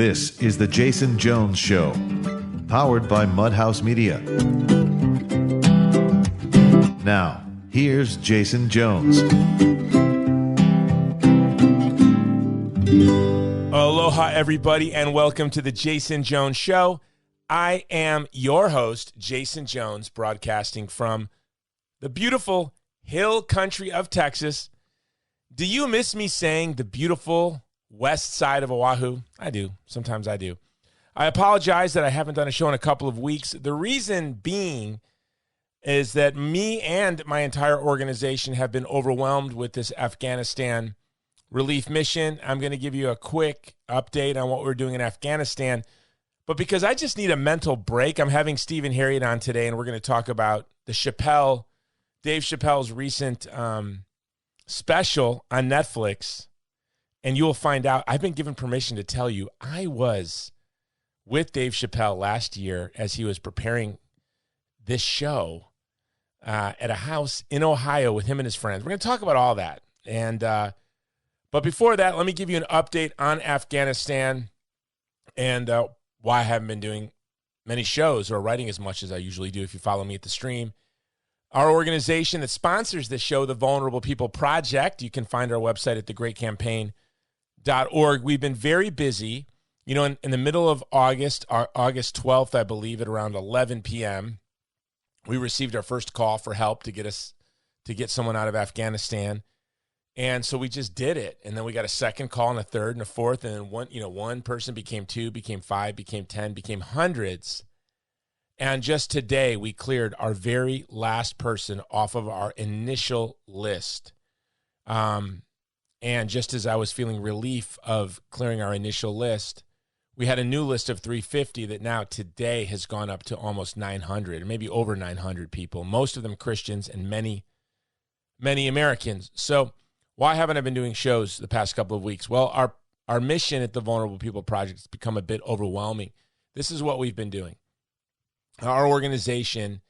This is the Jason Jones Show, powered by Mudhouse Media. Now, here's Jason Jones. Aloha, everybody, and welcome to the Jason Jones Show. I am your host, Jason Jones, broadcasting from the beautiful hill country of Texas. Do you miss me saying the beautiful west side of Oahu? I do. Sometimes I do. I apologize that I haven't done a show in a couple of weeks. The reason being is that me and my entire organization have been overwhelmed with this Afghanistan relief mission. I'm going to give you a quick update on what we're doing in Afghanistan. But because I just need a mental break, I'm having Stephen Herreid on today, and we're going to talk about Dave Chappelle's recent special on Netflix. And you will find out, I've been given permission to tell you, I was with Dave Chappelle last year as he was preparing this show at a house in Ohio with him and his friends. We're going to talk about all that. And but before that, let me give you an update on Afghanistan and why I haven't been doing many shows or writing as much as I usually do if you follow me at the stream. Our organization that sponsors this show, the Vulnerable People Project, you can find our website at thegreatcampaign.org. We've been very busy. You know, in the middle of August, August 12th, I believe, at around 11 p.m., we received our first call for help to get someone out of Afghanistan. And so we just did it. And then we got a second call and a third and a fourth. And then one person became 2, became 5, became 10, became hundreds. And just today, we cleared our very last person off of our initial list. And just as I was feeling relief of clearing our initial list, we had a new list of 350 that now today has gone up to almost 900, or maybe over 900 people, most of them Christians and many, many Americans. So why haven't I been doing shows the past couple of weeks? Well, our mission at the Vulnerable People Project has become a bit overwhelming. This is what we've been doing. Our organization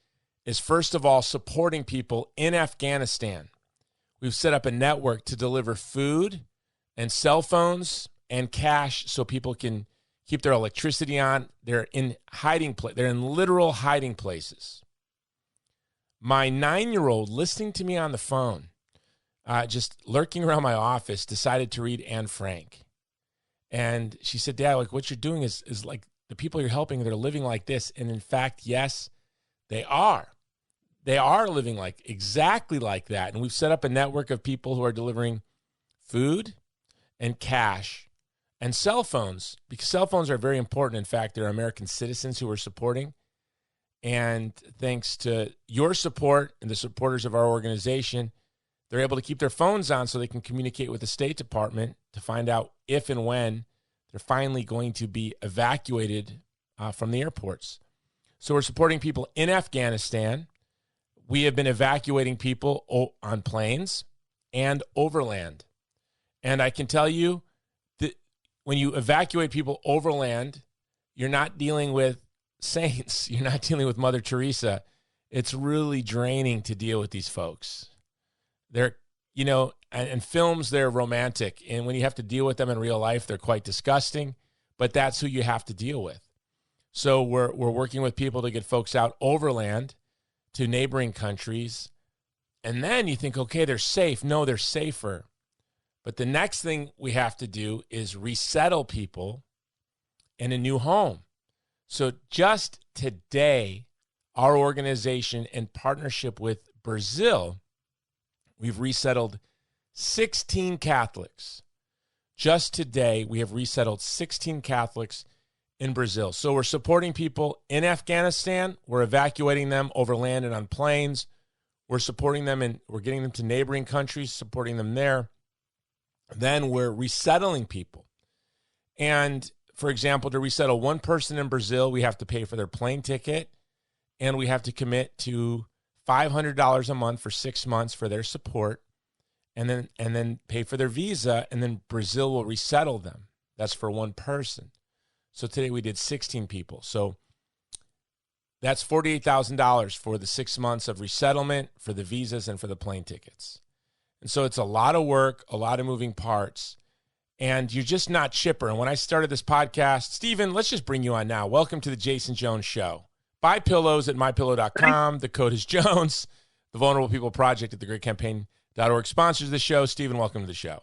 is, first of all, supporting people in Afghanistan. We've set up a network to deliver food and cell phones and cash so people can keep their electricity on. They're in they're in literal hiding places. My 9-year-old, listening to me on the phone, just lurking around my office, decided to read Anne Frank. And she said, Dad, like what you're doing is like the people you're helping, they're living like this. And in fact, yes, they are. They are living like exactly like that. And we've set up a network of people who are delivering food and cash and cell phones, because cell phones are very important. In fact, there are American citizens who are supporting. And thanks to your support and the supporters of our organization, they're able to keep their phones on so they can communicate with the State Department to find out if and when they're finally going to be evacuated from the airports. So we're supporting people in Afghanistan. We have been evacuating people on planes and overland. And I can tell you that when you evacuate people overland, you're not dealing with saints. You're not dealing with Mother Teresa. It's really draining to deal with these folks. They're, in films, they're romantic. And when you have to deal with them in real life, they're quite disgusting. But that's who you have to deal with. So we're working with people to get folks out overland to neighboring countries. And then you think, okay, they're safe. No, they're safer. But the next thing we have to do is resettle people in a new home. So just today, our organization, in partnership with Brazil, we've resettled 16 Catholics. Just today, we have resettled 16 Catholics in Brazil. So we're supporting people in Afghanistan. We're evacuating them over land and on planes. We're supporting them and we're getting them to neighboring countries, supporting them there. Then we're resettling people. And for example, to resettle one person in Brazil, we have to pay for their plane ticket and we have to commit to $500 a month for 6 months for their support, and then pay for their visa, and then Brazil will resettle them. That's for one person. So today we did 16 people. So that's $48,000 for the 6 months of resettlement, for the visas, and for the plane tickets. And so it's a lot of work, a lot of moving parts. and you're just not chipper. And when I started this podcast, Stephen, let's just bring you on now. Welcome to the Jason Jones Show. Buy pillows at mypillow.com. The code is Jones. The Vulnerable People Project at thegreatcampaign.org sponsors the show. Stephen, welcome to the show.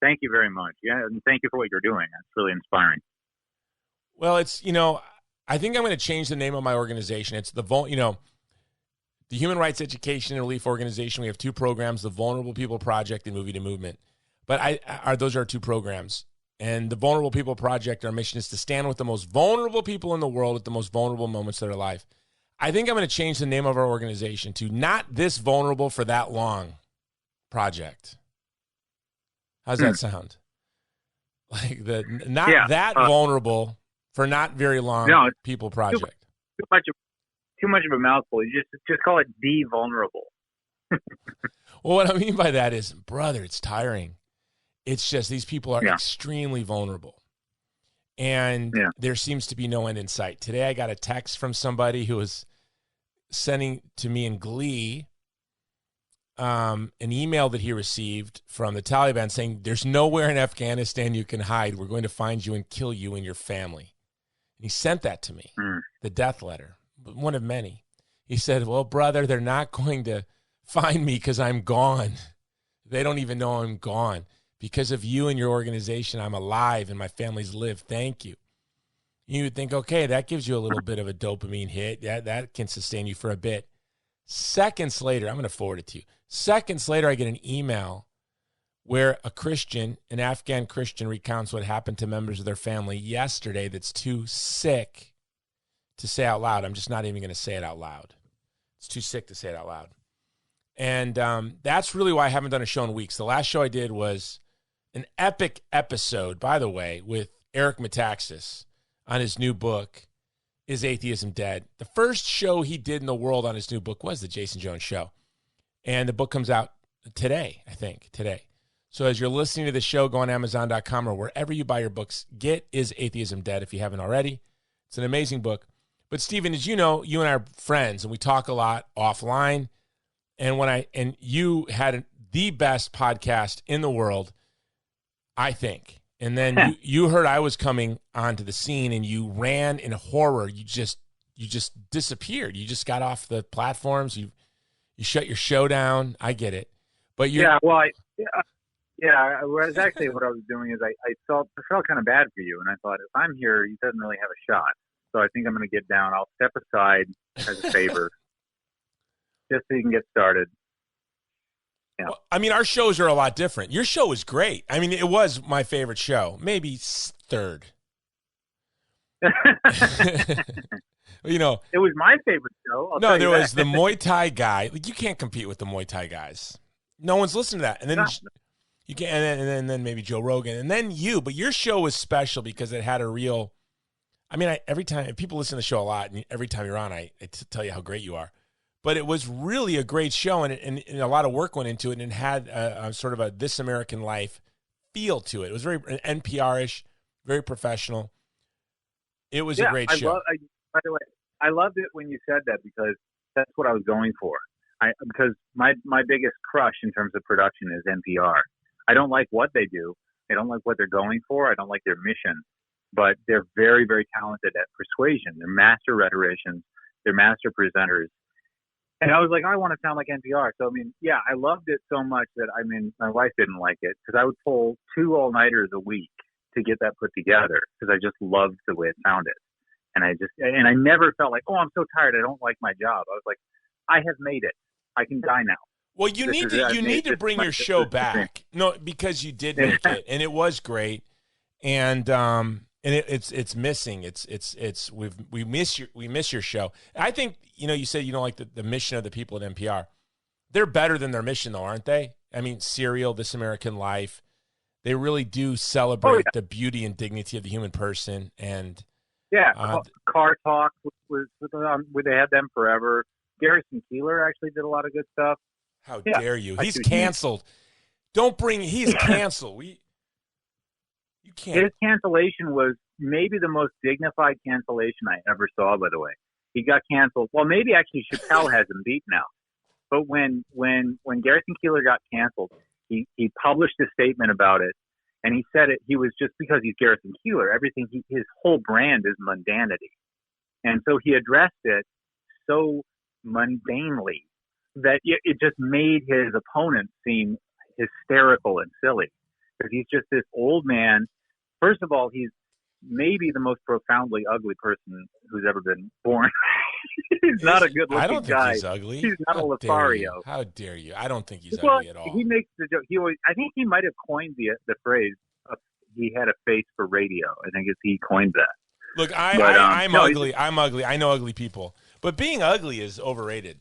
Thank you very much. Yeah, and thank you for what you're doing. That's really inspiring. Well, it's, I think I'm going to change the name of my organization. It's the Human Rights Education and Relief Organization. We have two programs, the Vulnerable People Project and Movie to Movement. But those are our two programs. And the Vulnerable People Project, our mission is to stand with the most vulnerable people in the world at the most vulnerable moments of their life. I think I'm going to change the name of our organization to Not This Vulnerable for That Long Project. How's that sound? Like that vulnerable for not very long people project. Too much of a mouthful. You just call it de-vulnerable. Well, what I mean by that is, brother, it's tiring. It's just these people are extremely vulnerable. And there seems to be no end in sight. Today I got a text from somebody who was sending to me in glee an email that he received from the Taliban saying, there's nowhere in Afghanistan you can hide. We're going to find you and kill you and your family. And he sent that to me, the death letter, one of many. He said, well, brother, they're not going to find me because I'm gone. They don't even know I'm gone. Because of you and your organization, I'm alive and my family's live. Thank you. You would think, okay, that gives you a little bit of a dopamine hit. That can sustain you for a bit. Seconds later, I'm going to forward it to you. Seconds later, I get an email where a Christian, an Afghan Christian, recounts what happened to members of their family yesterday that's too sick to say out loud. I'm just not even going to say it out loud. It's too sick to say it out loud. And that's really why I haven't done a show in weeks. The last show I did was an epic episode, by the way, with Eric Metaxas on his new book, Is Atheism Dead? The first show he did in the world on his new book was the Jason Jones Show. And the book comes out today, I think, today. So as you're listening to the show, go on Amazon.com or wherever you buy your books, get Is Atheism Dead if you haven't already. It's an amazing book. But Stephen, as you know, you and I are friends, and we talk a lot offline. And you had the best podcast in the world, I think. And then you heard I was coming onto the scene, and you ran in horror. You just disappeared. You just got off the platforms. You shut your show down. I get it, but was actually what I was doing is I felt kind of bad for you, and I thought if I'm here, he doesn't really have a shot. So I think I'm going to get down. I'll step aside as a favor, just so you can get started. Yeah. Well, I mean, our shows are a lot different. Your show is great. I mean, it was my favorite show, maybe third. It was my favorite show. There was the Muay Thai guy. Like, you can't compete with the Muay Thai guys. No one's listening to that. And then you can, and then maybe Joe Rogan, and then you. But your show was special because it had a real. I mean, every time people listen to the show a lot, and every time you're on, I tell you how great you are. But it was really a great show, and a lot of work went into it, and it had a sort of a This American Life feel to it. It was very NPR-ish, very professional. It was a great show. By the way, I loved it when you said that because that's what I was going for. Because my biggest crush in terms of production is NPR. I don't like what they do. I don't like what they're going for. I don't like their mission. But they're very, very talented at persuasion. They're master rhetoricians. They're master presenters. And I was like, I want to sound like NPR. So, I mean, I loved it so much that, my wife didn't like it because I would pull 2 all-nighters a week to get that put together because I just loved the way it sounded. And I never felt like, I'm so tired. I don't like my job. I was like, I have made it. I can die now. Well, you need to bring your show back. No, because you did make it, and it was great. And it's missing. We miss your show. I think you said you don't like the mission of the people at NPR. They're better than their mission, though, aren't they? I mean, Serial, This American Life, they really do celebrate the beauty and dignity of the human person. And Car Talk was where they had them forever. Garrison Keillor actually did a lot of good stuff. How dare you? He's canceled. He's canceled. You can't. His cancellation was maybe the most dignified cancellation I ever saw, by the way. He got canceled. Well, maybe actually Chappelle has him beat now. But when Garrison Keillor got canceled, he published a statement about it And he said it. He was just because he's Garrison Keillor. Everything his whole brand is mundanity, and so he addressed it so mundanely that it just made his opponent seem hysterical and silly, because he's just this old man. First of all, he's maybe the most profoundly ugly person who's ever been born. He's not a good-looking guy. I don't think he's ugly. He's not a Lothario. How dare you? I don't think he's well, ugly at all. He makes the joke. I think he might have coined the phrase, he had a face for radio. I think he coined that. Look, I'm ugly. I'm ugly. I know ugly people. But being ugly is overrated.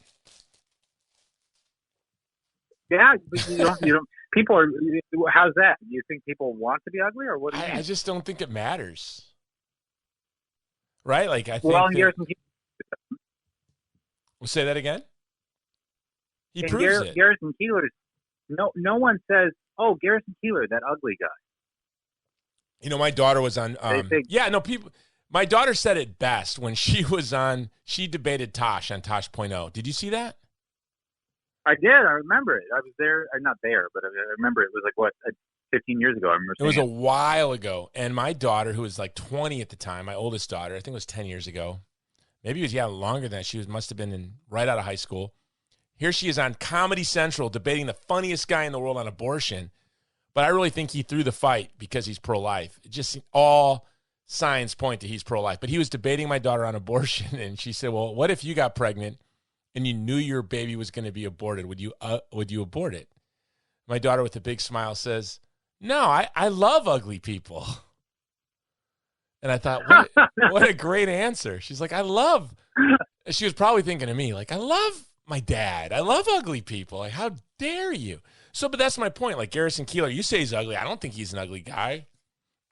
Yeah, but you don't. People are. How's that? Do you think people want to be ugly, or what? Do you mean? I just don't think it matters. Right? Like I think. Well, Garrison. We'll say that again. He proves it. Garrison Keillor. No one says, "Oh, Garrison Keillor, that ugly guy." You know, my daughter was on. People. My daughter said it best when she was on. She debated Tosh on Tosh.0. Did you see that? I did. I remember it. I was there. I'm not there, but I remember it was like, 15 years ago. I remember. It was a while ago. And my daughter, who was like 20 at the time, my oldest daughter, I think it was 10 years ago. Maybe it was, longer than that. She must have been right out of high school. Here she is on Comedy Central debating the funniest guy in the world on abortion. But I really think he threw the fight because he's pro-life. It just all signs point to he's pro-life. But he was debating my daughter on abortion, and she said, well, what if you got pregnant and you knew your baby was going to be aborted? Would you abort it? My daughter, with a big smile, says, no, I love ugly people. And I thought, what a great answer. She's like, she was probably thinking of me, like, I love my dad. I love ugly people. Like, how dare you? So, but that's my point. Like Garrison Keillor, you say he's ugly. I don't think he's an ugly guy.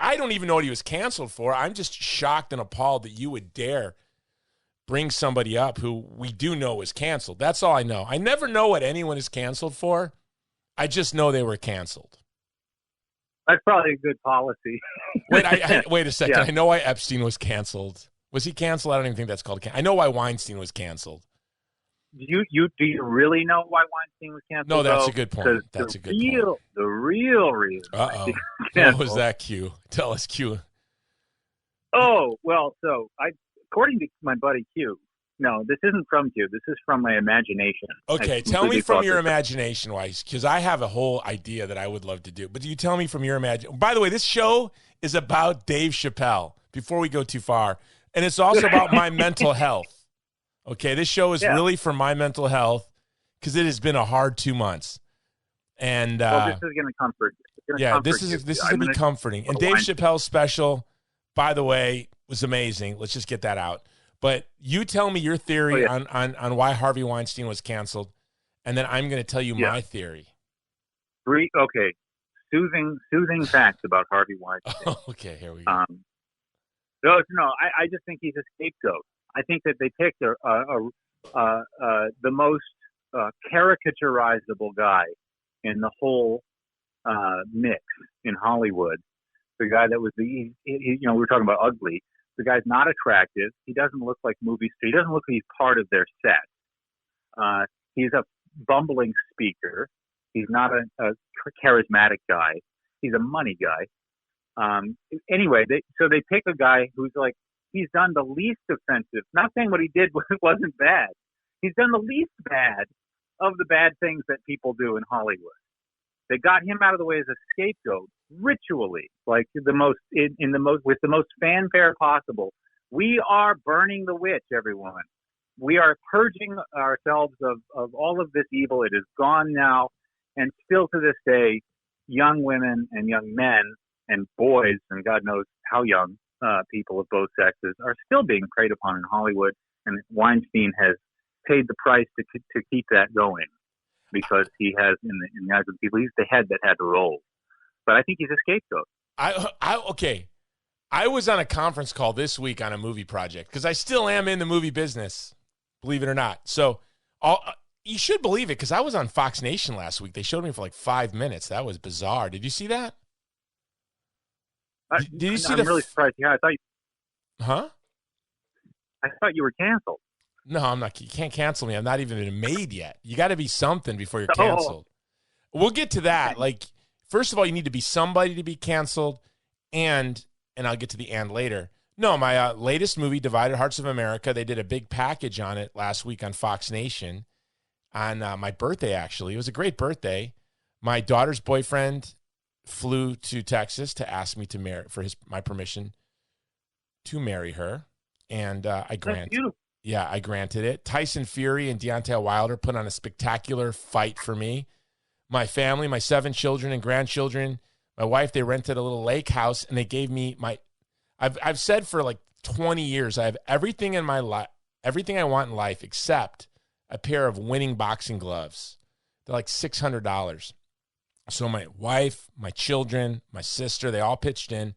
I don't even know what he was canceled for. I'm just shocked and appalled that you would dare bring somebody up who we do know is canceled. That's all I know. I never know what anyone is canceled for. I just know they were canceled. That's probably a good policy. Wait a second. Yeah. I know why Epstein was canceled. Was he canceled? I don't even think that's called. I know why Weinstein was canceled. Do you really know why Weinstein was canceled? No, that's a good point. That's a good point. The real reason. What was that, Q? Tell us, Q. Oh, well, so according to my buddy Q, no, this isn't from Q. This is from my imagination. Okay, tell me from your imagination, wise, because I have a whole idea that I would love to do. But you tell me from your imagination. By the way, this show is about Dave Chappelle, before we go too far. And it's also about my mental health. Okay, this show is really for my mental health, because it has been a hard 2 months. And well, this is going to comfort. This is going to be comforting. And Dave Chappelle's special, by the way, was amazing. Let's just get that out. But you tell me your theory on why Harvey Weinstein was canceled, and then I'm going to tell you my theory. Okay, soothing facts about Harvey Weinstein. Okay, here we go. No, I just think he's a scapegoat. I think that they picked the most caricaturizable guy in the whole mix in Hollywood. The guy that was we were talking about ugly. The guy's not attractive. He doesn't look like movie star. He doesn't look like he's part of their set. He's a bumbling speaker. He's not a charismatic guy. He's a money guy. Anyway, so they pick a guy who's like, he's done the least offensive. Not saying what he did wasn't bad. He's done the least bad of the bad things that people do in Hollywood. They got him out of the way as a scapegoat, ritually, like with the most fanfare possible. We are burning the witch, everyone. We are purging ourselves of all of this evil. It is gone now, and still to this day, young women and young men and boys, and God knows how young people of both sexes, are still being preyed upon in Hollywood. And Weinstein has paid the price to keep that going, because he has, in the eyes of people, he's the head that had to roll. But I think he's a scapegoat. Okay. I was on a conference call this week on a movie project, because I still am in the movie business, believe it or not. So you should believe it, because I was on Fox Nation last week. They showed me for like 5 minutes. That was bizarre. Did you see that? Did you see I'm really surprised. Yeah, I thought. Huh? I thought you were canceled. No, I'm not. You can't cancel me. I'm not even been made yet. You got to be something before you're canceled. We'll get to that. Like, first of all, you need to be somebody to be canceled, and I'll get to the and later. No, my latest movie, Divided Hearts of America, they did a big package on it last week on Fox Nation on my birthday, actually. It was a great birthday. My daughter's boyfriend flew to Texas to ask me to marry my permission to marry her, and I granted. Yeah, I granted it. Tyson Fury and Deontay Wilder put on a spectacular fight for me. My family, my 7 children and grandchildren, my wife, they rented a little lake house, and they gave me I've said for like 20 years, I have everything in my life, everything I want in life except a pair of winning boxing gloves. They're like $600. So my wife, my children, my sister, they all pitched in.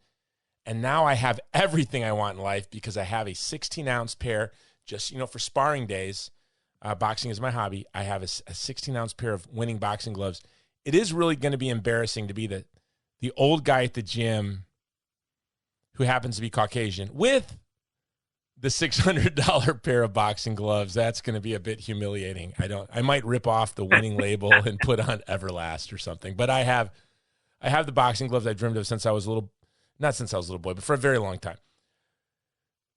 And now I have everything I want in life because I have a 16-ounce pair, just, for sparring days. Boxing is my hobby. I have a 16-ounce pair of winning boxing gloves. It is really going to be embarrassing to be the old guy at the gym who happens to be Caucasian with the $600 pair of boxing gloves. That's going to be a bit humiliating. I might rip off the winning label and put on Everlast or something. But I have the boxing gloves I've dreamed of since I was a little, not since I was a little boy, but for a very long time.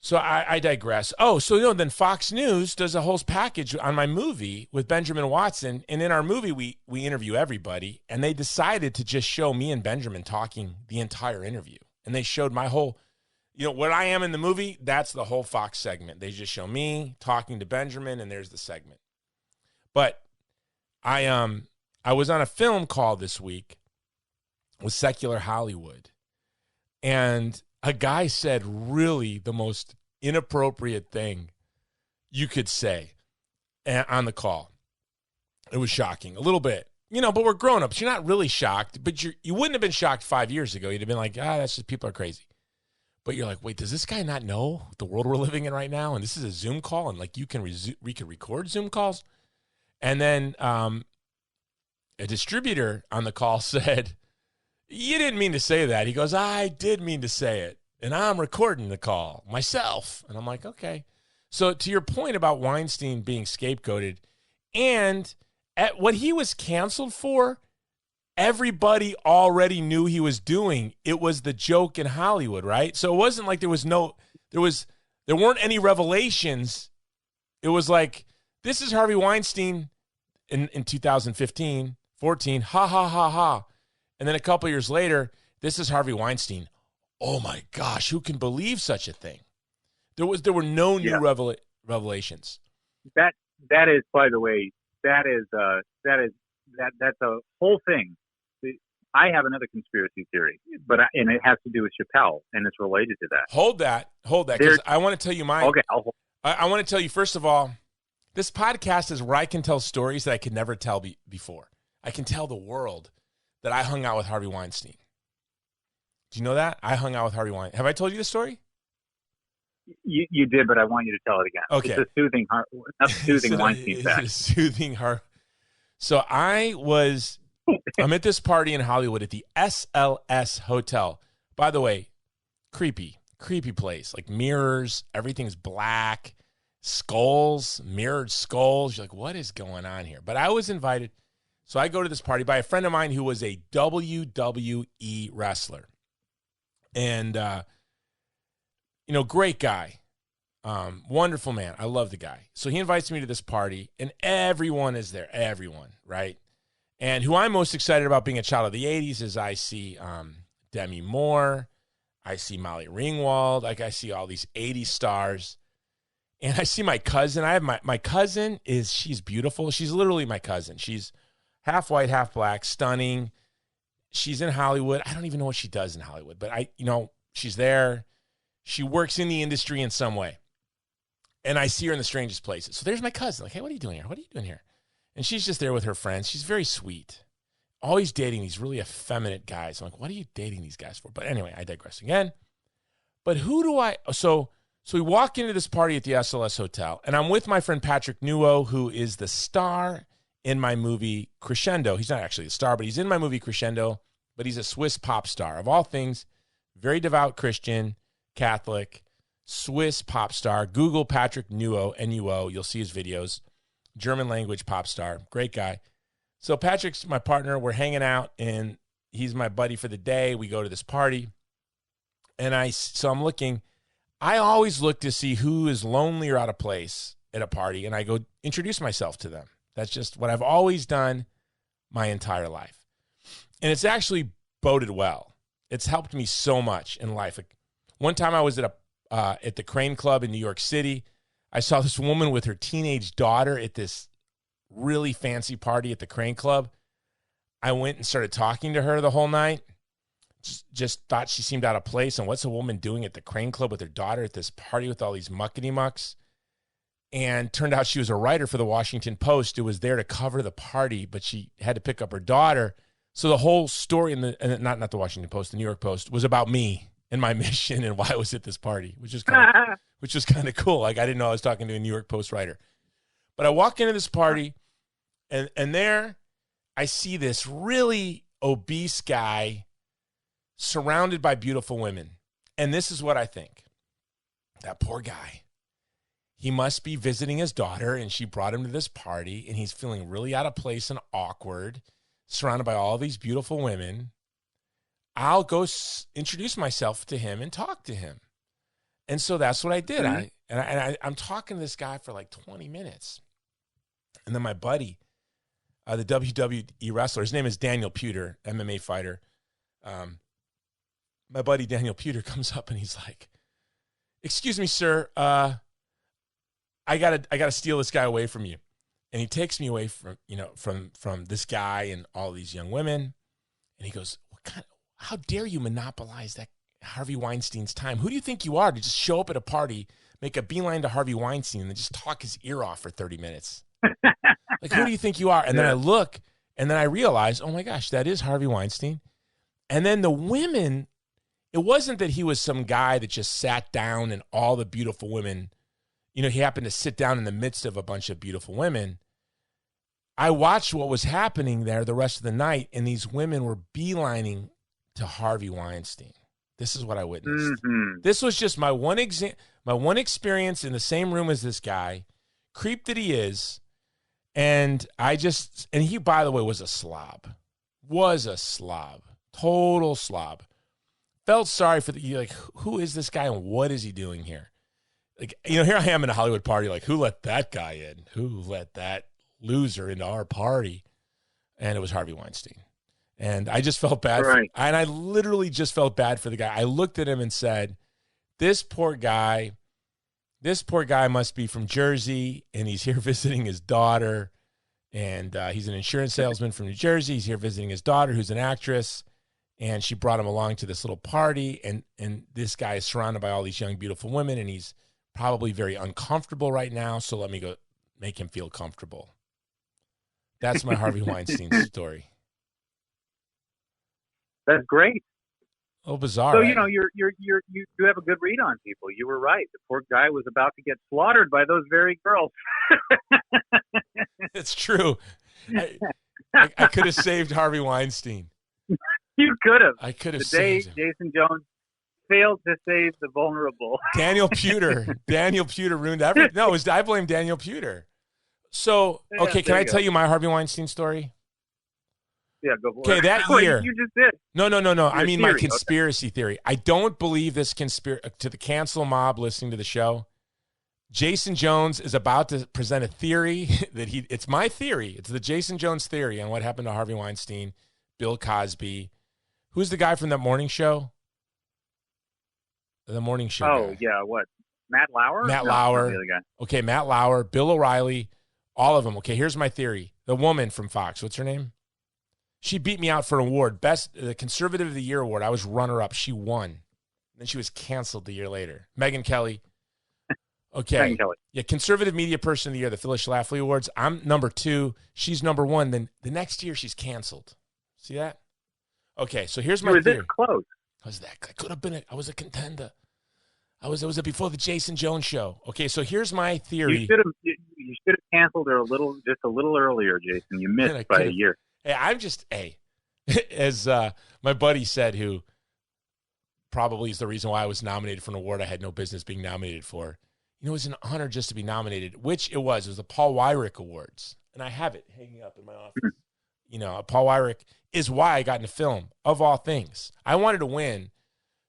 So I digress. Oh, so then Fox News does a whole package on my movie with Benjamin Watson. And in our movie, we interview everybody. And they decided to just show me and Benjamin talking the entire interview. And they showed my whole, what I am in the movie, that's the whole Fox segment. They just show me talking to Benjamin, and there's the segment. But I was on a film call this week with Secular Hollywood. And a guy said really the most inappropriate thing you could say on the call. It was shocking, a little bit. But we're grown-ups. You're not really shocked, but you wouldn't have been shocked 5 years ago. You'd have been like, that's just people are crazy. But you're like, wait, does this guy not know the world we're living in right now? And this is a Zoom call, and like we can record Zoom calls. And then a distributor on the call said, you didn't mean to say that. He goes, I did mean to say it, and I'm recording the call myself. And I'm like, okay. So to your point about Weinstein being scapegoated, and at what he was canceled for, everybody already knew he was doing. It was the joke in Hollywood, right? So it wasn't like there weren't any revelations. It was like, this is Harvey Weinstein in 2015, 14, ha, ha, ha, ha. And then a couple years later, this is Harvey Weinstein. Oh my gosh, who can believe such a thing? There were no new revelations. That is, by the way, that's a whole thing. I have another conspiracy theory, and it has to do with Chappelle, and it's related to that. Hold that, because I want to tell you mine. Okay, I want to tell you, first of all, this podcast is where I can tell stories that I could never tell before. I can tell the world that I hung out with Harvey Weinstein. Do you know that? I hung out with Harvey Weinstein. Have I told you this story? You did, but I want you to tell it again. Okay. It's a soothing Weinstein fact. It's a soothing heart. So I'm at this party in Hollywood at the SLS Hotel. By the way, creepy place. Like mirrors, everything's black, skulls, mirrored skulls. You're like, what is going on here? But I was invited. So I go to this party by a friend of mine who was a WWE wrestler. And, great guy. Wonderful man. I love the guy. So he invites me to this party, and everyone is there. Everyone, right? And who I'm most excited about being a child of the 80s is I see Demi Moore. I see Molly Ringwald. Like, I see all these 80s stars. And I see my cousin. I have my cousin she's beautiful. She's literally my cousin. She's half white, half black, stunning. She's in Hollywood. I don't even know what she does in Hollywood, but she's there. She works in the industry in some way. And I see her in the strangest places. So there's my cousin. Like, hey, what are you doing here? What are you doing here? And she's just there with her friends. She's very sweet. Always dating these really effeminate guys. I'm like, what are you dating these guys for? But anyway, I digress again. But so we walk into this party at the SLS Hotel, and I'm with my friend Patrick Newell, who is the star in my movie Crescendo. He's not actually a star, but he's in my movie Crescendo, but he's a Swiss pop star. Of all things, very devout Christian, Catholic, Swiss pop star. Google Patrick Newell, N-U-O. You'll see his videos. German language pop star. Great guy. So Patrick's my partner. We're hanging out in he's my buddy for the day. We go to this party. And so I'm looking. I always look to see who is lonely or out of place at a party, and I go introduce myself to them. That's just what I've always done my entire life. And it's actually boded well. It's helped me so much in life. Like, one time I was at the Crane Club in New York City. I saw this woman with her teenage daughter at this really fancy party at the Crane Club. I went and started talking to her the whole night. Just thought she seemed out of place. And what's a woman doing at the Crane Club with her daughter at this party with all these muckety mucks? And turned out she was a writer for the Washington Post who was there to cover the party, but she had to pick up her daughter. So the whole story not the Washington Post, the New York Post, was about me and my mission and why I was at this party, which is kind of cool. Like, I didn't know I was talking to a New York Post writer. But I walk into this party, and there I see this really obese guy surrounded by beautiful women. And this is what I think. That poor guy. He must be visiting his daughter, and she brought him to this party, and he's feeling really out of place and awkward, surrounded by all these beautiful women. I'll go introduce myself to him and talk to him. And so that's what I did. Mm-hmm. I'm talking to this guy for like 20 minutes. And then my buddy, the WWE wrestler, his name is Daniel Puder, MMA fighter. My buddy Daniel Puder comes up and he's like, "Excuse me, sir, I gotta steal this guy away from you." And he takes me away from this guy and all these young women. And he goes, "How dare you monopolize that Harvey Weinstein's time? Who do you think you are to just show up at a party, make a beeline to Harvey Weinstein, and then just talk his ear off for 30 minutes? Like, who do you think you are?" And then I look, and then I realize, oh my gosh, that is Harvey Weinstein. And then the women, it wasn't that he was some guy that just sat down and all the beautiful women, he happened to sit down in the midst of a bunch of beautiful women. I watched what was happening there the rest of the night, and these women were beelining to Harvey Weinstein. This is what I witnessed. Mm-hmm. This was just my one experience in the same room as this guy, creep that he is. And he, by the way, was a slob, total slob. Felt sorry for like, who is this guy and what is he doing here? Like, here I am in a Hollywood party, like, who let that guy in? Who let that loser into our party? And it was Harvey Weinstein. And I just felt bad. Right. And I literally just felt bad for the guy. I looked at him and said, this poor guy must be from Jersey, and he's here visiting his daughter. And he's an insurance salesman from New Jersey. He's here visiting his daughter, who's an actress. And she brought him along to this little party. And this guy is surrounded by all these young, beautiful women, and he's probably very uncomfortable right now. So let me go make him feel comfortable. That's my Harvey Weinstein story. That's great. Oh, bizarre. So, right? You have a good read on people. You were right. The poor guy was about to get slaughtered by those very girls. It's true. I could have saved Harvey Weinstein. You could have. I could have saved him. Jason Jones failed to save the vulnerable. Daniel Puder ruined everything. No, I blame Daniel Puder. So, okay, can I tell you my Harvey Weinstein story? Yeah, go for it. Okay, that year. You just did. No. I mean, my conspiracy theory. I don't believe this to the cancel mob listening to the show. Jason Jones is about to present a theory it's my theory. It's the Jason Jones theory on what happened to Harvey Weinstein, Bill Cosby. Who's the guy from that morning show? The morning show. Oh, guy. Yeah, what? Matt Lauer? Matt No, Lauer. not the other guy. Okay, Matt Lauer, Bill O'Reilly, all of them. Okay, here's my theory. The woman from Fox, what's her name? She beat me out for an award, the Conservative of the Year award. I was runner-up. She won. Then she was canceled the year later. Megyn Kelly. Okay. Megyn Kelly. Yeah, Conservative Media Person of the Year, the Phyllis Schlafly Awards. I'm number 2. She's number 1. Then the next year, she's canceled. See that? Okay, so here's my theory. This close. I could have been. I was a contender. It was before the Jason Jones show. Okay, so here's my theory. You should have canceled her just a little earlier, Jason. You missed by a year. Hey, as my buddy said, who probably is the reason why I was nominated for an award I had no business being nominated for. It was an honor just to be nominated, which it was. It was the Paul Weyrich Awards, and I have it hanging up in my office. Paul Weyrich is why I got into film, of all things. I wanted to win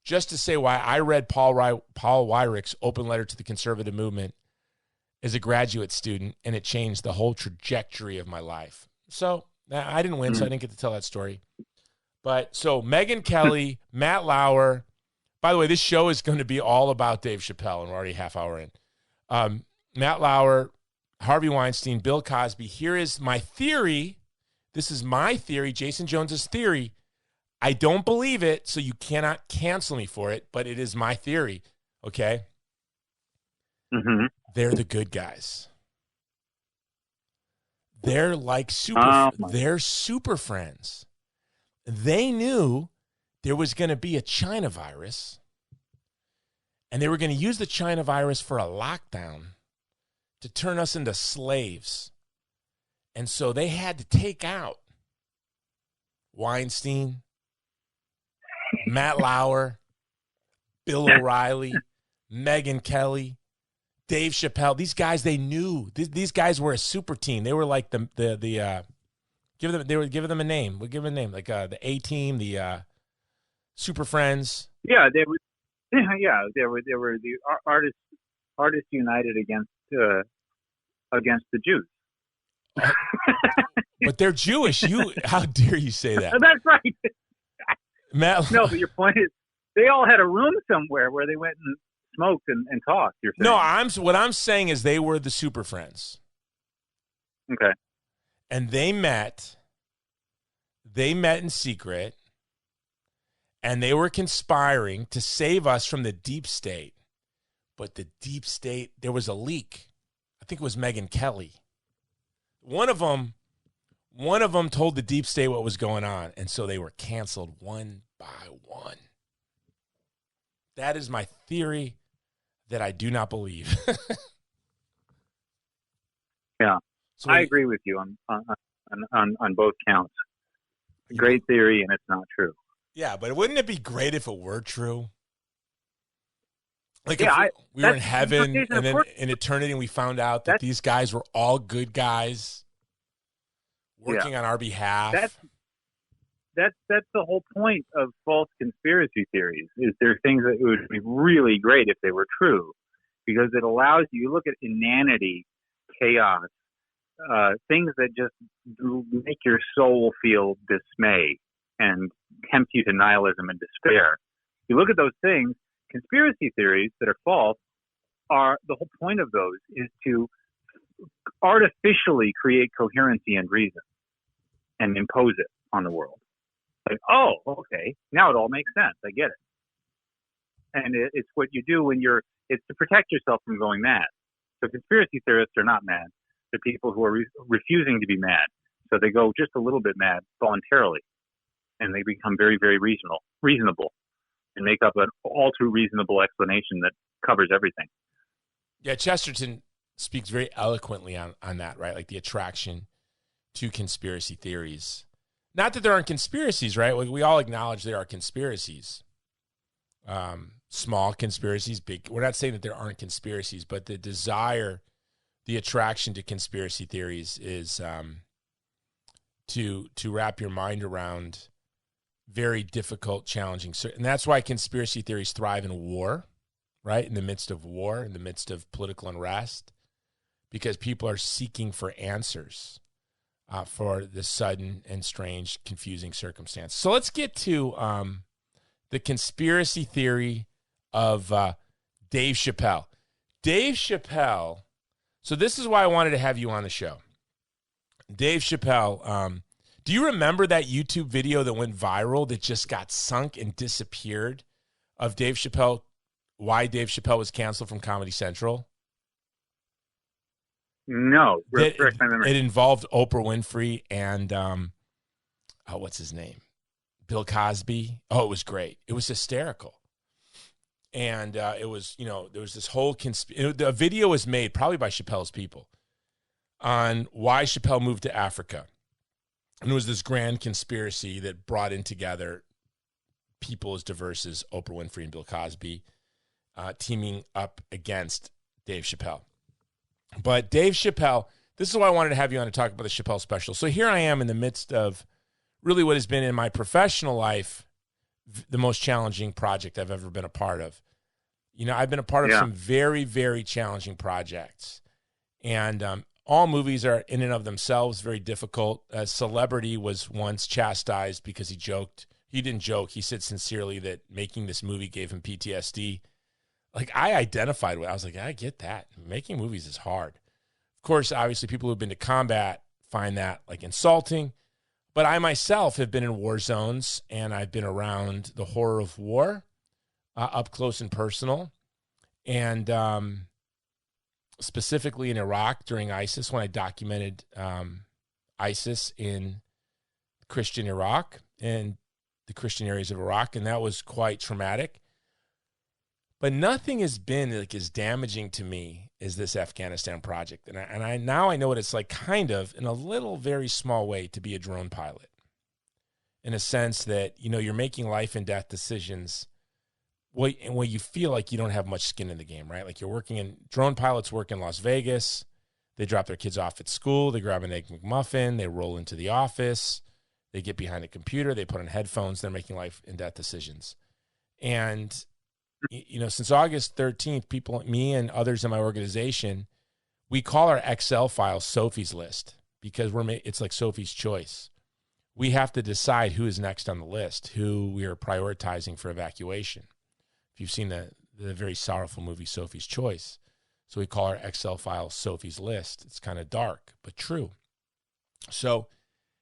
just to say why I read Paul Weyrich's Open Letter to the Conservative Movement as a graduate student, and it changed the whole trajectory of my life. So I didn't win, so I didn't get to tell that story. But so Megyn Kelly, Matt Lauer. By the way, this show is going to be all about Dave Chappelle, and we're already half hour in. Matt Lauer, Harvey Weinstein, Bill Cosby. Here is my theory. This is my theory, Jason Jones's theory. I don't believe it, so you cannot cancel me for it, but it is my theory, okay? Mm-hmm. They're the good guys. They're like they're super friends. They knew there was going to be a China virus, and they were going to use the China virus for a lockdown to turn us into slaves. And so they had to take out Weinstein, Matt Lauer, Bill O'Reilly, Megyn Kelly, Dave Chappelle. These guys, they knew. These guys were a super team. They were like they would give them a name. We'll give them a name, like the A-Team, the Super Friends. Yeah, they were. Yeah, they were the artists united against the Jews. But they're Jewish. How dare you say that? That's right. Matt, no, but your point is they all had a room somewhere where they went and smoked and talked. You're saying. No, what I'm saying is they were the Super Friends. Okay. And they met in secret, and they were conspiring to save us from the deep state. But the deep state, there was a leak. I think it was Megyn Kelly. One of them told the deep state what was going on, and so they were canceled one by one. That is my theory that I do not believe. Yeah, so I agree with you on both counts. Great theory, and it's not true. Yeah, but wouldn't it be great if it were true? Like yeah, if we were in heaven and then in eternity and we found out that these guys were all good guys working on our behalf. That's the whole point of false conspiracy theories. Is there things that would be really great if they were true, because it allows you look at inanity, chaos, things that just make your soul feel dismay and tempt you to nihilism and despair. You look at those things. Conspiracy theories that are false are the whole point of those is to artificially create coherency and reason and impose it on the world. Like, oh, okay, now it all makes sense. I get it. And it's what you do it's to protect yourself from going mad. So conspiracy theorists are not mad. They're people who are refusing to be mad. So they go just a little bit mad voluntarily, and they become very, very reasonable. And make up an all too reasonable explanation that covers everything. Yeah, Chesterton speaks very eloquently on that, right? Like the attraction to conspiracy theories. Not that there aren't conspiracies, right? Like we all acknowledge there are conspiracies. Small conspiracies, big. We're not saying that there aren't conspiracies, but the desire, the attraction to conspiracy theories is to wrap your mind around very difficult, challenging. And that's why conspiracy theories thrive in war, right? In the midst of war, in the midst of political unrest, because people are seeking for answers for the sudden and strange, confusing circumstance. So let's get to the conspiracy theory of Dave Chappelle. Dave Chappelle, so this is why I wanted to have you on the show. Dave Chappelle, do you remember that YouTube video that went viral that just got sunk and disappeared of Dave Chappelle, why Dave Chappelle was canceled from Comedy Central? No. Refresh my memory. It involved Oprah Winfrey and, what's his name? Bill Cosby. Oh, it was great. It was hysterical. And it was, there was this whole the video was made probably by Chappelle's people on why Chappelle moved to Africa. And it was this grand conspiracy that brought in together people as diverse as Oprah Winfrey and Bill Cosby teaming up against Dave Chappelle. But Dave Chappelle, this is why I wanted to have you on to talk about the Chappelle special. So here I am in the midst of really what has been in my professional life the most challenging project I've ever been a part of. You know, I've been a part of some very, very challenging projects. And all movies are in and of themselves very difficult. Celebrity was once chastised because he joked. He didn't joke. He said sincerely that making this movie gave him PTSD. Like, I identified with it. I was like, I get that. Making movies is hard. Of course, obviously, people who've been to combat find that, like, insulting. But I myself have been in war zones, and I've been around the horror of war up close and personal. And specifically in Iraq during ISIS, when I documented ISIS in Christian Iraq and the Christian areas of Iraq, and that was quite traumatic. But nothing has been like as damaging to me as this Afghanistan project. And I now I know what it's like, kind of, in a little, very small way, to be a drone pilot. In a sense that, you know, you're making life and death decisions where you feel like you don't have much skin in the game, right? Like, you're working in, drone pilots work in Las Vegas. They drop their kids off at school. They grab an Egg McMuffin. They roll into the office. They get behind a computer. They put on headphones. They're making life and death decisions. And, you know, since August 13th, people, me and others in my organization, we call our Excel file Sophie's List, because it's like Sophie's Choice. We have to decide who is next on the list, who we are prioritizing for evacuation. If you've seen the very sorrowful movie Sophie's Choice. So we call our Excel file Sophie's List. It's kind of dark, but true. So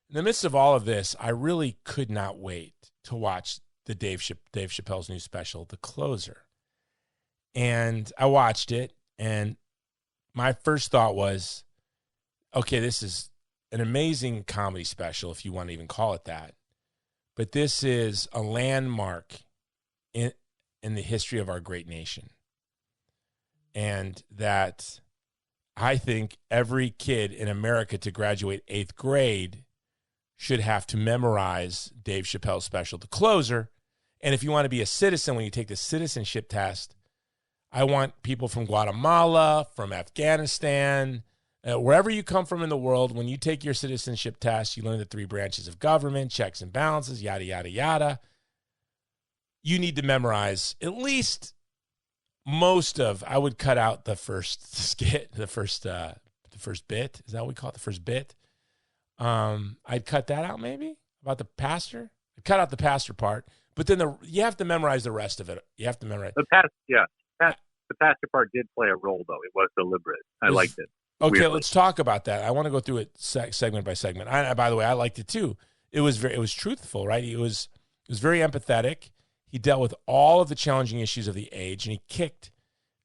in the midst of all of this, I really could not wait to watch the Dave Chappelle's new special, The Closer. And I watched it, and my first thought was, okay, this is an amazing comedy special, if you want to even call it that. But this is a landmark in the history of our great nation. And that I think every kid in America to graduate 8th grade should have to memorize Dave Chappelle's special, The Closer. And if you want to be a citizen, when you take the citizenship test, I want people from Guatemala, from Afghanistan, wherever you come from in the world, when you take your citizenship test, you learn the 3 branches of government, checks and balances, yada, yada, yada. You need to memorize at least most of, I would cut out the first skit, the first bit. Is that what we call it? The first bit. I'd cut that out, maybe, about the pastor. I'd cut out the pastor part, but then you have to memorize the rest of it. You have to memorize. The pastor part did play a role, though. It was deliberate. I liked it. Okay, weirdly. Let's talk about that. I want to go through it segment by segment. By the way, I liked it too. It was truthful, right? It was very empathetic. He dealt with all of the challenging issues of the age, and he kicked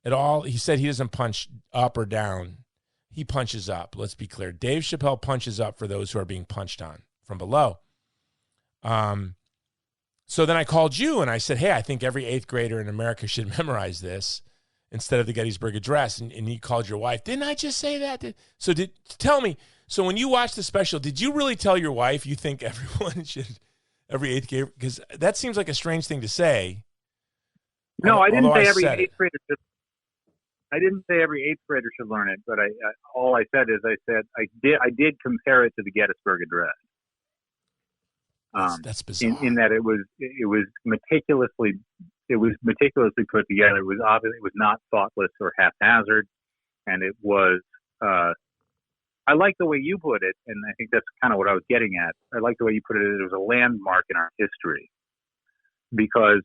it all. He said he doesn't punch up or down. He punches up. Let's be clear. Dave Chappelle punches up for those who are being punched on from below. So then I called you and I said, hey, I think every 8th grader in America should memorize this instead of the Gettysburg Address. And you called your wife. Didn't I just say that? Tell me. So when you watched the special, did you really tell your wife you think everyone should, every 8th grader? Because that seems like a strange thing to say. No, I didn't say every 8th grader should. I didn't say every 8th grader should learn it, but all I said is I did compare it to the Gettysburg Address. That's bizarre. In that it was meticulously put together. It was obvious. It was not thoughtless or haphazard, and it was. I like the way you put it, and I think that's kind of what I was getting at. I like the way you put it. It was a landmark in our history because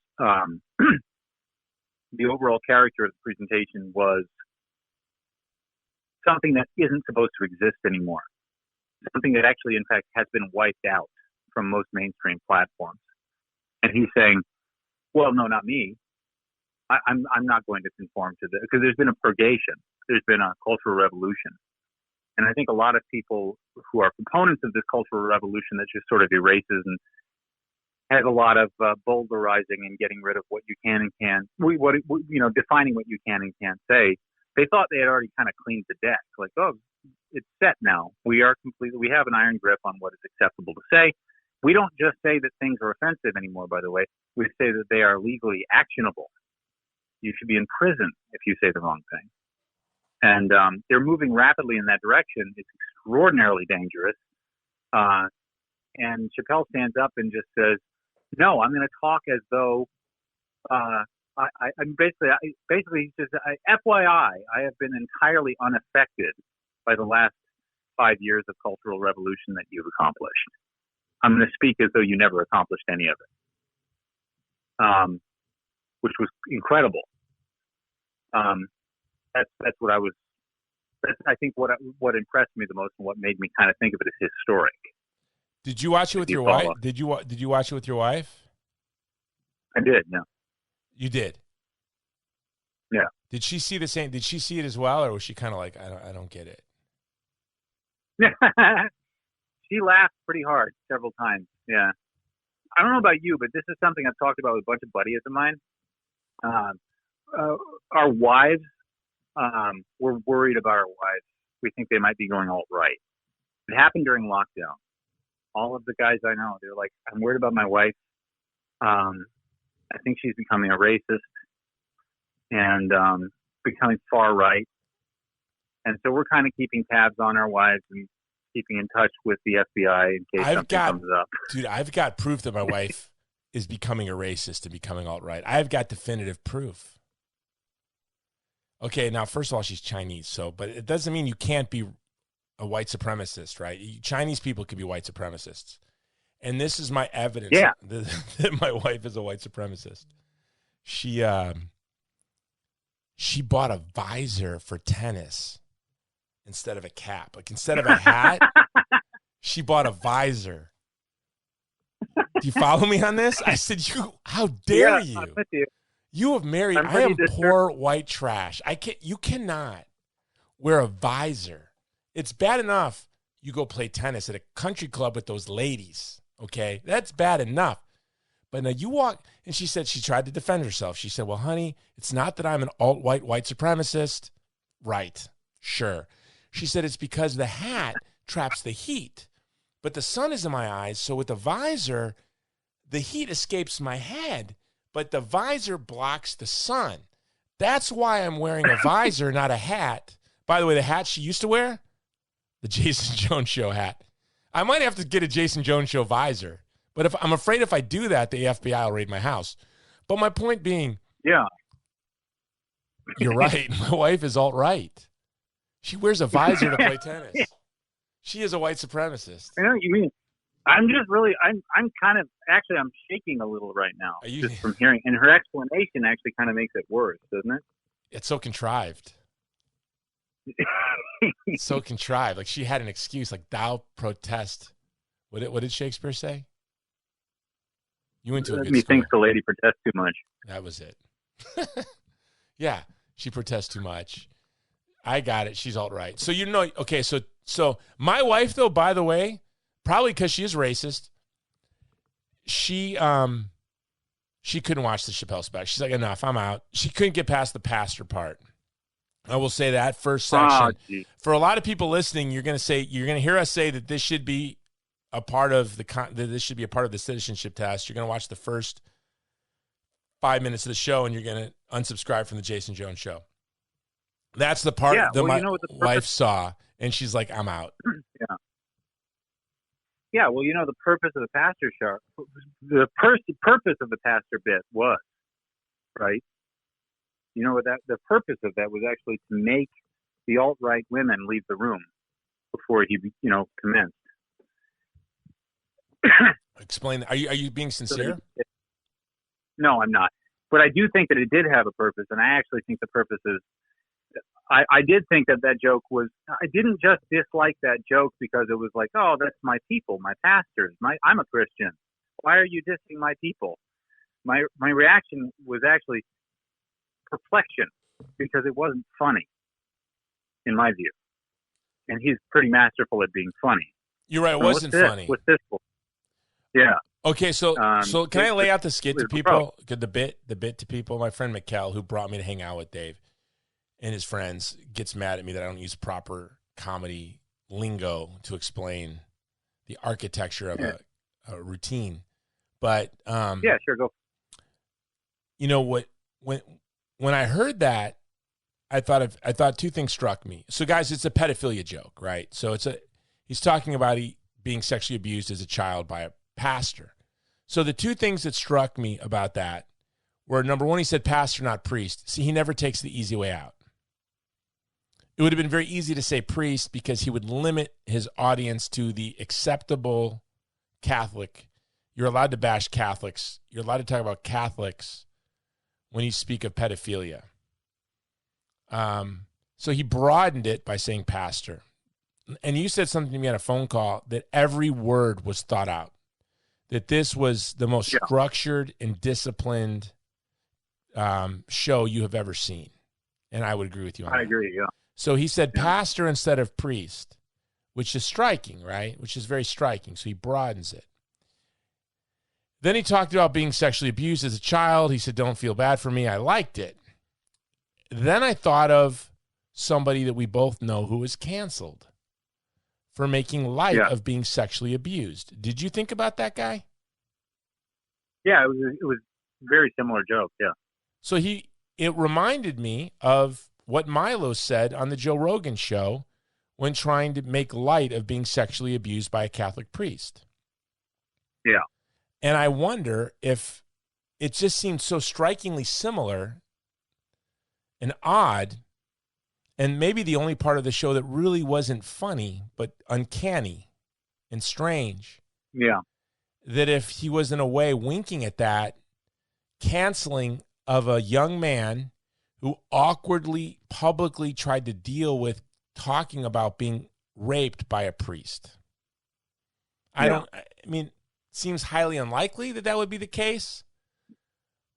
the overall character of the presentation was something that isn't supposed to exist anymore. Something that actually, in fact, has been wiped out from most mainstream platforms. And he's saying, well, no, not me. I'm not going to conform to this, because there's been a purgation. There's been a cultural revolution. And I think a lot of people who are proponents of this cultural revolution that just sort of erases and has a lot of bowdlerizing and getting rid of what you can and can't, defining what you can and can't say. They thought they had already kind of cleaned the deck. Like, oh, it's set now. We have an iron grip on what is acceptable to say. We don't just say that things are offensive anymore, by the way. We say that they are legally actionable. You should be in prison if you say the wrong thing. And they're moving rapidly in that direction. It's extraordinarily dangerous. And Chappelle stands up and just says, "No, I'm going to talk as though I'm basically he says, FYI, I have been entirely unaffected by the last 5 years of cultural revolution that you've accomplished. I'm going to speak as though you never accomplished any of it," which was incredible. That's what I was. That's, I think, what impressed me the most and what made me kind of think of it as historic. Did you watch it with your wife? Did you watch it with your wife? I did. Yeah. You did. Yeah. Did she see the same? Did she see it as well, or was she kind of like, I don't get it? She laughed pretty hard several times. Yeah. I don't know about you, but this is something I've talked about with a bunch of buddies of mine. Our wives, we're worried about our wives. We think they might be going alt-right. It happened during lockdown. All of the guys I know, they're like, I'm worried about my wife. I think she's becoming a racist and becoming far right. And so we're kind of keeping tabs on our wives and keeping in touch with the FBI in case something comes up. Dude, I've got proof that my wife is becoming a racist and becoming alt-right. I've got definitive proof. Okay, now, first of all, she's Chinese, but it doesn't mean you can't be a white supremacist, right? Chinese people could be white supremacists. And this is my evidence that my wife is a white supremacist. She bought a visor for tennis instead of a cap. Like, instead of a hat, she bought a visor. Do you follow me on this? I said, how dare you? I'm with you. You have married, I am poor white trash. You cannot wear a visor. It's bad enough you go play tennis at a country club with those ladies, okay? That's bad enough. But now you walk, and she said she tried to defend herself. She said, well, honey, it's not that I'm an alt-white white supremacist. Right, sure. She said it's because the hat traps the heat, but the sun is in my eyes, so with the visor, the heat escapes my head, but the visor blocks the sun. That's why I'm wearing a visor, not a hat. By the way, the hat she used to wear, the Jason Jones Show hat. I might have to get a Jason Jones Show visor, but I'm afraid if I do that, the FBI will raid my house. But my point being, yeah, you're right. My wife is alt-right. She wears a visor to play tennis. She is a white supremacist. I know what you mean. I'm just really, I'm kind of, actually, I'm shaking a little right now just from hearing. And her explanation actually kind of makes it worse, doesn't it? It's so contrived. It's so contrived. Like, she had an excuse, like, thou protest. What did Shakespeare say? You went to a good school. Methinks the lady protests too much. That was it. Yeah, she protests too much. I got it. She's alt-right. So, okay, so my wife, though, by the way, probably because she is racist, she couldn't watch the Chappelle special. She's like, enough, I'm out. She couldn't get past the pastor part. I will say that first section. For a lot of people listening, you're going to hear us say that this should be a part of the citizenship test. You're going to watch the first 5 minutes of the show, and you're going to unsubscribe from the Jason Jones Show. That's the part that my wife saw, and she's like, I'm out. Yeah. Yeah, well, the purpose of the pastor show, the purpose of the pastor bit was, right? The purpose of that was actually to make the alt-right women leave the room before he, commenced. Explain. Are you being sincere? No, I'm not. But I do think that it did have a purpose, and I actually think the purpose is. I did think that joke was. I didn't just dislike that joke because it was like, oh, that's my people, my pastors. I'm a Christian. Why are you dissing my people? My reaction was actually perplexion because it wasn't funny, in my view. And he's pretty masterful at being funny. You're right. It wasn't funny. What's this for? Yeah. Okay, so can I lay out the skit to people? The bit to people. My friend Mikkel, who brought me to hang out with Dave and his friends, gets mad at me that I don't use proper comedy lingo to explain the architecture of a routine. But yeah, sure, go. When I heard that, I thought two things struck me. So guys, it's a pedophilia joke, right? So He's talking about being sexually abused as a child by a pastor. So the two things that struck me about that were, number one, he said pastor, not priest. See, he never takes the easy way out. It would have been very easy to say priest because he would limit his audience to the acceptable Catholic. You're allowed to bash Catholics. You're allowed to talk about Catholics when you speak of pedophilia. So he broadened it by saying pastor. And you said something to me on a phone call that every word was thought out, that this was the most structured and disciplined show you have ever seen. And I would agree with you on that. I agree, yeah. So he said pastor instead of priest, which is striking, right? Which is very striking. So he broadens it. Then he talked about being sexually abused as a child. He said, don't feel bad for me. I liked it. Then I thought of somebody that we both know who was canceled for making light of being sexually abused. Did you think about that guy? Yeah, it was a very similar joke, yeah. So it reminded me of what Milo said on the Joe Rogan show when trying to make light of being sexually abused by a Catholic priest. Yeah. And I wonder if it just seemed so strikingly similar and odd, and maybe the only part of the show that really wasn't funny, but uncanny and strange. Yeah. That if he was in a way winking at that, canceling of a young man who awkwardly, publicly tried to deal with talking about being raped by a priest. I mean, seems highly unlikely that would be the case,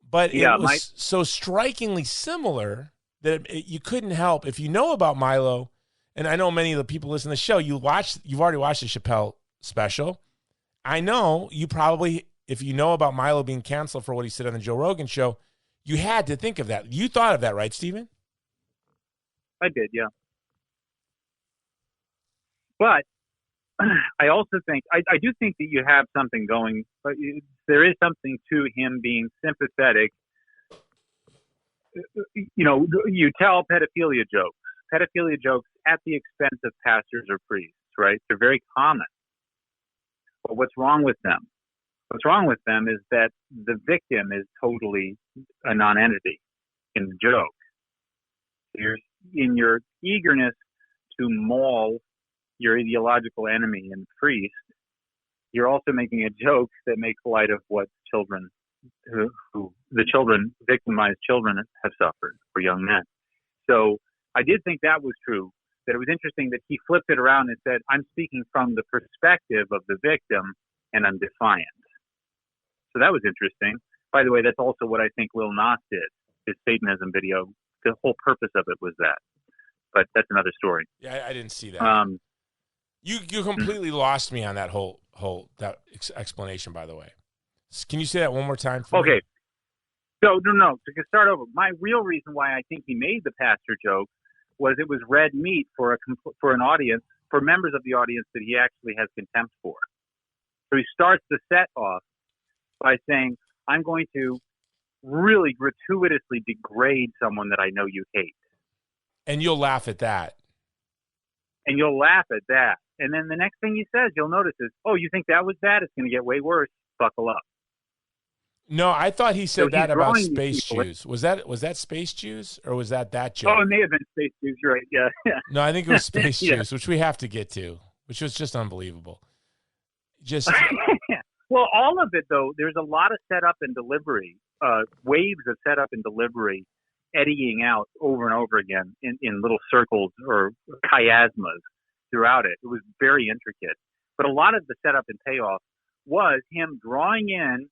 but it was so strikingly similar that you couldn't help, if you know about Milo, and I know many of the people listening to the show, you've already watched the Chappelle special. I know you probably, if you know about Milo being canceled for what he said on the Joe Rogan show, you had to think of that. You thought of that, right, Stephen? I did, yeah. But I also think, I do think that you have something going, but there is something to him being sympathetic. You know, you tell pedophilia jokes at the expense of pastors or priests, right? They're very common. But what's wrong with them? What's wrong with them is that the victim is totally a non-entity in the joke. You're, in your eagerness to maul your ideological enemy and priest, you're also making a joke that makes light of what children, victimized children have suffered, for young men. So I did think that was true, that it was interesting that he flipped it around and said, I'm speaking from the perspective of the victim and I'm defiant. So that was interesting. By the way, that's also what I think Lil Nas did, his Satanism video. The whole purpose of it was that. But that's another story. Yeah, I didn't see that. You completely lost me on that whole explanation, by the way. Can you say that one more time for me? Okay. So, no. To start over, my real reason why I think he made the pastor joke was it was red meat for an audience, for members of the audience that he actually has contempt for. So he starts the set off by saying, I'm going to really gratuitously degrade someone that I know you hate. And you'll laugh at that. And you'll laugh at that. And then the next thing he says, you'll notice is, oh, you think that was bad? It's going to get way worse. Buckle up. No, I thought he said that about Space Jews. Was that Space Jews or was that joke? Oh, it may have been Space Jews, right? Yeah. No, I think it was Space Jews, which we have to get to, which was just unbelievable. Well, all of it, though, there's a lot of setup and delivery, waves of setup and delivery eddying out over and over again in little circles or chiasmas throughout it. It was very intricate. But a lot of the setup and payoff was him drawing in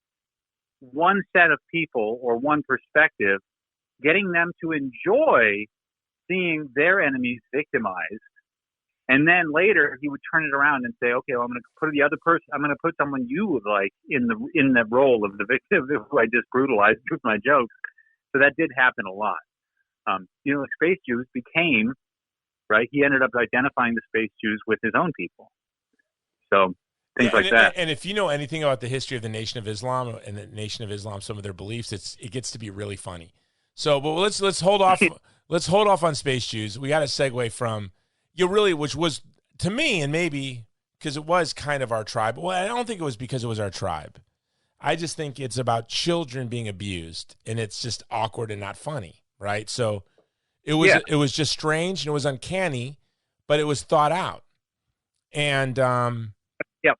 one set of people or one perspective, getting them to enjoy seeing their enemies victimized. And then later he would turn it around and say, okay, well, I'm going to put the other person, I'm going to put someone you would like in the role of the victim who I just brutalized with my jokes. So that did happen a lot. Space Jews became, right, he ended up identifying the Space Jews with his own people. So things like that. And if you know anything about the history of the Nation of Islam and the Nation of Islam, some of their beliefs, it gets to be really funny. So, but let's hold off. Let's hold off on Space Jews. We got to segue from which was to me, and maybe because it was kind of our tribe. Well, I don't think it was because it was our tribe. I just think it's about children being abused, and it's just awkward and not funny, right? So it was just strange and it was uncanny, but it was thought out. And yep.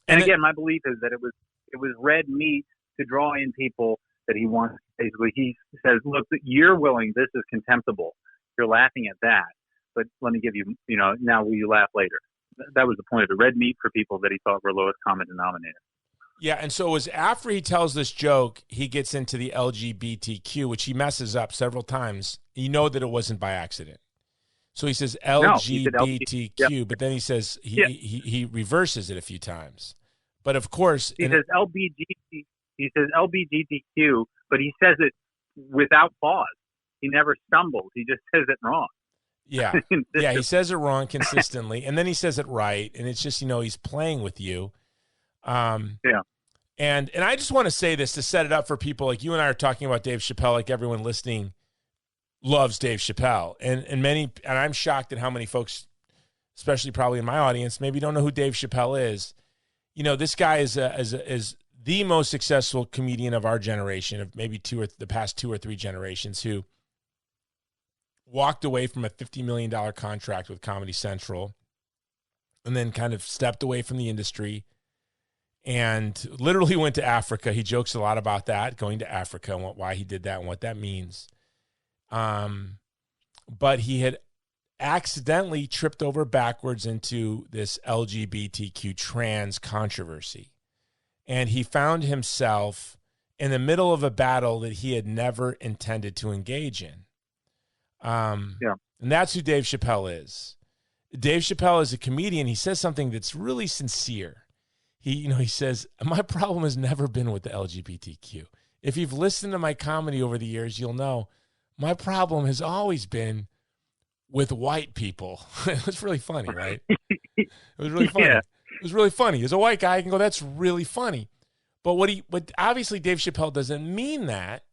And again, my belief is that it was red meat to draw in people that he wants. Basically, he says, "Look, you're willing. This is contemptible. You're laughing at that, but let me give you, now will you laugh later?" That was the point of the red meat for people that he thought were lowest common denominator. Yeah, and so it was after he tells this joke, he gets into the LGBTQ, which he messes up several times. You know that it wasn't by accident. So he says LGBTQ, but then he says he reverses it a few times. But of course, he says LBGT. He says LGBTQ, but he says it without pause. He never stumbles. He just says it wrong. Yeah, yeah, he says it wrong consistently, and then he says it right, and it's just he's playing with you. And I just want to say this to set it up for people like you and I are talking about Dave Chappelle, like everyone listening loves Dave Chappelle, and I'm shocked at how many folks, especially probably in my audience, maybe don't know who Dave Chappelle is. This guy is the most successful comedian of our generation, of maybe the past 2 or 3 generations, who walked away from a $50 million contract with Comedy Central and then kind of stepped away from the industry and literally went to Africa. He jokes a lot about that, going to Africa and why he did that and what that means. But he had accidentally tripped over backwards into this LGBTQ trans controversy. And he found himself in the middle of a battle that he had never intended to engage in. And that's who Dave Chappelle is. Dave Chappelle is a comedian. He says something that's really sincere. He says, my problem has never been with the LGBTQ. If you've listened to my comedy over the years, you'll know my problem has always been with white people. It was really funny, right? It was really funny. Yeah. It was really funny. As a white guy, I can go, that's really funny. But what obviously Dave Chappelle doesn't mean that.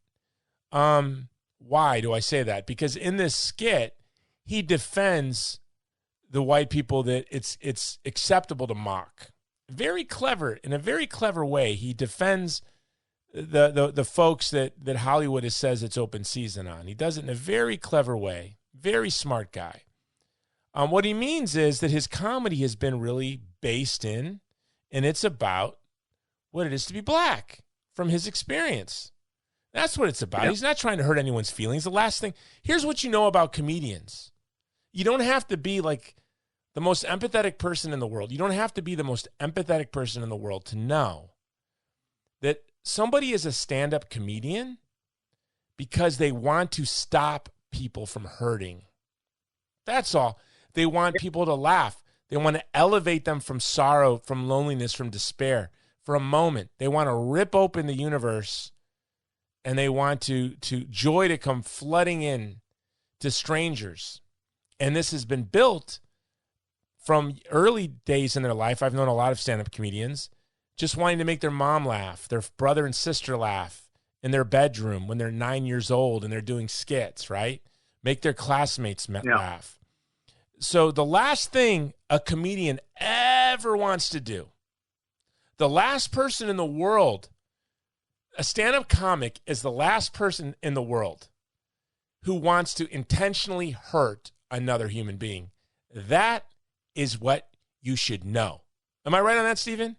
Why do I say that? Because in this skit, he defends the white people that it's acceptable to mock. Very clever, in a very clever way. He defends the folks that Hollywood says it's open season on. He does it in a very clever way. Very smart guy. What he means is that his comedy has been really based in, and it's about what it is to be black from his experience. That's what it's about. Yep. He's not trying to hurt anyone's feelings. The last thing, here's what you know about comedians. You don't have to be like the most empathetic person in the world. You don't have to be the most empathetic person in the world to know that somebody is a stand-up comedian because they want to stop people from hurting. That's all. They want people to laugh. They want to elevate them from sorrow, from loneliness, from despair for a moment. They want to rip open the universe, and they want to joy to come flooding in to strangers. And this has been built from early days in their life. I've known a lot of stand-up comedians just wanting to make their mom laugh, their brother and sister laugh in their bedroom when they're 9 years old and they're doing skits, right? Make their classmates laugh. So the last thing a comedian ever wants to do, the last person in the world, a stand-up comic is the last person in the world who wants to intentionally hurt another human being. That is what you should know. Am I right on that, Stephen?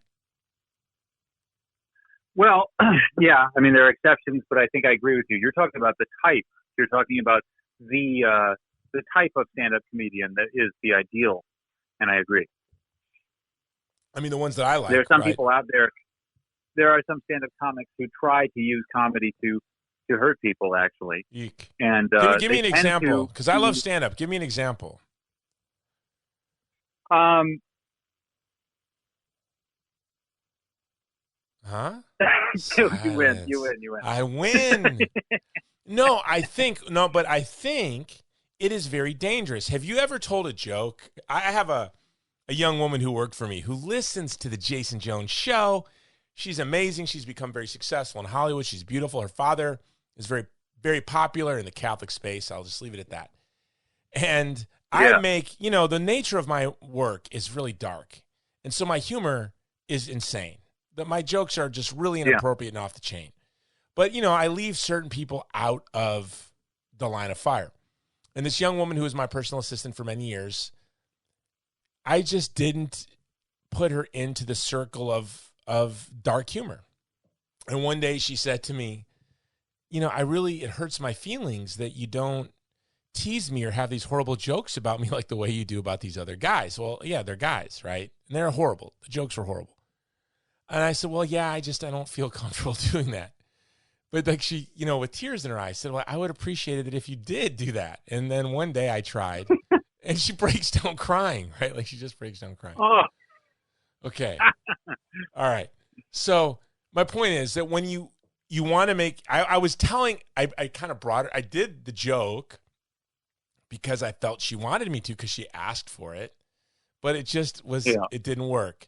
Well, yeah. I mean, there are exceptions, but I think I agree with you. You're talking about the type. You're talking about the type of stand-up comedian that is the ideal, and I agree. I mean, the ones that I like. There are some people out there. There are some stand-up comics who try to use comedy to hurt people, actually. Eek. And give me an example, because I love stand-up. Give me an example. Huh? You win. I win. I think it is very dangerous. Have you ever told a joke? I have a young woman who worked for me who listens to the Jason Jones show. She's amazing. She's become very successful in Hollywood. She's beautiful. Her father is very, very popular in the Catholic space. I'll just leave it at that. And I make, the nature of my work is really dark. And so my humor is insane. That my jokes are just really inappropriate and off the chain. But, I leave certain people out of the line of fire. And this young woman who was my personal assistant for many years, I just didn't put her into the circle of dark humor. And one day she said to me, it hurts my feelings that you don't tease me or have these horrible jokes about me like the way you do about these other guys. Well, yeah, they're guys, right? And they're horrible. The jokes were horrible. And I said, well, yeah, I don't feel comfortable doing that. But like she, with tears in her eyes, said, well, I would appreciate it if you did do that. And then one day I tried and she breaks down crying, right? Like she just breaks down crying. Oh. Okay. All right. So my point is that when you want to make, I was telling, I kind of brought her, I did the joke because I felt she wanted me to because she asked for it, but it just was, it didn't work.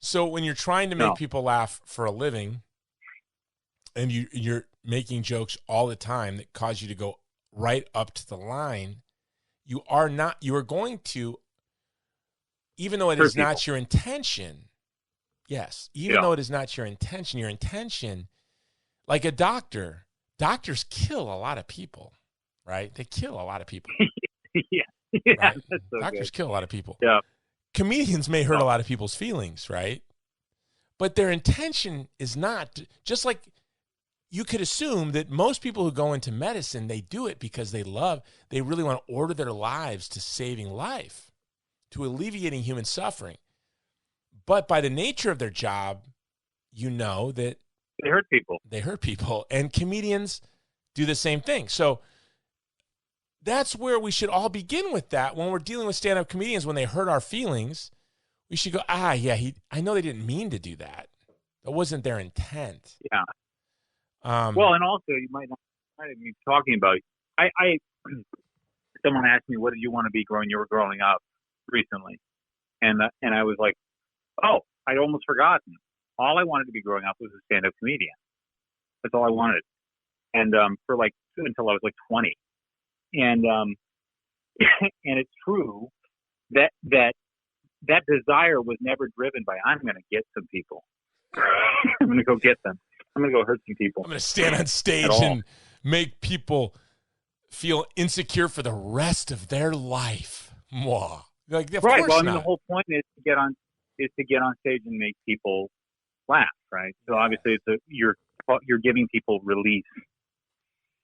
So when you're trying to make people laugh for a living and you're making jokes all the time that cause you to go right up to the line, you are going to, even though it is not your intention, though it is not your intention, like a doctors kill a lot of people, right? They kill a lot of people. Right? That's so Doctors good. kill a lot of people. Yeah. Comedians may hurt a lot of people's feelings, right? But their intention is not, just like you could assume that most people who go into medicine, they do it because they really want to order their lives to saving life, to alleviating human suffering. But by the nature of their job, that They hurt people. They hurt people. And comedians do the same thing. So that's where we should all begin with that. When we're dealing with stand-up comedians, when they hurt our feelings, we should go, I know they didn't mean to do that. That wasn't their intent. Yeah. Well, and also you might not be talking about, someone asked me, what did you want to be when you were growing up recently? And I was like, oh, I'd almost forgotten. All I wanted to be growing up was a stand-up comedian. That's all I wanted. And until I was like 20. And and it's true that desire was never driven by, I'm going to get some people. I'm going to go get them. I'm going to go hurt some people. I'm going to stand on stage and make people feel insecure for the rest of their life. Mwah. Like, of right. course Well, I not. mean, the whole point is to get on stage and make people laugh, right? So obviously, you're giving people relief.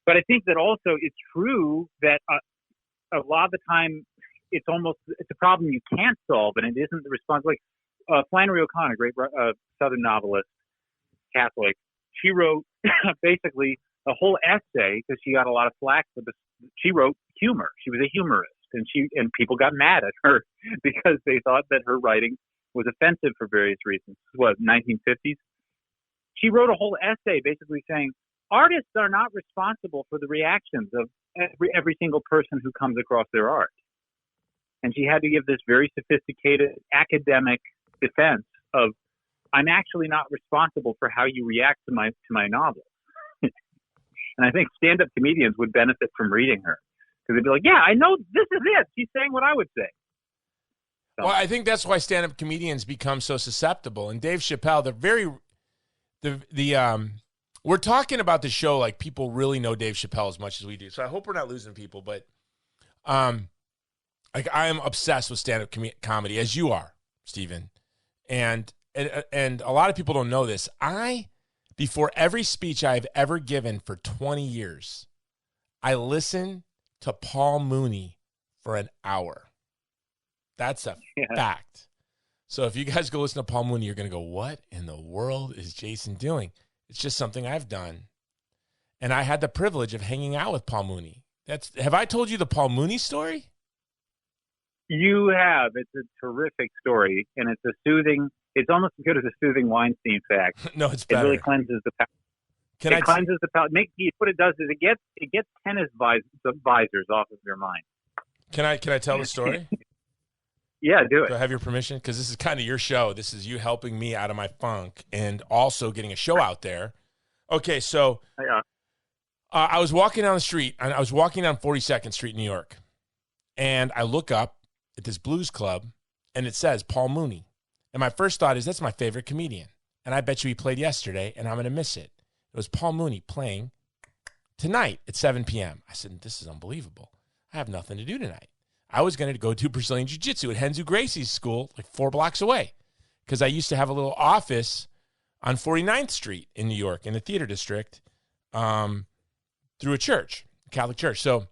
But I think that also it's true that a lot of the time it's a problem you can't solve, and it isn't the response. Like Flannery O'Connor, great Southern novelist, Catholic, she wrote basically a whole essay because she got a lot of flack for this. She wrote humor. She was a humorist, and people got mad at her because they thought that her writing was offensive for various reasons. 1950s? She wrote a whole essay basically saying artists are not responsible for the reactions of every single person who comes across their art. And she had to give this very sophisticated academic defense of, I'm actually not responsible for how you react to my novel. And I think stand-up comedians would benefit from reading her, because they'd be like, yeah, I know this is it. She's saying what I would say. So. Well, I think that's why stand-up comedians become so susceptible. And Dave Chappelle, we're talking about the show like people really know Dave Chappelle as much as we do. So I hope we're not losing people, but like I am obsessed with stand-up comedy, as you are, Stephen. And a lot of people don't know this. Before every speech I've ever given for 20 years, I listen to Paul Mooney for an hour. That's a fact. So if you guys go listen to Paul Mooney, you're going to go, what in the world is Jason doing? It's just something I've done. And I had the privilege of hanging out with Paul Mooney. Have I told you the Paul Mooney story? You have. It's a terrific story, and it's almost as good as a soothing Weinstein fact. No, it's better. It really cleanses the palate. It cleanses the palate. What it does is it gets tennis visors off of your mind. Can I tell the story? Yeah, do it. Do I have your permission? Because this is kind of your show. This is you helping me out of my funk and also getting a show out there. Okay, so I was walking down the street, and I was walking down 42nd Street, New York, and I look up at this blues club, and it says Paul Mooney. And my first thought is, that's my favorite comedian. And I bet you he played yesterday, and I'm going to miss it. It was Paul Mooney playing tonight at 7 p.m. I said, this is unbelievable. I have nothing to do tonight. I was going to go do Brazilian Jiu-Jitsu at Renzo Gracie's school, like 4 blocks away, because I used to have a little office on 49th Street in New York in the theater district through a church, a Catholic church. So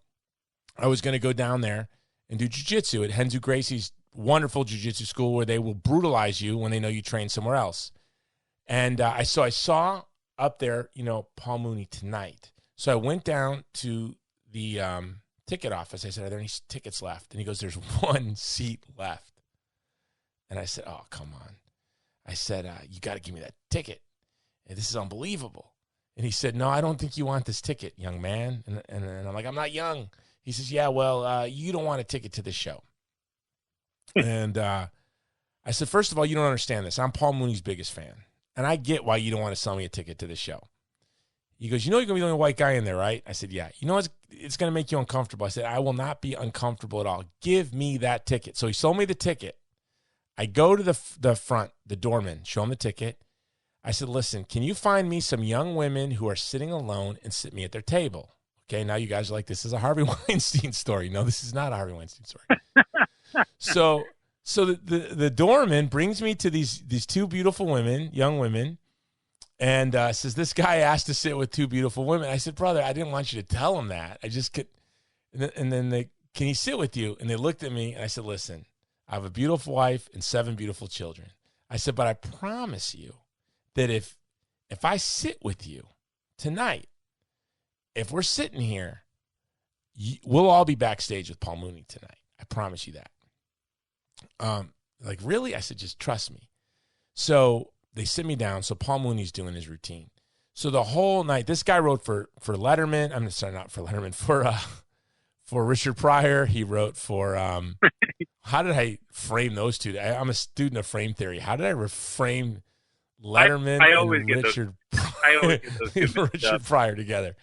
I was going to go down there and do jiu-jitsu at Renzo Gracie's wonderful jiu-jitsu school, where they will brutalize you when they know you train somewhere else. And I saw up there, Paul Mooney tonight. So I went down to the ticket office. I said, are there any tickets left? And he goes, there's 1 seat left. And I said, oh, come on. I said, you got to give me that ticket. And this is unbelievable. And he said, no, I don't think you want this ticket, young man. And I'm like, I'm not young. He says, yeah, well, you don't want a ticket to this show. And I said, first of all, you don't understand this. I'm Paul Mooney's biggest fan. And I get why you don't want to sell me a ticket to this show. He goes, you're going to be the only white guy in there, right? I said, yeah. It's going to make you uncomfortable. I said, I will not be uncomfortable at all. Give me that ticket. So he sold me the ticket. I go to the front, the doorman, show him the ticket. I said, listen, can you find me some young women who are sitting alone and sit me at their table? Okay, now you guys are like, this is a Harvey Weinstein story. No, this is not a Harvey Weinstein story. So the doorman brings me to these 2 beautiful women, young women, and says, this guy asked to sit with 2 beautiful women. I said, brother, I didn't want you to tell him that. I just could. And then they, can he sit with you? And they looked at me, and I said, listen, I have a beautiful wife and 7 beautiful children. I said, but I promise you that if I sit with you tonight, if we're sitting here, we'll all be backstage with Paul Mooney tonight. I promise you that. Like, really? I said, just trust me. So they sit me down. So Paul Mooney's doing his routine. So the whole night, this guy wrote for Letterman. I'm sorry, not for Letterman, for Richard Pryor. He wrote for, how did I frame those two? I'm a student of frame theory. How did I reframe Letterman and Richard Pryor together?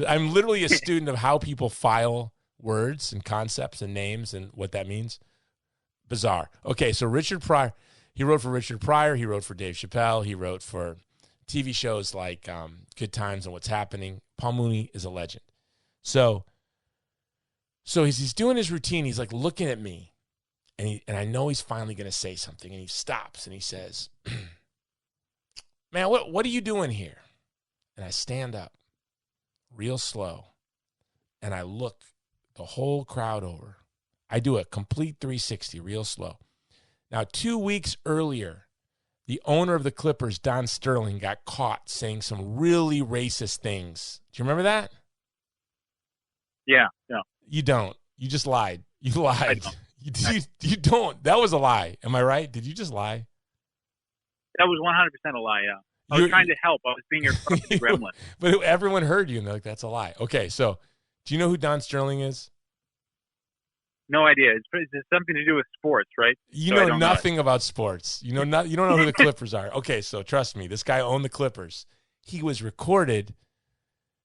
I'm literally a student of how people file words and concepts and names and what that means. Bizarre. Okay, so Richard Pryor, he wrote for Richard Pryor. He wrote for Dave Chappelle. He wrote for TV shows like Good Times and What's Happening. Paul Mooney is a legend. So he's doing his routine. He's like looking at me, and I know he's finally going to say something, and he stops and he says, man, what are you doing here? And I stand up real slow, and I look the whole crowd over. I do a complete 360 real slow. Now, 2 weeks earlier, the owner of the Clippers, Don Sterling, got caught saying some really racist things. Do you remember that? Yeah. You don't. You just lied. You lied. You don't. That was a lie. Am I right? Did you just lie? That was 100% a lie, yeah. I was trying to help. I was being your fucking gremlin. But everyone heard you, and they're like, that's a lie. Okay, so do you know who Don Sterling is? No idea. It's something to do with sports, right? You know nothing about sports. You don't know who the Clippers are. Okay, so trust me. This guy owned the Clippers. He was recorded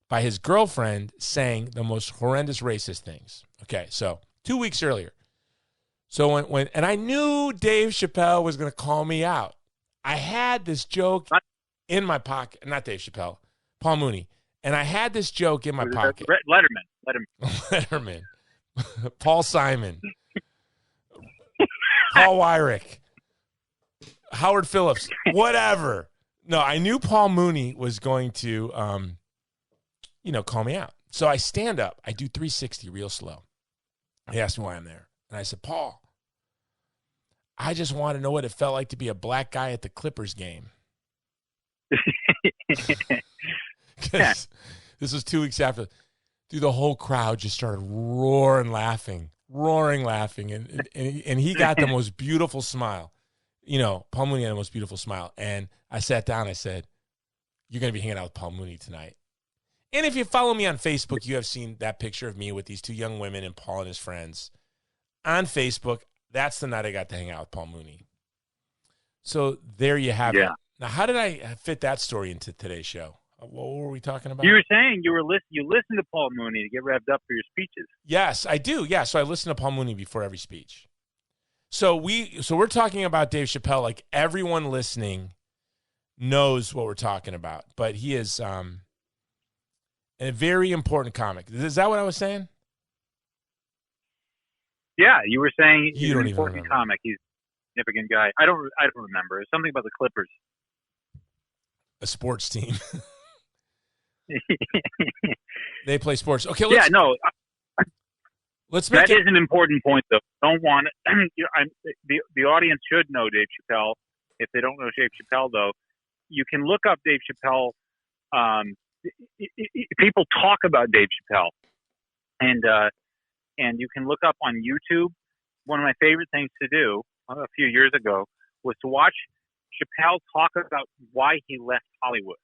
by his girlfriend saying the most horrendous racist things. Okay, so 2 weeks earlier. So when I knew Dave Chappelle was going to call me out. I had this joke in my pocket. Not Dave Chappelle, Paul Mooney. And I had this joke in my pocket. Letterman. Paul Simon. Paul Wyrick. Howard Phillips. Whatever. No, I knew Paul Mooney was going to, call me out. So I stand up. I do 360 real slow. He asked me why I'm there. And I said, Paul, I just want to know what it felt like to be a black guy at the Clippers game. Because this was 2 weeks after. Dude, the whole crowd just started roaring laughing. And he got the most beautiful smile. Paul Mooney had the most beautiful smile. And I sat down. I said, you're going to be hanging out with Paul Mooney tonight. And if you follow me on Facebook, you have seen that picture of me with these 2 young women and Paul and his friends. On Facebook, that's the night I got to hang out with Paul Mooney. So there you have it. Now, how did I fit that story into today's show? What were we talking about? You were saying you listen to Paul Mooney to get revved up for your speeches. Yes, I do. Yeah, so I listen to Paul Mooney before every speech. So we're talking about Dave Chappelle, like everyone listening knows what we're talking about, but he is a very important comic. Is that what I was saying? Yeah, you were saying You he's don't an even important remember. comic. He's a significant guy. I don't remember. It's something about the Clippers. A sports team. They play sports. Okay, let's make that is an important point, though. Don't want the audience should know Dave Chappelle. If they don't know Dave Chappelle, though, you can look up Dave Chappelle. People talk about Dave Chappelle, and you can look up on YouTube. One of my favorite things to do a few years ago was to watch Chappelle talk about why he left Hollywood,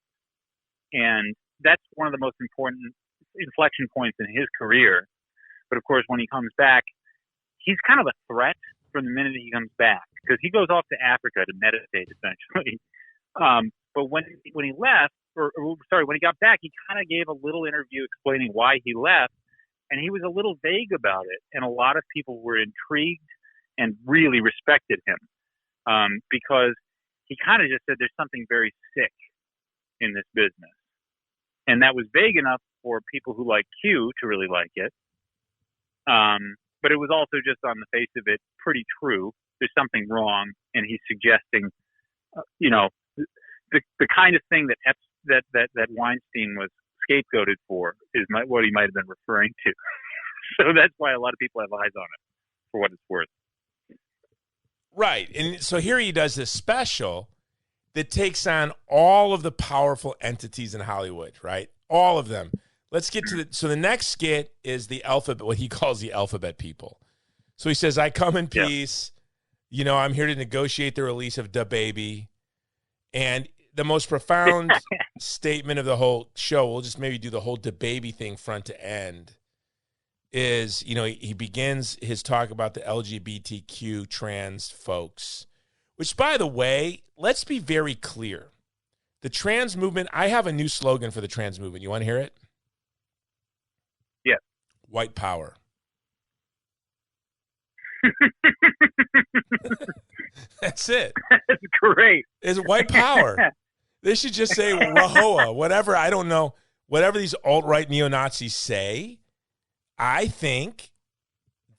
and that's one of the most important inflection points in his career. But of course, when he comes back, he's kind of a threat from the minute he comes back, because he goes off to Africa to meditate, essentially. But when he left, when he got back, he kind of gave a little interview explaining why he left, and he was a little vague about it. And a lot of people were intrigued and really respected him, because he kind of just said there's something very sick in this business. And that was vague enough for people who like Q to really like it. But it was also just on the face of it pretty true. There's something wrong, and he's suggesting, the kind of thing that Weinstein was scapegoated for is what he might have been referring to. So that's why a lot of people have eyes on it, for what it's worth. Right. And so here he does this special that takes on all of the powerful entities in Hollywood, right? All of them. Let's get to the next skit is the alphabet, what he calls the alphabet people. So he says, I come in peace. Yeah. I'm here to negotiate the release of Da Baby. And the most profound statement of the whole show, we'll just maybe do the whole Da Baby thing front to end, is, he begins his talk about the LGBTQ trans folks, which, by the way, let's be very clear. The trans movement, I have a new slogan for the trans movement. You want to hear it? Yeah. White power. That's it. That's great. It's white power. They should just say Rahowa, whatever. I don't know. Whatever these alt-right neo-Nazis say, I think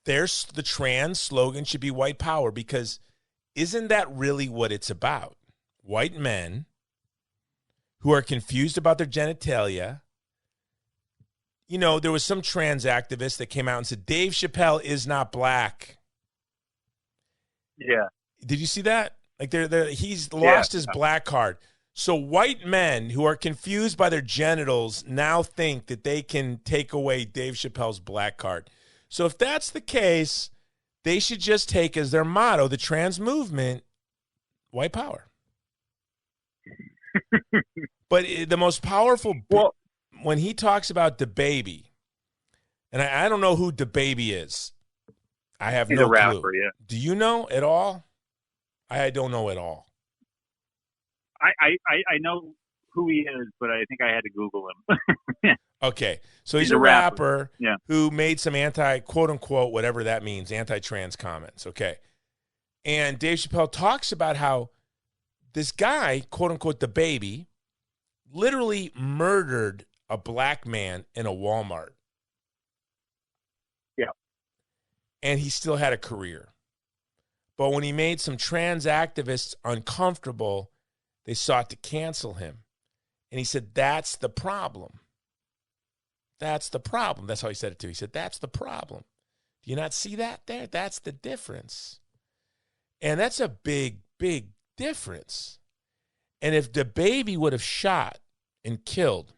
the trans slogan should be white power, because isn't that really what it's about? White men who are confused about their genitalia. There was some trans activist that came out and said, Dave Chappelle is not black. Yeah. Did you see that? Like he's lost his black card. So white men who are confused by their genitals now think that they can take away Dave Chappelle's black card. So if that's the case, they should just take as their motto, the trans movement, white power. But the most powerful, when he talks about Da Baby, and I don't know who Da Baby is. I have no clue. He's a rapper, yeah. Do you know at all? I don't know at all. I know who he is, but I think I had to Google him. Okay. So he's a rapper who made some quote-unquote, whatever that means, anti-trans comments. Okay. And Dave Chappelle talks about how this guy, quote-unquote, Da Baby, literally murdered a black man in a Walmart. Yeah. And he still had a career. But when he made some trans activists uncomfortable, they sought to cancel him. And he said, that's the problem. That's the problem. That's how he said it too. He said, that's the problem. Do you not see that there? That's the difference. And that's a big, big difference. And if Da Baby would have shot and killed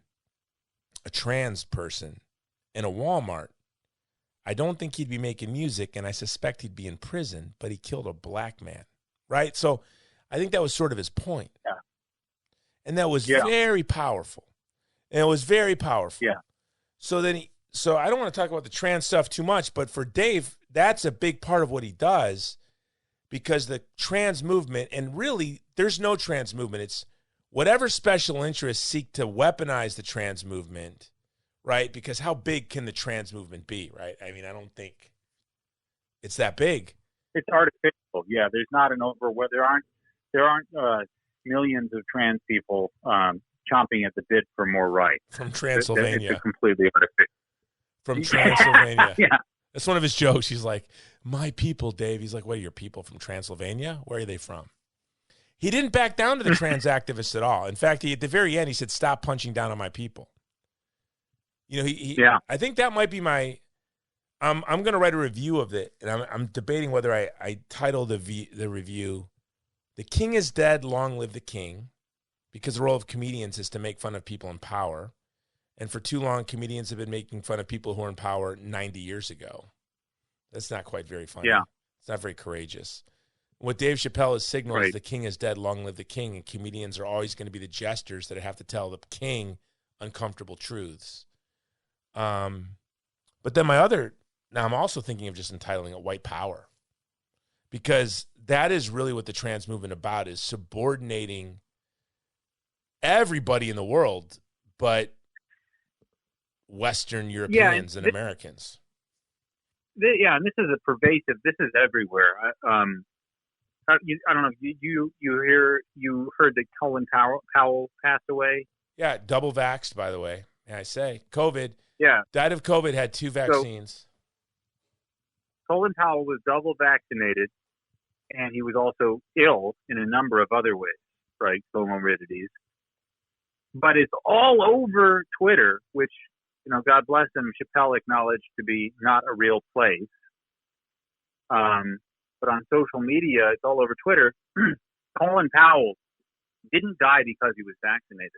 a trans person in a Walmart, I don't think he'd be making music, and I suspect he'd be in prison, but he killed a black man, right? So I think that was sort of his point. Yeah. And that was very powerful. And it was very powerful. Yeah. So I don't want to talk about the trans stuff too much, but for Dave, that's a big part of what he does, because the trans movement, and really there's no trans movement. It's whatever special interests seek to weaponize the trans movement, right? Because how big can the trans movement be, right? I mean, I don't think it's that big. It's artificial. Yeah, there's not an there aren't millions of trans people chomping at the bit for more rights. From Transylvania. It's completely artificial. From Transylvania. Yeah. That's one of his jokes. He's like, my people, Dave. He's like, what are your people from Transylvania? Where are they from? He didn't back down to the trans activists at all. In fact, at the very end, he said, stop punching down on my people. You know, yeah. I think that might be my, I'm going to write a review of it, and I'm debating whether I title the review, "The King is Dead, Long Live the King," because the role of comedians is to make fun of people in power. And for too long, comedians have been making fun of people who were in power 90 years ago. That's not quite very funny. Yeah. It's not very courageous. What Dave Chappelle has signaled Right. is the king is dead, long live the king, and comedians are always going to be the jesters that have to tell the king uncomfortable truths. But then now I'm also thinking of just entitling it white power, because that is really what the trans movement about, is subordinating everybody in the world, but Western Europeans and Americans. And this is this is everywhere. I don't know if you heard that Colin Powell passed away. Yeah, double vaxxed, by the way. May I say, COVID. Yeah, Died of COVID, had 2 vaccines. So, Colin Powell was double vaccinated, and he was also ill in a number of other ways, right? Comorbidities. But it's all over Twitter, which, you know, God bless him, Chappelle acknowledged to be not a real place. But on social media, it's all over Twitter. Colin Powell didn't die because he was vaccinated.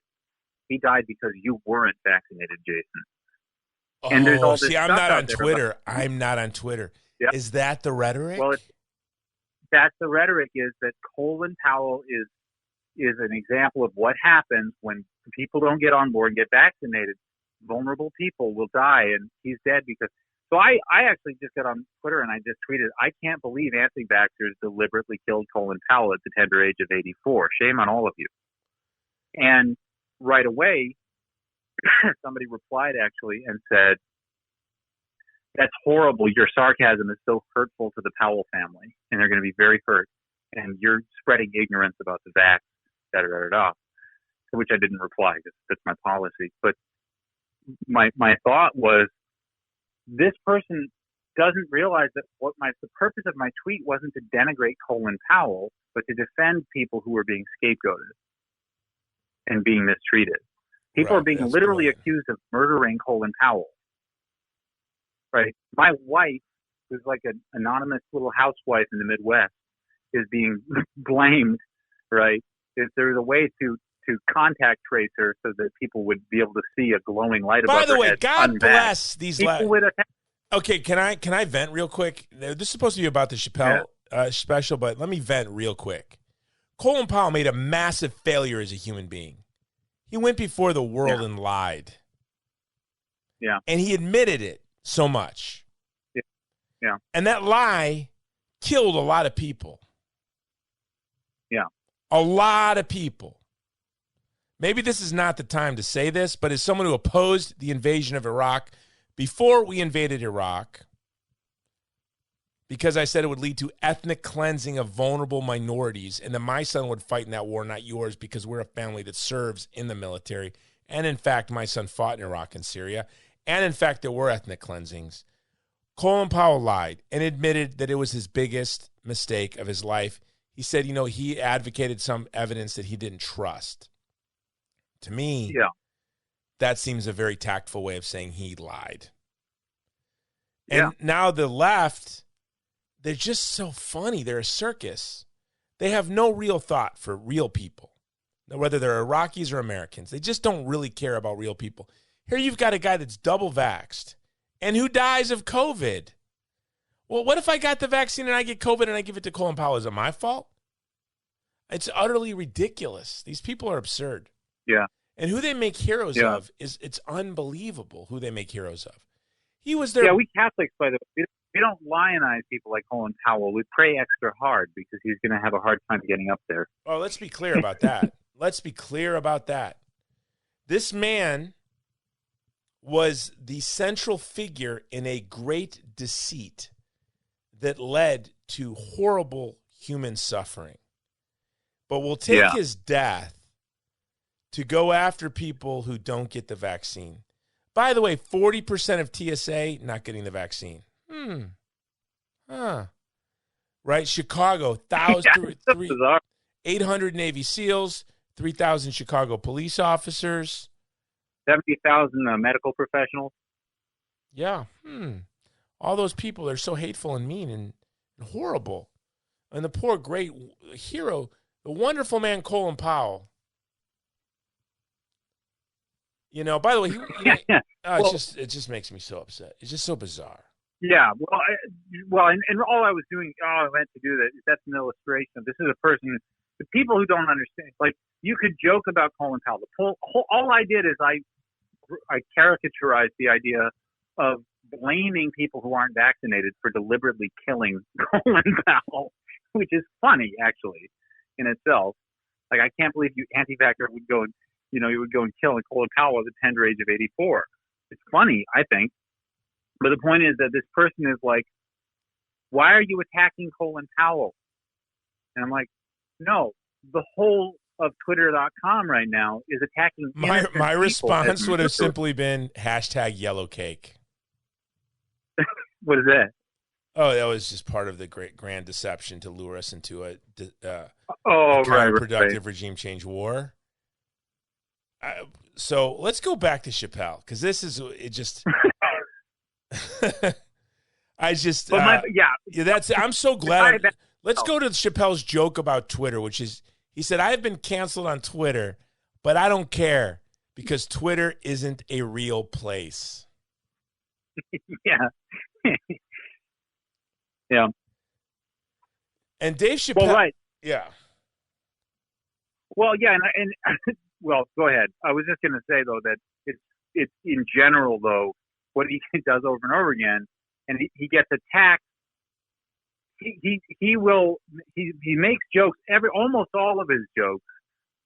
He died because you weren't vaccinated, Jason. And there's all this I'm stuff not out on there Twitter. about- I'm not on Twitter. Yep. Is that the rhetoric? Well, that's the rhetoric, is that Colin Powell is an example of what happens when people don't get on board and get vaccinated. Vulnerable people will die, and he's dead because. So I actually just got on Twitter and I just tweeted, I can't believe anti-vaxxers deliberately killed Colin Powell at the tender age of 84. Shame on all of you. And right away, somebody replied actually and said, that's horrible. Your sarcasm is so hurtful to the Powell family, and they're going to be very hurt. And you're spreading ignorance about the vax, da-da-da-da-da. To which I didn't reply because that's my policy. But my thought was, this person doesn't realize that the purpose of my tweet wasn't to denigrate Colin Powell, but to defend people who were being scapegoated and being mistreated. People are being literally accused of murdering Colin Powell. Right? My wife, who's like an anonymous little housewife in the Midwest, is being blamed. Right? If there's a way to contact trace her so that people would be able to see a glowing light above her head. By the way, God unvaxxed. bless these people with a. Okay, can I vent real quick? This is supposed to be about the Chappelle special, but let me vent real quick. Colin Powell made a massive failure as a human being. He went before the world and lied. Yeah. And he admitted it so much. Yeah. And that lie killed a lot of people. Yeah. A lot of people. Maybe this is not the time to say this, but as someone who opposed the invasion of Iraq before we invaded Iraq, because I said it would lead to ethnic cleansing of vulnerable minorities, and that my son would fight in that war, not yours, because we're a family that serves in the military. And in fact, my son fought in Iraq and Syria. And in fact, there were ethnic cleansings. Colin Powell lied and admitted that it was his biggest mistake of his life. He said, you know, he advocated some evidence that he didn't trust. To me, that seems a very tactful way of saying he lied. And now the left, they're just so funny. They're a circus. They have no real thought for real people, whether they're Iraqis or Americans. They just don't really care about real people. Here you've got a guy that's double vaxxed and who dies of COVID. Well, what if I got the vaccine and I get COVID and I give it to Colin Powell? Is it my fault? It's utterly ridiculous. These people are absurd. Yeah. And who they make heroes of it's unbelievable who they make heroes of. He was there. Yeah, we Catholics, by the way, we don't lionize people like Colin Powell. We pray extra hard because he's going to have a hard time getting up there. Oh, let's be clear about that. Let's be clear about that. This man was the central figure in a great deceit that led to horrible human suffering, but will take his death to go after people who don't get the vaccine. By the way, 40% of TSA not getting the vaccine. Right? Chicago, 800 Navy SEALs, 3,000 Chicago police officers. 70,000 medical professionals. Yeah. All those people are so hateful and mean and horrible. And the poor, great hero, the wonderful man, Colin Powell. You know, by the way, it just makes me so upset. It's just so bizarre. Yeah, and all I was doing, all I meant to do that's an illustration of this is a person. The people who don't understand, like you could joke about Colin Powell. All I did is I caricaturized the idea of blaming people who aren't vaccinated for deliberately killing Colin Powell, which is funny actually in itself. Like I can't believe you anti-vaxxer would go, you would go and kill Colin Powell at the tender age of 84. It's funny, I think. But the point is that this person is like, why are you attacking Colin Powell? And I'm like, no, the whole of Twitter.com right now is attacking. My response would have simply been #yellow cake. What is that? Oh, that was just part of the great grand deception to lure us into a counterproductive regime change war. So let's go back to Chappelle, because this is it. Just I'm so glad. Let's go to Chappelle's joke about Twitter, which is he said, "I've been canceled on Twitter, but I don't care because Twitter isn't a real place." Yeah. Yeah. And Dave Chappelle. Well, right. Yeah. Well, yeah, and well, go ahead. I was just going to say though that it's in general though what he does over and over again, and he gets attacked. He makes jokes. Almost all of his jokes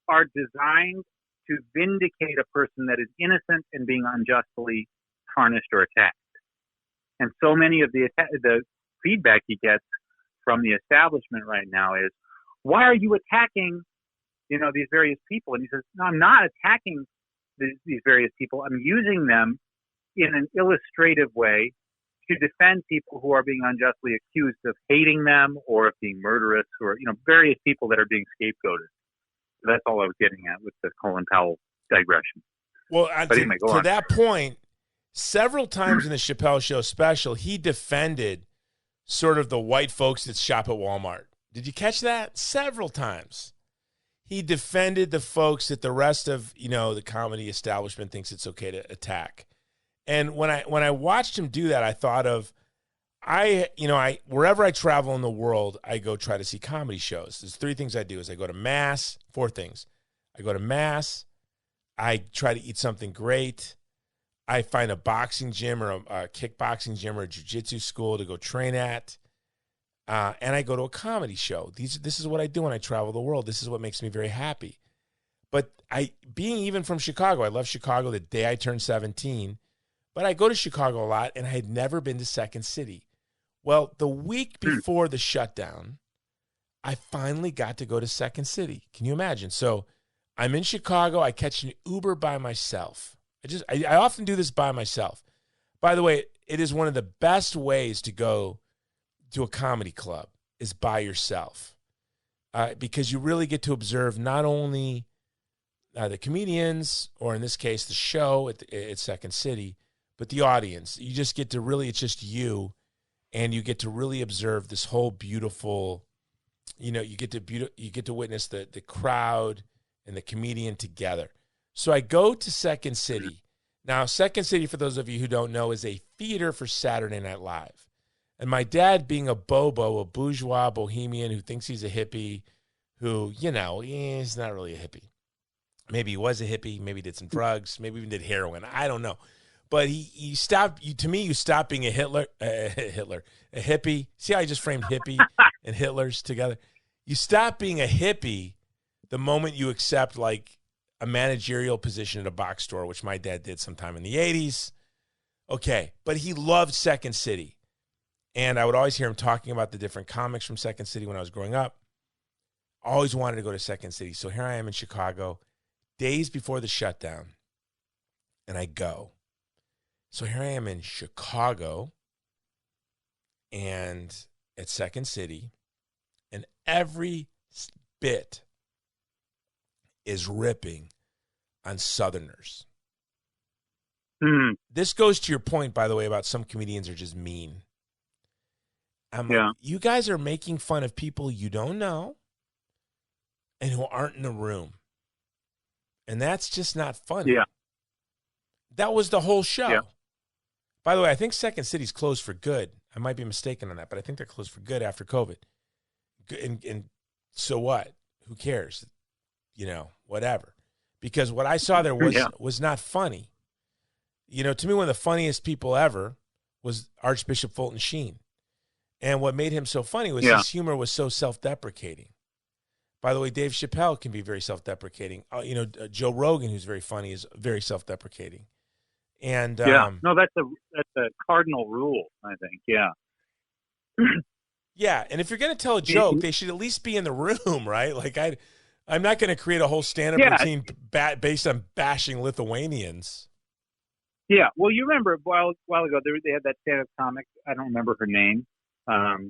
are designed to vindicate a person that is innocent and being unjustly tarnished or attacked. And so many of the feedback he gets from the establishment right now is, why are you attacking, these various people? And he says, no, I'm not attacking these various people. I'm using them in an illustrative way to defend people who are being unjustly accused of hating them or of being murderous or, various people that are being scapegoated. So that's all I was getting at with the Colin Powell digression. Well, to that point, several times in the Chappelle Show special, he defended sort of the white folks that shop at Walmart. Did you catch that? Several times. He defended the folks that the rest of, the comedy establishment thinks it's okay to attack. And when I watched him do that, I thought of, wherever I travel in the world, I go try to see comedy shows. There's 3 things I do is I go to Mass, 4 things. I go to Mass, I try to eat something great, I find a boxing gym or a kickboxing gym or a jiu-jitsu school to go train at, and I go to a comedy show. This is what I do when I travel the world. This is what makes me very happy. But being even from Chicago, I love Chicago the day I turned 17, but I go to Chicago a lot, and I had never been to Second City. Well, the week before the shutdown, I finally got to go to Second City. Can you imagine? So I'm in Chicago. I catch an Uber by myself. I often do this by myself. By the way, it is one of the best ways to go to a comedy club is by yourself, because you really get to observe not only the comedians, or in this case, the show at Second City, but the audience. You just get to really, it's just you, and you get to really observe this whole beautiful, you get to witness the crowd and the comedian together. So I go to Second City. Now, Second City, for those of you who don't know, is a theater for Saturday Night Live. And my dad, being a bobo, a bourgeois bohemian who thinks he's a hippie, who, he's not really a hippie. Maybe he was a hippie, maybe he did some drugs, maybe even did heroin. I don't know. But he stopped, to me, you stop being a hippie. See how I just framed hippie and Hitlers together? You stop being a hippie the moment you accept, like, a managerial position at a box store, which my dad did sometime in the 80s. Okay, but he loved Second City. And I would always hear him talking about the different comics from Second City when I was growing up. Always wanted to go to Second City. So here I am in Chicago, days before the shutdown, and I go. So here I am in Chicago and at Second City, and every bit is ripping on Southerners. This goes to your point, by the way, about some comedians are just mean. Like, you guys are making fun of people you don't know and who aren't in the room. And that's just not funny. Yeah. That was the whole show. Yeah. By the way, I think Second City's closed for good. I might be mistaken on that, but I think they're closed for good after COVID. And so what? Who cares? You know, whatever. Because what I saw there was not funny. You know, to me, one of the funniest people ever was Archbishop Fulton Sheen. And what made him so funny was his humor was so self-deprecating. By the way, Dave Chappelle can be very self-deprecating. You know, Joe Rogan, who's very funny, is very self-deprecating. And no, that's a cardinal rule, I think. Yeah. Yeah, and if you're going to tell a joke, they should at least be in the room, right? Like I'm not going to create a whole stand-up routine based on bashing Lithuanians. Yeah, well, you remember a while ago they had that stand-up comic. I don't remember her name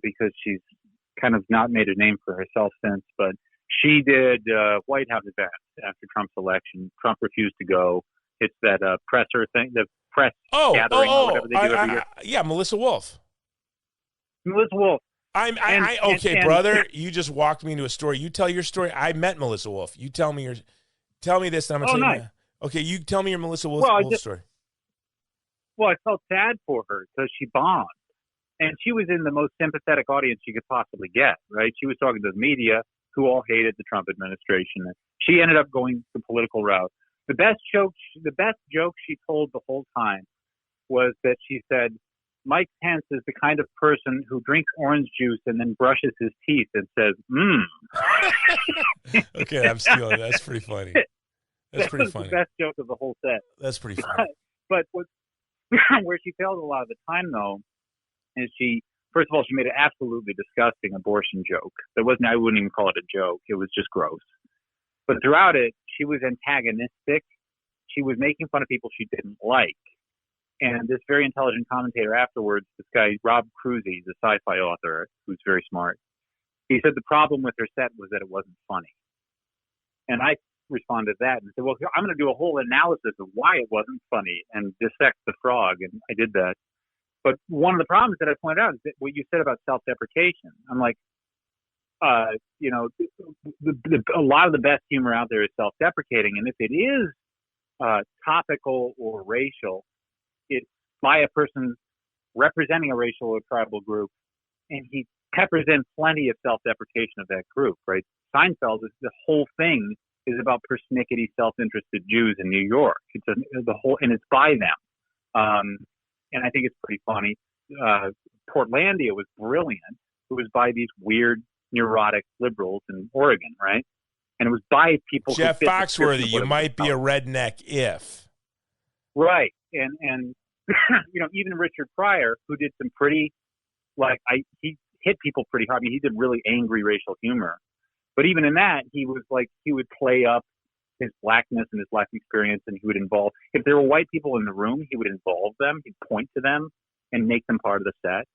because she's kind of not made a name for herself since, but she did White House event after Trump's election. Trump refused to go. It's that presser thing, the press gathering or whatever they do every year. Yeah, Melissa Wolf. Melissa Wolf. Okay, brother. You just walked me into a story. You tell your story. I met Melissa Wolf. You tell me this, and I'm gonna tell you. Okay, you tell me your Melissa Wolf story. Well, I felt sad for her because she bombed, and she was in the most sympathetic audience you could possibly get. Right? She was talking to the media, who all hated the Trump administration. She ended up going the political route. The best joke she told the whole time was that she said, Mike Pence is the kind of person who drinks orange juice and then brushes his teeth and says, Okay, I'm stealing. That's pretty funny. That's pretty funny. The best joke of the whole set. That's pretty funny. But where she failed a lot of the time, though, is first of all, she made an absolutely disgusting abortion joke. I wouldn't even call it a joke. It was just gross. But throughout it, she was antagonistic. She was making fun of people she didn't like. And this very intelligent commentator afterwards, this guy, Rob Cruzy, the sci-fi author, who's very smart, he said the problem with her set was that it wasn't funny. And I responded to that and said, well, I'm going to do a whole analysis of why it wasn't funny and dissect the frog. And I did that. But one of the problems that I pointed out is that what you said about self-deprecation. I'm like, you know, a lot of the best humor out there is self-deprecating. And if it is topical or racial, it's by a person representing a racial or tribal group, and he peppers in plenty of self-deprecation of that group, right? Seinfeld, the whole thing is about persnickety, self-interested Jews in New York. It's and it's by them. And I think it's pretty funny. Portlandia was brilliant. It was by these weird, neurotic liberals in Oregon, right? And it was by people Jeff Foxworthy, you might be a redneck if. Right. And you know, even Richard Pryor, who did some pretty, he hit people pretty hard. I mean, he did really angry racial humor. But even in that, he would play up his blackness and his life experience, and he would if there were white people in the room, he would involve them, he'd point to them and make them part of the set.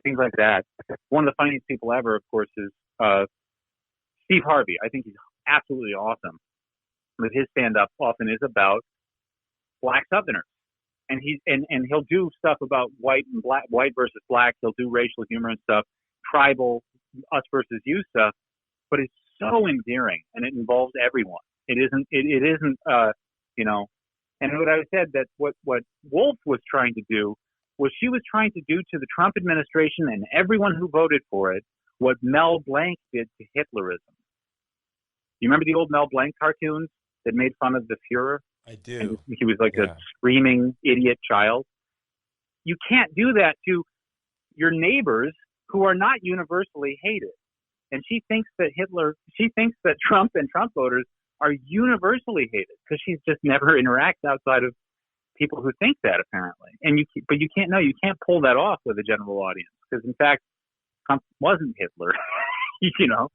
Things like that. One of the funniest people ever, of course, is Steve Harvey. I think he's absolutely awesome. But his stand-up often is about black Southerners. And he'll do stuff about white versus black. He'll do racial humor and stuff, tribal, us versus you stuff. But it's so endearing, and it involves everyone. It isn't, you know. And what I said that what Wolf was trying to do was she was trying to do to the Trump administration and everyone who voted for it what Mel Blanc did to Hitlerism. You remember the old Mel Blanc cartoons that made fun of the Fuhrer? I do. And he was like a screaming idiot child. You can't do that to your neighbors who are not universally hated. And she thinks that Trump and Trump voters are universally hated because she's just never interacts outside of people who think that apparently, but you can't know, you can't pull that off with a general audience because in fact, Trump wasn't Hitler. You know,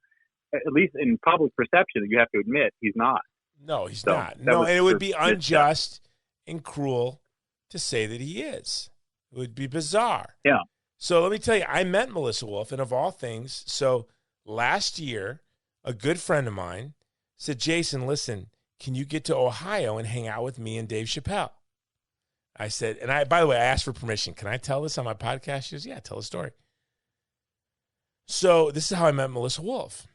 at least in public perception, you have to admit he's not. No, he's not. No, and it would be unjust and cruel to say that he is. It would be bizarre. Yeah. So let me tell you, I met Melissa Wolf, and of all things, so last year, a good friend of mine said, Jason, listen, can you get to Ohio and hang out with me and Dave Chappelle? I said, and by the way, I asked for permission. Can I tell this on my podcast? She goes, yeah, tell the story. So this is how I met Melissa Wolf.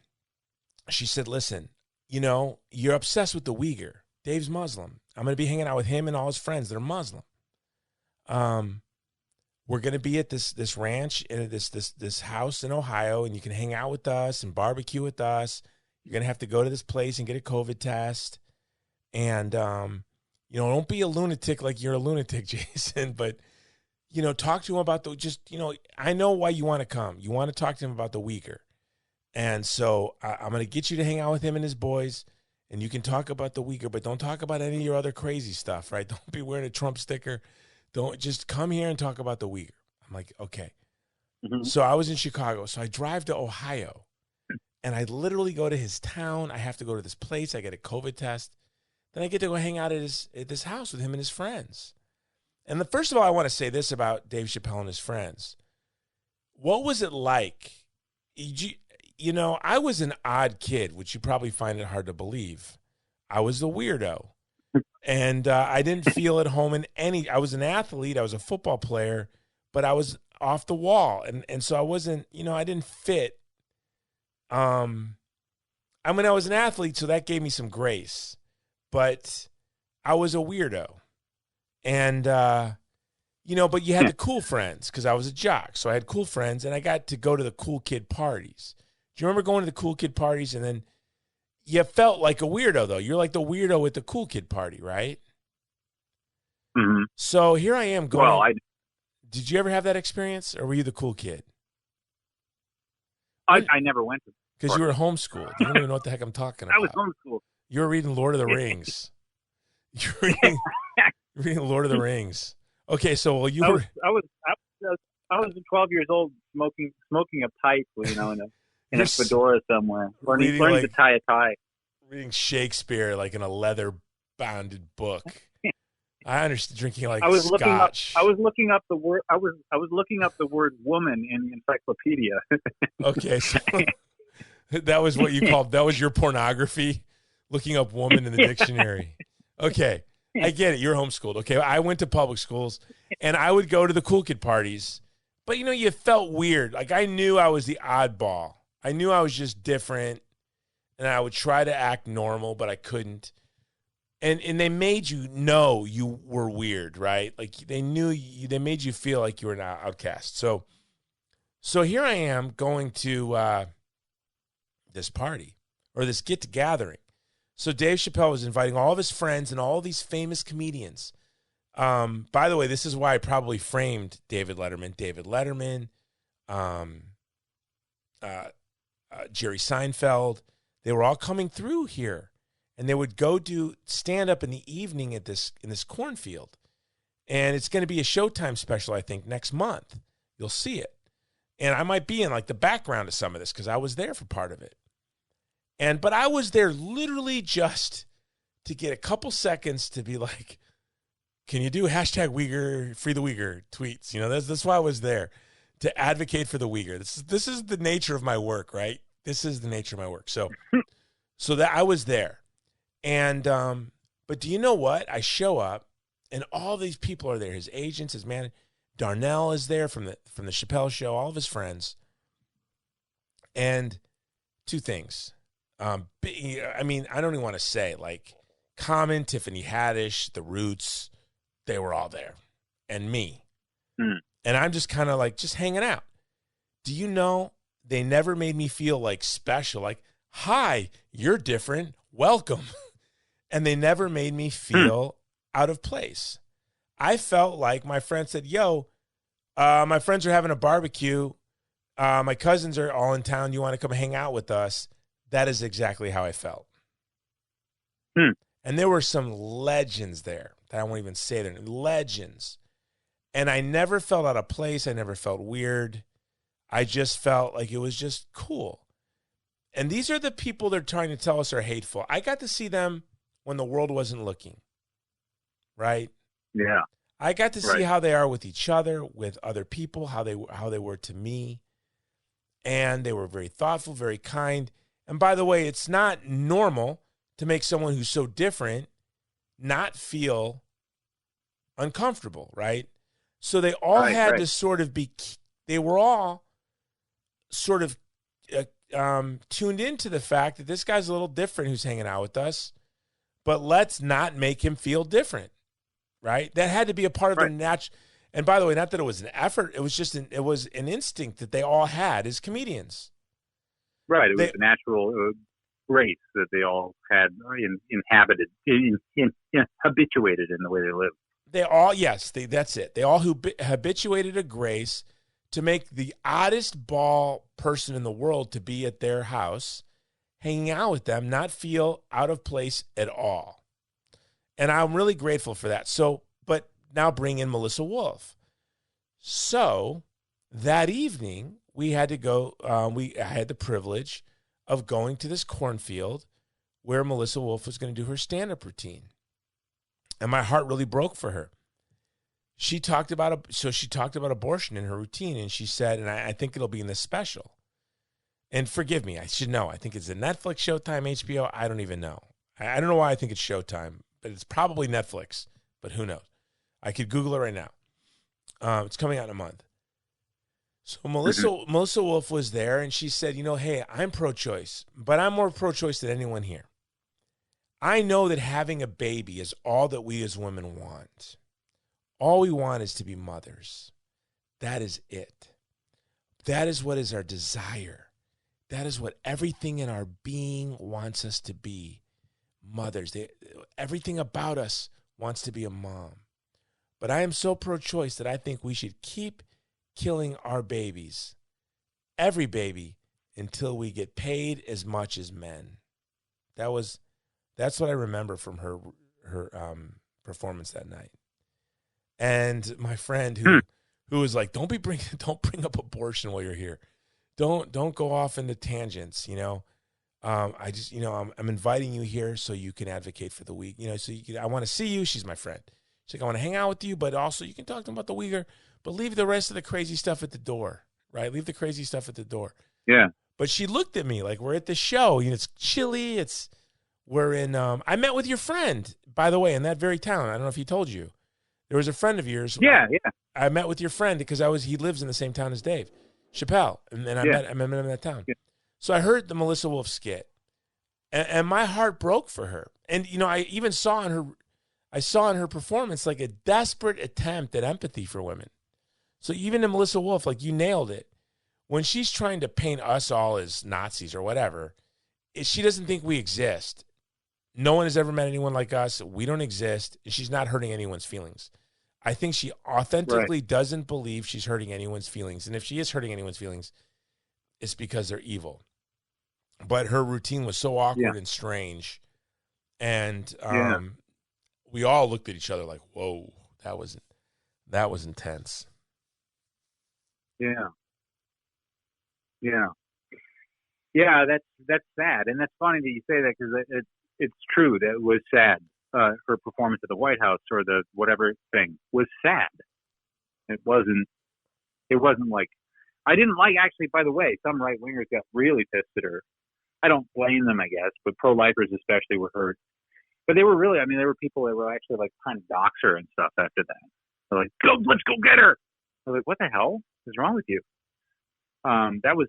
She said, listen, you know, you're obsessed with the Uyghur. Dave's Muslim. I'm going to be hanging out with him and all his friends. They're Muslim. We're going to be at this ranch, this house in Ohio, and you can hang out with us and barbecue with us. You're going to have to go to this place and get a COVID test. And, you know, don't be a lunatic like you're a lunatic, Jason, but, you know, talk to him about I know why you want to come. You want to talk to him about the Uyghur. And so I'm going to get you to hang out with him and his boys, and you can talk about the Uyghur, but don't talk about any of your other crazy stuff, right? Don't be wearing a Trump sticker. Don't just come here and talk about the Uyghur. I'm like, okay. Mm-hmm. So I was in Chicago. So I drive to Ohio, and I literally go to his town. I have to go to this place. I get a COVID test. Then I get to go hang out at this house with him and his friends. And first of all, I want to say this about Dave Chappelle and his friends. What was it like? You know, I was an odd kid, which you probably find it hard to believe. I was the weirdo. And I didn't feel at home in I was an athlete. I was a football player, but I was off the wall. And so I wasn't, you know, I didn't fit. I was an athlete, so that gave me some grace. But I was a weirdo. And, you know, but you had the cool friends because I was a jock. So I had cool friends, and I got to go to the cool kid parties. Do you remember going to the cool kid parties and then you felt like a weirdo, though? You're like the weirdo at the cool kid party, right? Mm-hmm. So here I am going. Well, did you ever have that experience, or were you the cool kid? I never went to. Because you were homeschooled. You don't even know what the heck I'm talking about. I was homeschooled. You were reading Lord of the Rings. You're reading Lord of the Rings. Okay, so well, I was 12 years old, smoking a pipe, you know, in a fedora somewhere, learning to tie a tie. Reading Shakespeare like in a leather-bounded book. I understand drinking like scotch. I was looking up the word. I was looking up the word "woman" in the encyclopedia. Okay, so that was what you called. That was your pornography, looking up "woman" in the dictionary. Okay, I get it. You're homeschooled. Okay, I went to public schools, and I would go to the cool kid parties. But you know, you felt weird. Like I knew I was the oddball. I knew I was just different, and I would try to act normal, but I couldn't. And they made you know you were weird, right? Like they made you feel like you were an outcast. So here I am going to this party or this get-together. So Dave Chappelle was inviting all of his friends and all these famous comedians. By the way, this is why I probably framed David Letterman. Jerry Seinfeld, they were all coming through here, and they would go do stand up in the evening in this cornfield, and it's going to be a Showtime special, I think, next month. You'll see it, and I might be in like the background of some of this because I was there for part of it, but I was there literally just to get a couple seconds to be like, can you do hashtag Uyghur, free the Uyghur tweets? You know, that's why I was there. To advocate for the Uyghur. This is the nature of my work, right? This is the nature of my work. So that I was there. And but do you know what? I show up and all these people are there. His agents, his man, Darnell is there from the Chappelle show, all of his friends. And two things. I mean, I don't even want to say, like Common, Tiffany Haddish, The Roots, they were all there. And me. And I'm just kind of like just hanging out. Do you know they never made me feel like special, like, hi, you're different, welcome. And they never made me feel out of place. I felt like my friend said, yo, my friends are having a barbecue. My cousins are all in town. You want to come hang out with us? That is exactly how I felt. And there were some legends there. that I won't even say their name, legends. And I never felt out of place. I never felt weird. I just felt like it was just cool. And these are the people they're trying to tell us are hateful. I got to see them when the world wasn't looking, right? Yeah. I got to see how they are with each other, with other people, how they were to me. And they were very thoughtful, very kind. And by the way, it's not normal to make someone who's so different not feel uncomfortable, right? So they all had to sort of be, they were all sort of tuned into the fact that this guy's a little different who's hanging out with us, but let's not make him feel different, right? That had to be a part of their natural. And by the way, not that it was an effort, it was just it was an instinct that they all had as comedians. Right, it was a natural race that they all had inhabited, habituated in the way they lived. They all, yes, that's it. They all habituated a grace to make the oddest ball person in the world to be at their house, hanging out with them, not feel out of place at all. And I'm really grateful for that. So, but now bring in Melissa Wolf. So that evening, we had to go, I had the privilege of going to this cornfield where Melissa Wolf was going to do her stand-up routine. And my heart really broke for her. She talked about abortion in her routine, and she said, and I think it'll be in this special. And forgive me, I should know. I think it's a Netflix, Showtime, HBO. I don't even know. I don't know why I think it's Showtime, but it's probably Netflix. But who knows? I could Google it right now. It's coming out in a month. So Melissa Wolf was there, and she said, hey, I'm pro-choice, but I'm more pro-choice than anyone here. I know that having a baby is all that we as women want. All we want is to be mothers. That is it. That is what is our desire. That is what everything in our being wants us to be. Mothers. Everything about us wants to be a mom. But I am so pro-choice that I think we should keep killing our babies, every baby, until we get paid as much as men. That's what I remember from her performance that night. And my friend who was like, don't bring up abortion while you're here. Don't go off into tangents, I'm inviting you here so you can advocate for the weak, I want to see you. She's my friend. She's like, I want to hang out with you, but also you can talk to them about the Uyghur, but leave the rest of the crazy stuff at the door, right? Leave the crazy stuff at the door. Yeah. But she looked at me like, we're at the show. It's chilly. We're in, I met with your friend, by the way, in that very town. I don't know if he told you. There was a friend of yours. Yeah. I met with your friend because he lives in the same town as Dave Chappelle. And then I met him in that town. Yeah. So I heard the Melissa Wolf skit and my heart broke for her. And, I even saw in her performance like a desperate attempt at empathy for women. So even in Melissa Wolf, like you nailed it. When she's trying to paint us all as Nazis or whatever, she doesn't think we exist. No one has ever met anyone like us. We don't exist. She's not hurting anyone's feelings. I think she authentically doesn't believe she's hurting anyone's feelings. And if she is hurting anyone's feelings, it's because they're evil. But her routine was so awkward and strange. And we all looked at each other like, whoa, that was intense. Yeah. Yeah. Yeah, that's sad. And that's funny that you say that because it's true that it was sad. Her performance at the White House or the whatever thing was sad. It wasn't like, I didn't like, actually, by the way, some right wingers got really pissed at her. I don't blame them, I guess, but pro-lifers especially were hurt. But they were really, there were people that were actually like trying to dox her and stuff after that. They're like, let's go get her. I was like, what the hell is wrong with you? That was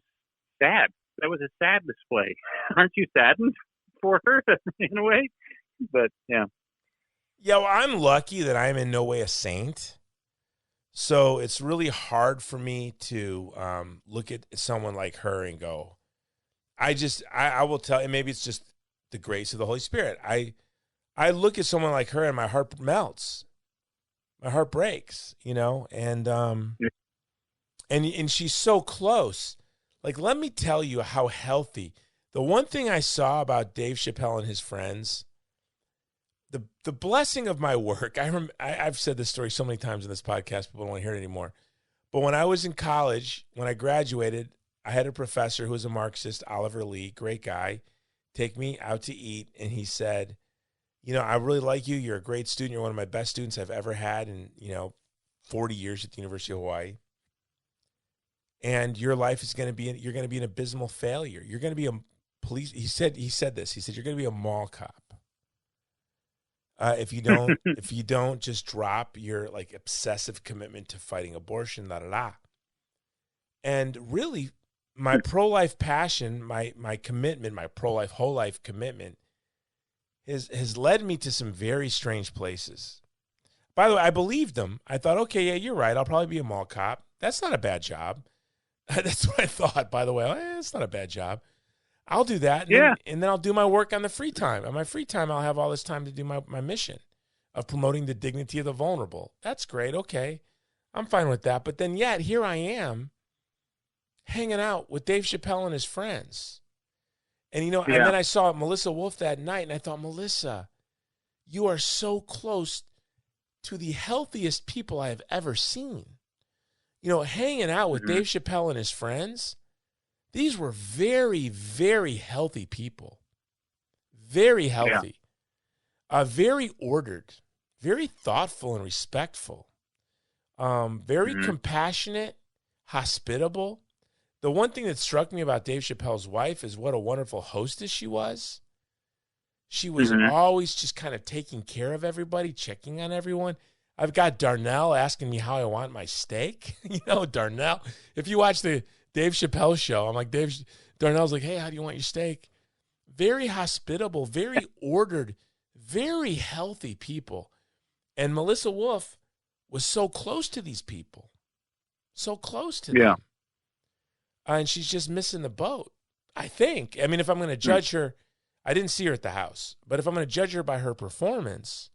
sad. That was a sad display. Aren't you saddened for her in a way? But yeah. Yeah, well, I'm lucky that I'm in no way a saint. So it's really hard for me to look at someone like her and go, I will tell you, maybe it's just the grace of the Holy Spirit. I look at someone like her and my heart melts. My heart breaks, and she's so close. Like, let me tell you how healthy. The one thing I saw about Dave Chappelle and his friends the blessing of my work. I've said this story so many times in this podcast, people don't want to hear it anymore. But when I was in college, when I graduated, I had a professor who was a Marxist, Oliver Lee, great guy, take me out to eat, and he said, I really like you. You're a great student. You're one of my best students I've ever had in 40 years at the University of Hawaii. And your life is going to be you're going to be an abysmal failure. You're going to be a police. He said this. He said you're going to be a mall cop. If you don't just drop your like obsessive commitment to fighting abortion, And really, my pro-life passion, my commitment, my pro-life whole life commitment, has led me to some very strange places. By the way, I believed him. I thought, okay, yeah, you're right. I'll probably be a mall cop. That's not a bad job. That's what I thought. By the way, it's not a bad job. I'll do that. And then I'll do my work on the free time. On my free time, I'll have all this time to do my mission of promoting the dignity of the vulnerable. That's great. Okay. I'm fine with that. But then yet here I am hanging out with Dave Chappelle and his friends. And, and then I saw Melissa Wolf that night and I thought, Melissa, you are so close to the healthiest people I have ever seen. Hanging out with Dave Chappelle and his friends. These were very, very healthy people. Very healthy. Very ordered. Very thoughtful and respectful. Very compassionate, hospitable. The one thing that struck me about Dave Chappelle's wife is what a wonderful hostess she was. She was always just kind of taking care of everybody, checking on everyone. I've got Darnell asking me how I want my steak. Darnell. If you watch the Dave Chappelle show, I'm like, Darnell's like, hey, how do you want your steak? Very hospitable, very ordered, very healthy people. And Melissa Wolf was so close to these people. So close to them. And she's just missing the boat, I think. I mean, if I'm going to judge her, I didn't see her at the house, but if I'm going to judge her by her performance,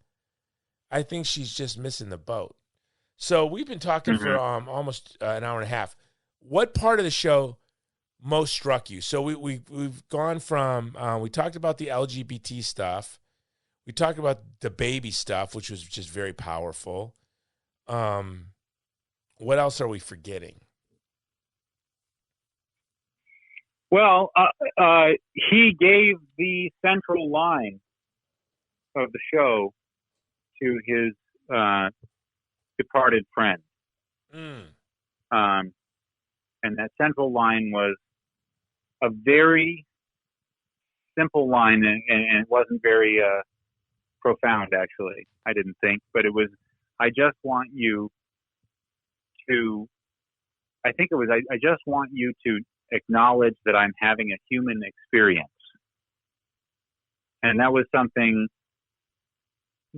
I think she's just missing the boat. So we've been talking for almost an hour and a half. What part of the show most struck you? So we've gone from, we talked about the LGBT stuff. We talked about the baby stuff, which was just very powerful. What else are we forgetting? Well, he gave the central line of the show to his departed friend. And that central line was a very simple line, and it wasn't very profound, actually, I didn't think. But it was, I just want you to acknowledge that I'm having a human experience. And that was something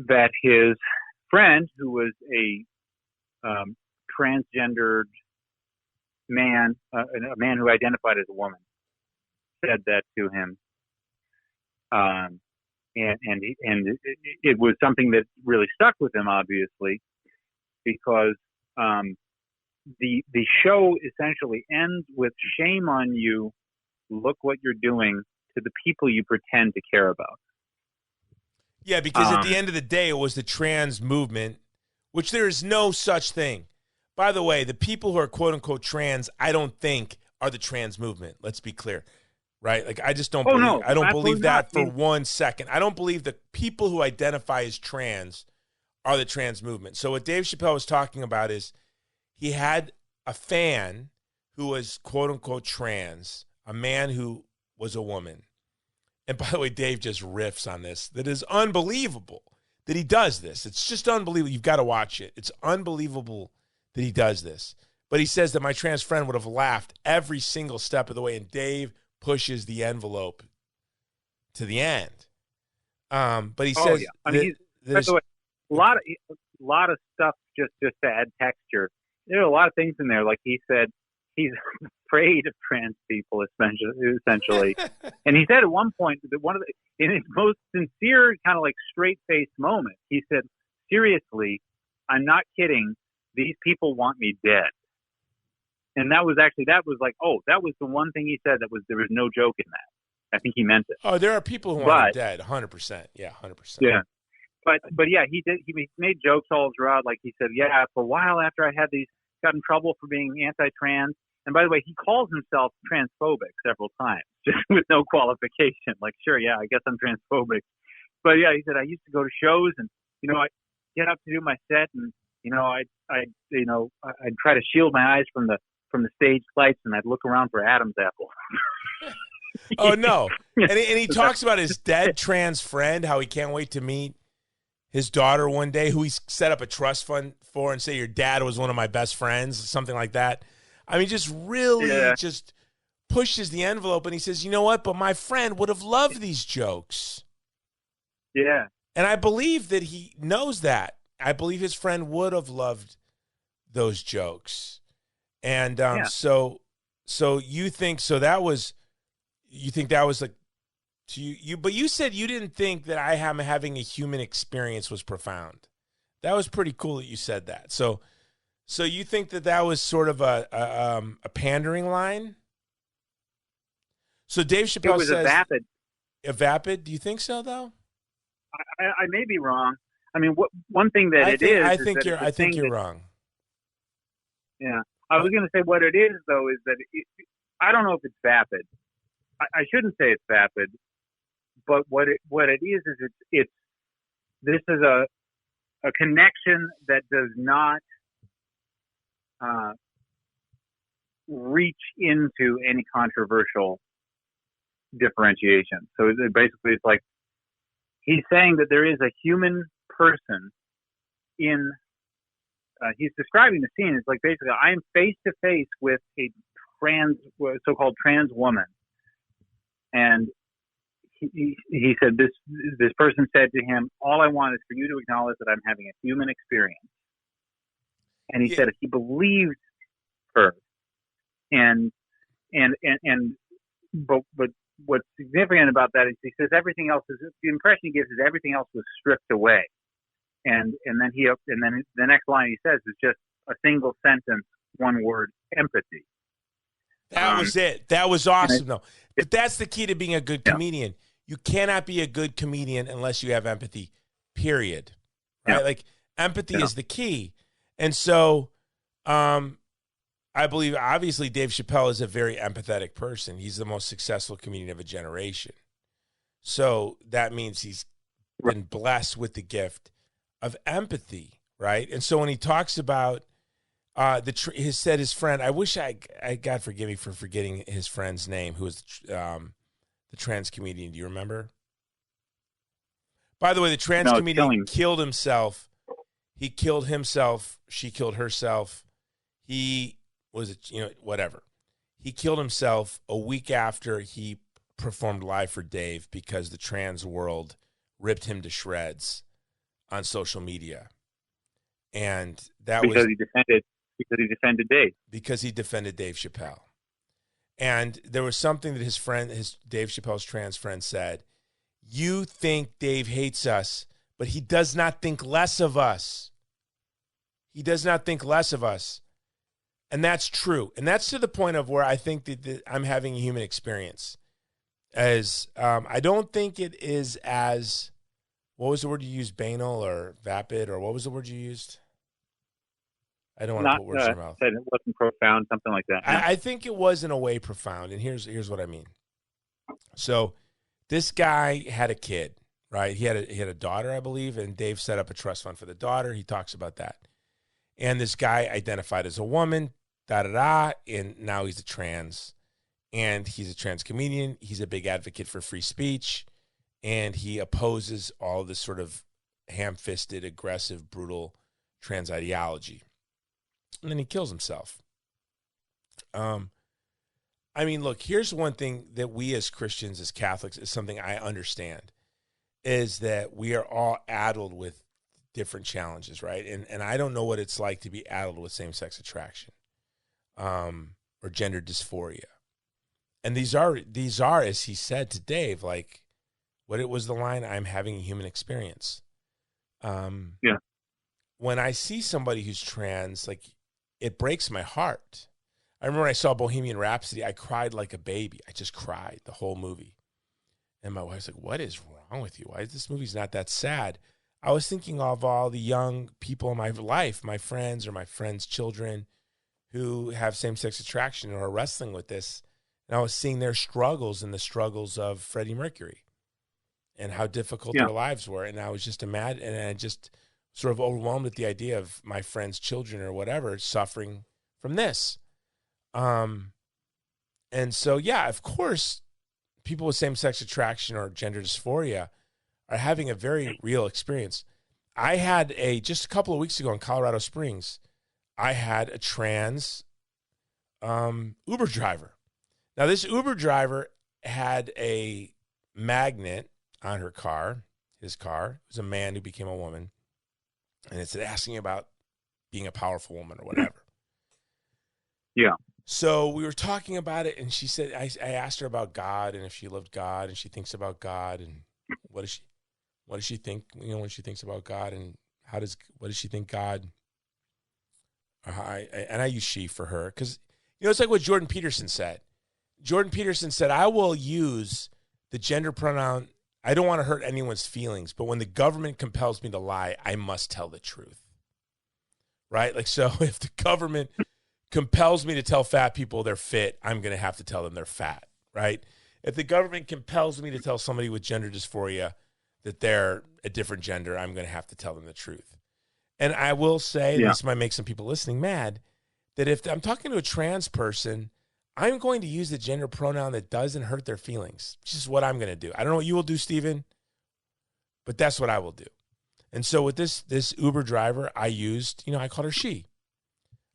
that his friend, who was a transgendered man, a man who identified as a woman, said that to him. And it was something that really stuck with him, obviously, because the show essentially ends with shame on you. Look what you're doing to the people you pretend to care about. Yeah, because at the end of the day, it was the trans movement, which there is no such thing. By the way, the people who are quote unquote trans, I don't think are the trans movement. Let's be clear, right? Like I just don't. I don't believe that for 1 second. I don't believe the people who identify as trans are the trans movement. So what Dave Chappelle was talking about is he had a fan who was quote unquote trans, a man who was a woman. And by the way, Dave just riffs on this. That is unbelievable that he does this. It's just unbelievable. You've got to watch it. It's unbelievable that he does this. But he says that my trans friend would have laughed every single step of the way, and Dave pushes the envelope to the end. But he says, I mean, by the way, a lot of stuff just to add texture. There are a lot of things in there. Like he said, he's afraid of trans people, essentially. And he said at one point that in his most sincere, kind of like straight-faced moment, he said, seriously, I'm not kidding. These people want me dead. And that was like, that was the one thing he said there was no joke in that. I think he meant it. Oh, there are people who want him dead, 100%. Yeah, 100%. Yeah. but yeah, he did. He made jokes all throughout. Like he said, yeah, for a while after I had got in trouble for being anti-trans. And by the way, he calls himself transphobic several times, just with no qualification. Like, sure, yeah, I guess I'm transphobic. But yeah, he said I used to go to shows and I get up to do my set and I'd try to shield my eyes from the stage lights and I'd look around for Adam's apple. Oh no! And he talks about his dead trans friend, how he can't wait to meet his daughter one day, who he set up a trust fund for, and say your dad was one of my best friends, something like that. I mean, just really just pushes the envelope, and he says, you know what? But my friend would have loved these jokes. Yeah. And I believe that he knows that. I believe his friend would have loved those jokes. And so you think that was like to you, but you said you didn't think that I am having a human experience was profound. That was pretty cool that you said that. So you think that was sort of a pandering line? So Dave Chappelle says a vapid. Do you think so though? I may be wrong. I mean, one thing that I think you're wrong. Yeah, I was going to say what it is though is that I don't know if it's vapid. I shouldn't say it's vapid, but what it is it's this is a connection that does not reach into any controversial differentiation. So basically, it's like he's saying that there is a human person in. He's describing the scene. It's like basically, I am face to face with a so-called trans woman, and he said this person said to him, "All I want is for you to acknowledge that I'm having a human experience." And he said he believed her, but what's significant about that is he says everything else is the impression he gives is everything else was stripped away, and then the next line he says is just a single sentence, one word, empathy. That was it. That was awesome, though. But that's the key to being a good comedian. You cannot be a good comedian unless you have empathy, period. Right? Like, empathy is the key. And so I believe, obviously, Dave Chappelle is a very empathetic person. He's the most successful comedian of a generation. So that means he's been blessed with the gift of empathy, right? And so when he talks about his friend, I wish God forgive me for forgetting his friend's name, who was the trans comedian. Do you remember? By the way, the trans comedian killed himself. He killed himself. She killed herself. He was, whatever. He killed himself a week after he performed live for Dave because the trans world ripped him to shreds on social media. And that because he defended Dave. Because he defended Dave Chappelle. And there was something that his Dave Chappelle's trans friend said, you think Dave hates us, but he does not think less of us. He does not think less of us. And that's true. And that's to the point of where I think that I'm having a human experience. As I don't think it is as, what was the word you used, banal or vapid, or what was the word you used? I don't want to put words in your mouth. Said it wasn't profound, something like that. Yeah. I think it was in a way profound, and here's what I mean. So this guy had a kid, right? He had a daughter, I believe, and Dave set up a trust fund for the daughter. He talks about that. And this guy identified as a woman, and now he's a trans, and he's a trans comedian. He's a big advocate for free speech, and he opposes all this sort of ham-fisted, aggressive, brutal trans ideology. And then he kills himself. I mean, look, here's one thing that we as Christians, as Catholics, is something I understand, is that we are all addled with different challenges, right? And I don't know what it's like to be addled with same-sex attraction or gender dysphoria. And these are, as he said to Dave, like, what it was the line, I'm having a human experience. Yeah. When I see somebody who's trans, like, it breaks my heart. I remember when I saw Bohemian Rhapsody, I cried like a baby. I just cried the whole movie. And my wife's like, what is wrong with you? Why is this movie's not that sad? I was thinking of all the young people in my life, my friends or my friends' children who have same-sex attraction or are wrestling with this. And I was seeing their struggles and the struggles of Freddie Mercury and how difficult their lives were. And I was just mad, and I just sort of overwhelmed at the idea of my friends' children or whatever suffering from this. And so, yeah, of course, people with same-sex attraction or gender dysphoria are having a very real experience. I had just a couple of weeks ago in Colorado Springs, I had a trans Uber driver. Now, this Uber driver had a magnet on her car, his car. It was a man who became a woman. And it said asking about being a powerful woman or whatever. Yeah. So we were talking about it, and she said, I asked her about God and if she loved God and she thinks about God and what does she think, when she thinks about God, and what does she think God, and I use she for her because, it's like what Jordan Peterson said. Jordan Peterson said, I will use the gender pronoun. I don't want to hurt anyone's feelings, but when the government compels me to lie, I must tell the truth. Right? Like, so if the government compels me to tell fat people they're fit, I'm going to have to tell them they're fat. Right? If the government compels me to tell somebody with gender dysphoria that they're a different gender, I'm going to have to tell them the truth. And I will say, this might make some people listening mad, that if I'm talking to a trans person, I'm going to use the gender pronoun that doesn't hurt their feelings. It's just what I'm going to do. I don't know what you will do, Stephen, but that's what I will do. And so with this Uber driver, I used, I called her she.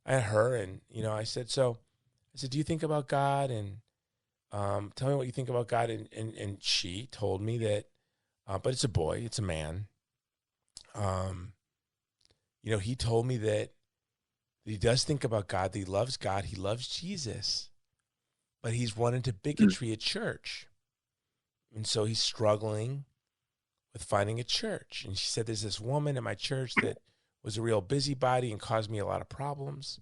I had her, and, I said, do you think about God? And tell me what you think about God. And she told me that, but it's a boy, it's a man. He told me that he does think about God, he loves Jesus. But he's run into bigotry at church. And so he's struggling with finding a church. And she said, there's this woman in my church that was a real busybody and caused me a lot of problems.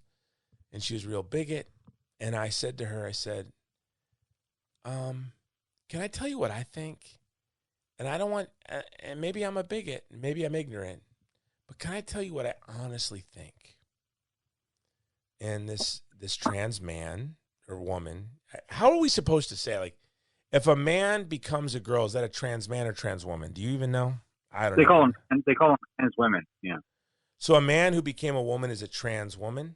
And she was a real bigot. And I said to her, can I tell you what I think? And I don't want, and maybe I'm a bigot, maybe I'm ignorant, but can I tell you what I honestly think? And this trans man or woman, how are we supposed to say, like, if a man becomes a girl, is that a trans man or trans woman? Do you even know? I don't know. They call them trans women. Yeah. So a man who became a woman is a trans woman?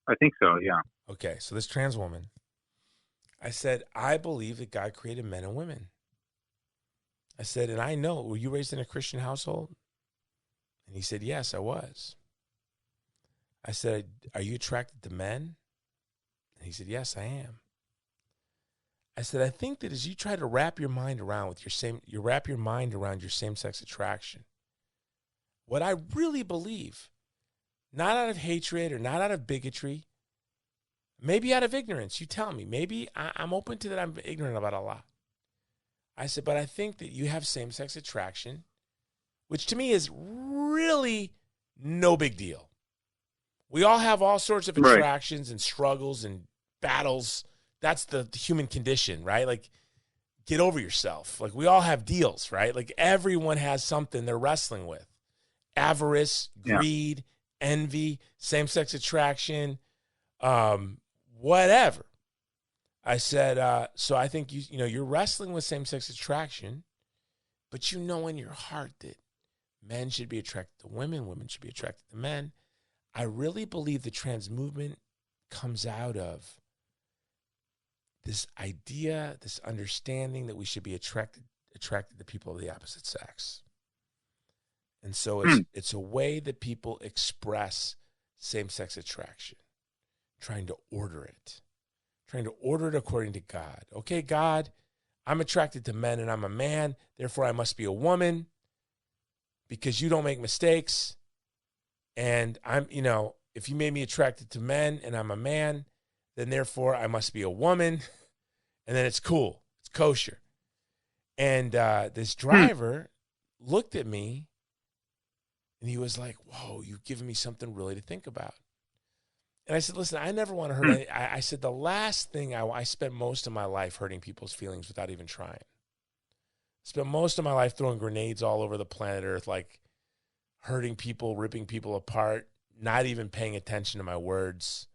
I think so. Yeah. Okay. So this trans woman, I said, I believe that God created men and women. I said, and I know, were you raised in a Christian household? And he said, yes, I was. I said, are you attracted to men? And he said, yes, I am. I said, I think that as you try to wrap your mind around your same-sex attraction, what I really believe, not out of hatred or not out of bigotry, maybe out of ignorance, you tell me, maybe I'm open to that, I'm ignorant about a lot. I said, but I think that you have same-sex attraction, which to me is really no big deal. We all have all sorts of attractions and struggles and battles. That's the human condition, right? Like, get over yourself. Like, we all have deals, right? Like, everyone has something they're wrestling with. Avarice, greed, envy, same-sex attraction, whatever. I said, so I think you're wrestling with same-sex attraction, but in your heart that men should be attracted to women, women should be attracted to men. I really believe the trans movement comes out of this idea, this understanding that we should be attracted to people of the opposite sex. And so it's a way that people express same-sex attraction, trying to order it according to God. Okay, God, I'm attracted to men and I'm a man, therefore I must be a woman because you don't make mistakes. And I'm, if you made me attracted to men and I'm a man, then therefore I must be a woman. And then it's cool. It's kosher. And this driver looked at me and he was like, whoa, you've given me something really to think about. And I said, listen, I never want to hurt any. I said, the last thing I spent most of my life hurting people's feelings without even trying. Spent most of my life throwing grenades all over the planet Earth, like hurting people, ripping people apart, not even paying attention to my words,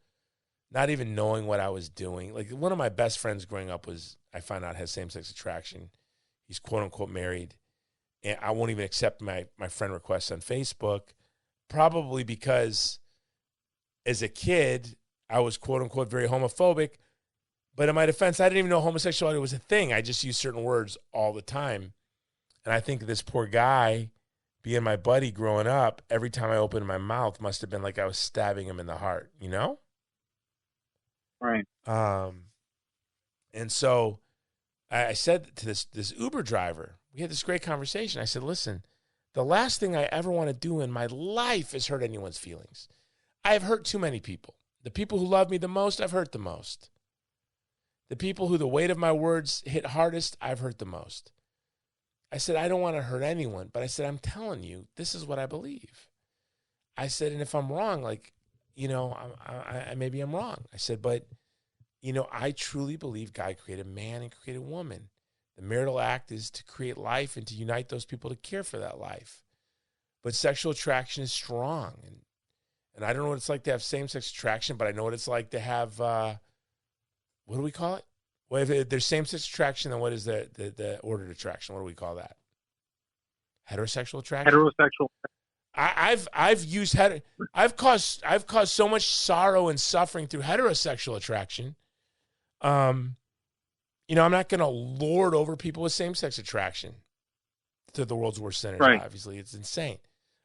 not even knowing what I was doing. Like one of my best friends growing up I found out has same-sex attraction. He's quote unquote married. And I won't even accept my friend requests on Facebook, probably because as a kid, I was quote unquote very homophobic. But in my defense, I didn't even know homosexuality was a thing. I just used certain words all the time. And I think this poor guy, being my buddy growing up, every time I opened my mouth must have been like I was stabbing him in the heart, you know? Right. And so I said to this Uber driver, we had this great conversation. I said, listen, the last thing I ever want to do in my life is hurt anyone's feelings. I have hurt too many people. The people who love me the most, I've hurt the most. The people who the weight of my words hit hardest, I've hurt the most. I said, I don't want to hurt anyone, but I said, I'm telling you, this is what I believe. I said, and if I'm wrong, like, you know, maybe I'm wrong. I said, but, you know, I truly believe God created man and created woman. The marital act is to create life and to unite those people to care for that life. But sexual attraction is strong. And I don't know what it's like to have same-sex attraction, but I know what it's like to have, what do we call it? Well, if there's same-sex attraction, then what is the ordered attraction? What do we call that? Heterosexual attraction? Heterosexual. I've caused so much sorrow and suffering through heterosexual attraction. You know, I'm not going to lord over people with same-sex attraction to the world's worst sinners. Right. Obviously, it's insane.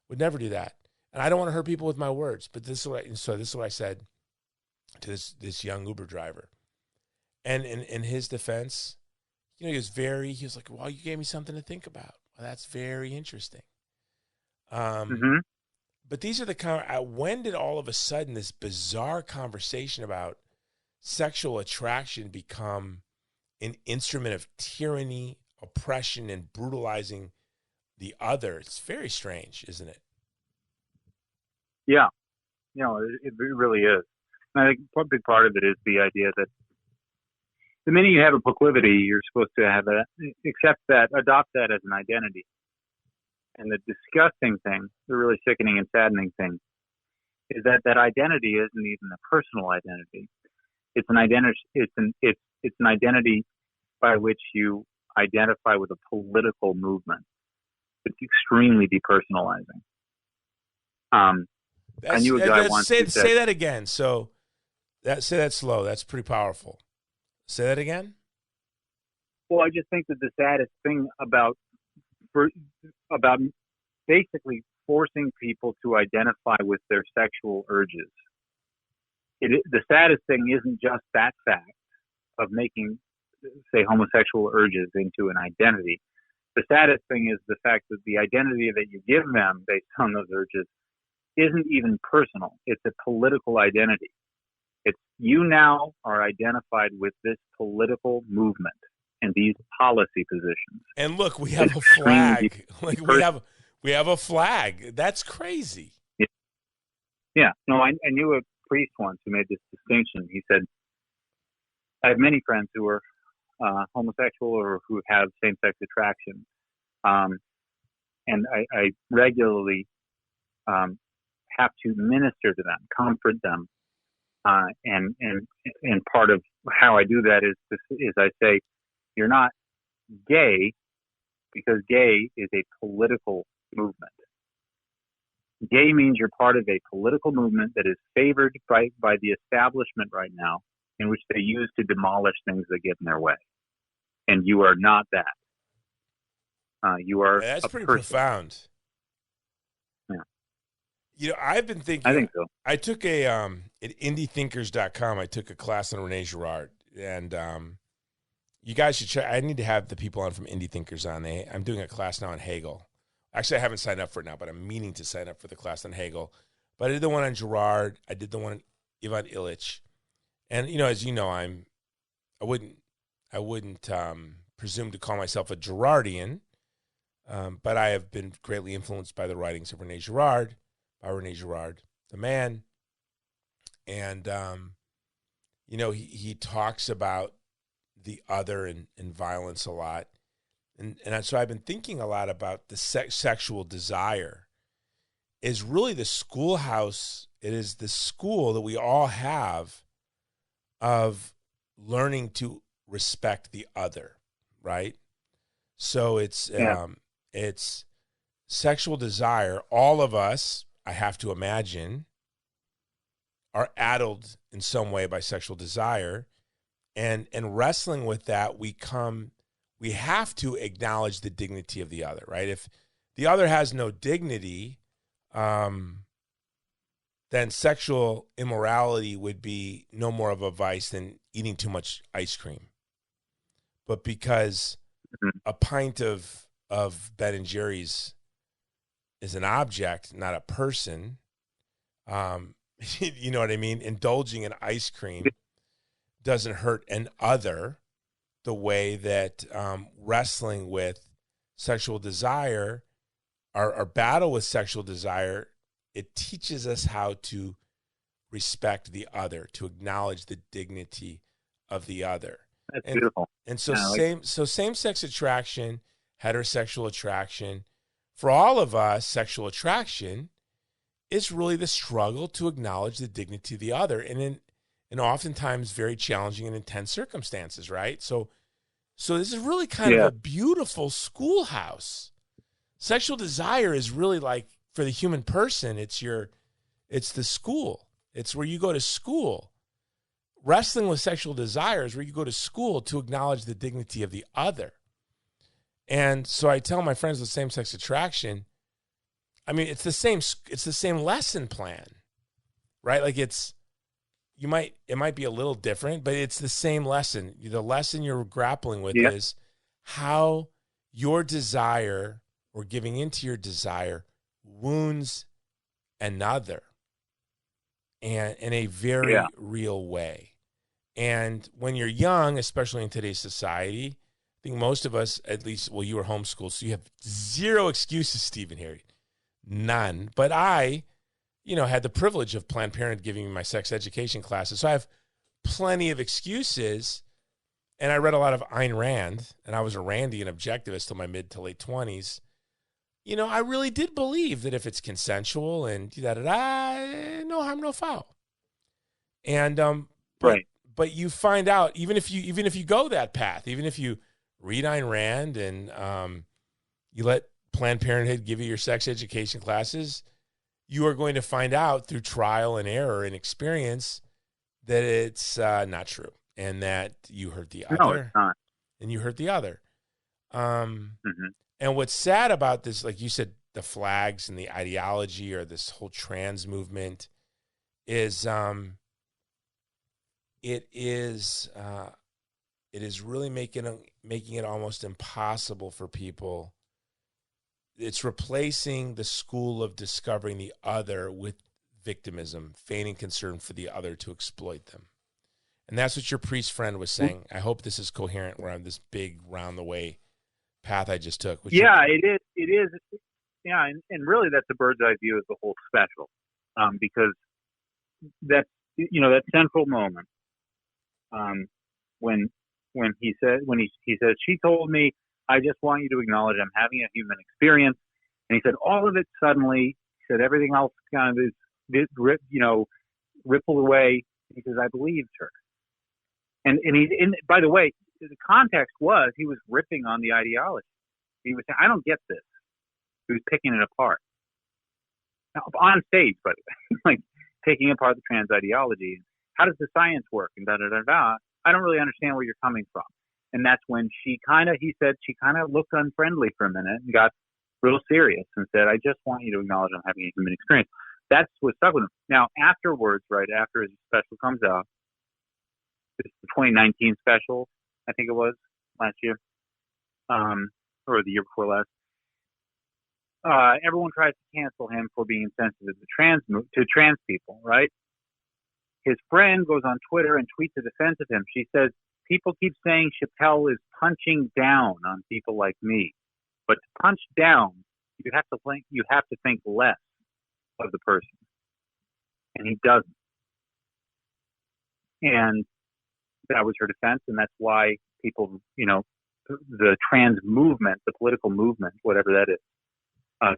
Would never do that, and I don't want to hurt people with my words. But this is what I said to this young Uber driver, and in his defense, you know, he was like, "Well, you gave me something to think about. Well, that's very interesting." But these are when did all of a sudden this bizarre conversation about sexual attraction become an instrument of tyranny, oppression, and brutalizing the other? It's very strange, isn't it? Yeah. You know, it really is. And I think a big part of it is the idea that the minute you have a proclivity, you're supposed to adopt that as an identity. And the disgusting thing, the really sickening and saddening thing, is that identity isn't even a personal identity. It's an identity. It's an identity by which you identify with a political movement. It's extremely depersonalizing. I knew a guy once. Say that again. Say that slow. That's pretty powerful. Say that again. Well, I just think that the saddest thing about basically forcing people to identify with their sexual urges. The saddest thing isn't just that fact of making, say, homosexual urges into an identity. The saddest thing is the fact that the identity that you give them based on those urges isn't even personal. It's a political identity. It's you now are identified with this political movement and these policy positions. And look, we have a flag. We have a flag. That's crazy. Yeah. No, I knew a priest once who made this distinction. He said, I have many friends who are homosexual or who have same-sex attraction. And I regularly have to minister to them, comfort them. And part of how I do that is I say, you're not gay because gay is a political movement. Gay means you're part of a political movement that is favored by the establishment right now, in which they use to demolish things that get in their way. And you are not that. You are. That's pretty profound. Yeah. You know, I've been thinking. I think so. I took at indiethinkers.com. I took a class on Rene Girard, and you guys should check. I need to have the people on from Indie Thinkers on. I'm doing a class now on Hegel. Actually, I haven't signed up for it now, but I'm meaning to sign up for the class on Hegel. But I did the one on Girard. I did the one on Ivan Illich. And, you know, as you know, I wouldn't presume to call myself a Girardian, but I have been greatly influenced by the writings of Rene Girard, the man. And, you know, he talks about the other and violence a lot. And so I've been thinking a lot about the sexual desire is really the schoolhouse. It is the school that we all have of learning to respect the other, right? So it's sexual desire. All of us, I have to imagine, are addled in some way by sexual desire, and wrestling with that, we have to acknowledge the dignity of the other, right? If the other has no dignity, then sexual immorality would be no more of a vice than eating too much ice cream. But because a pint of Ben and Jerry's is an object, not a person, you know what I mean? Indulging in ice cream doesn't hurt an other the way that wrestling with sexual desire, our battle with sexual desire, it teaches us how to respect the other, to acknowledge the dignity of the other. That's beautiful. And so same-sex attraction, heterosexual attraction, for all of us, sexual attraction is really the struggle to acknowledge the dignity of the other, and oftentimes very challenging and intense circumstances, right? So this is really kind of a beautiful schoolhouse. Sexual desire is really like, for the human person, it's the school. It's where you go to school. Wrestling with sexual desire is where you go to school to acknowledge the dignity of the other. And so I tell my friends with same-sex attraction, I mean, it's the same lesson plan, right? Like it might be a little different, but it's the same lesson. The lesson you're grappling with is how your desire or giving into your desire wounds another, and in a very real way. And when you're young, especially in today's society, I think most of us, at least, well, you were homeschooled, so you have zero excuses, Stephen Herreid. None. But I, had the privilege of Planned Parenthood giving me my sex education classes. So I have plenty of excuses. And I read a lot of Ayn Rand, and I was a Randian objectivist till my mid to late 20s. I really did believe that if it's consensual and no harm, no foul. And but you find out, even if you go that path, even if you read Ayn Rand and you let Planned Parenthood give you your sex education classes, you are going to find out through trial and error and experience that it's not true, and that you hurt the other. No, it's not. And you hurt the other. And what's sad about this, like you said, the flags and the ideology, or this whole trans movement, is it is really making it almost impossible for people. It's replacing the school of discovering the other with victimism, feigning concern for the other to exploit them. And that's what your priest friend was saying. I hope this is coherent. We're on this big round the way path I just took. It is. Yeah, and really that's a bird's eye view of the whole special, because that's that central moment when he said she told me, I just want you to acknowledge I'm having a human experience, and he said all of it suddenly. He said everything else kind of rippled away because I believed her, and by the way, the context was he was ripping on the ideology. He was saying, I don't get this. He was picking it apart. Now, on stage, by the way, like taking apart the trans ideology. How does the science work? And da-da-da-da. I don't really understand where you're coming from. And that's when he said she kind of looked unfriendly for a minute and got real serious and said, I just want you to acknowledge I'm having a human experience. That's what stuck with him. Now, afterwards, right after his special comes out, it's the 2019 special, I think it was, last year, or the year before last. Everyone tries to cancel him for being insensitive to trans people, right? His friend goes on Twitter and tweets a defense of him. She says, people keep saying Chappelle is punching down on people like me. But to punch down, you have to think less of the person. And he doesn't. And that was her defense, and that's why people, the trans movement, the political movement, whatever that is,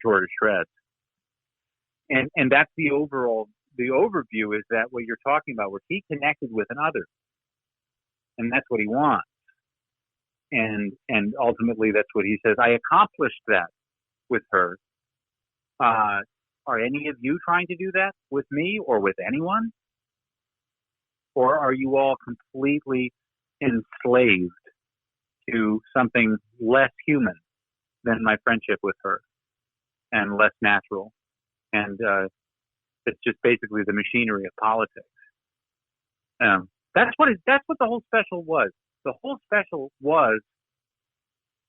tore to shreds. And that's the overview is that what you're talking about, where he connected with another, and that's what he wants. And ultimately, that's what he says. I accomplished that with her. Are any of you trying to do that with me or with anyone? Or are you all completely enslaved to something less human than my friendship with her and less natural? And it's just basically the machinery of politics. That's what the whole special was. The whole special was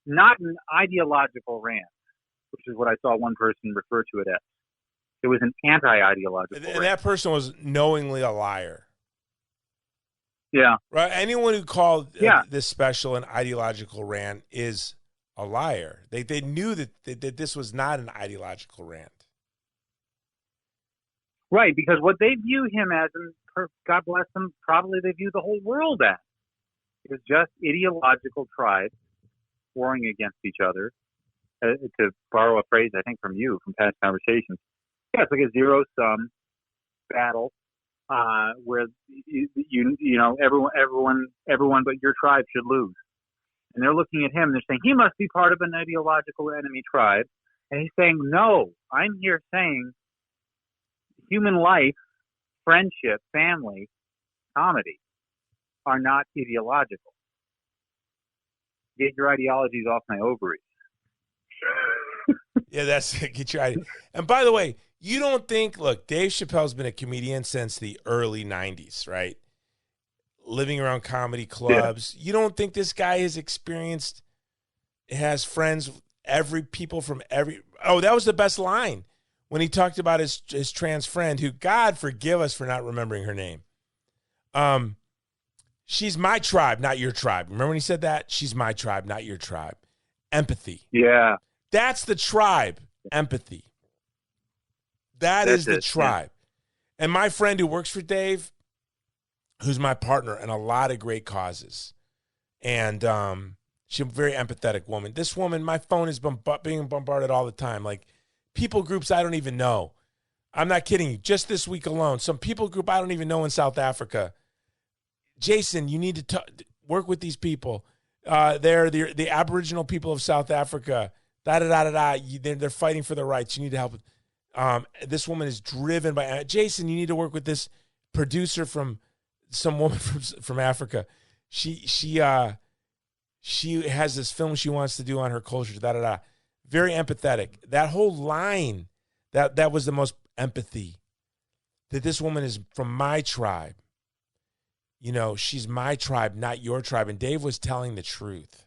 not an ideological rant, which is what I saw one person refer to it as. It was an anti-ideological rant. And that person was knowingly a liar. Yeah. Right. Anyone who called this special an ideological rant is a liar. They knew that this was not an ideological rant. Right, because what they view him as, and God bless them, probably they view the whole world as, is just ideological tribes warring against each other. To borrow a phrase, I think, from you, from past conversations. Yeah, it's like a zero-sum battle where you know everyone but your tribe should lose. And they're looking at him and they're saying, he must be part of an ideological enemy tribe. And he's saying, no, I'm here saying human life, friendship, family, comedy are not ideological. Get your ideologies off my ovaries. Yeah, that's get your idea. And by the way, you don't think, look, Dave Chappelle's been a comedian since the early 90s, right? Living around comedy clubs. Yeah. You don't think this guy has friends, people from every, oh, that was the best line when he talked about his trans friend who, God forgive us for not remembering her name. She's my tribe, not your tribe. Remember when he said that? She's my tribe, not your tribe. Empathy. Yeah. That's the tribe. Empathy. That's is the tribe. Yeah. And my friend who works for Dave, who's my partner in a lot of great causes, and she's a very empathetic woman. This woman, my phone is being bombarded all the time. Like people groups I don't even know. I'm not kidding you. Just this week alone, some people group I don't even know in South Africa. Jason, you need to work with these people. They're the Aboriginal people of South Africa. They're fighting for their rights. You need to help. This woman is driven by Jason. You need to work with this producer from some woman from Africa. She has this film she wants to do on her culture. Very empathetic. That whole line that was the most empathy. That this woman is from my tribe. You know, she's my tribe, not your tribe. And Dave was telling the truth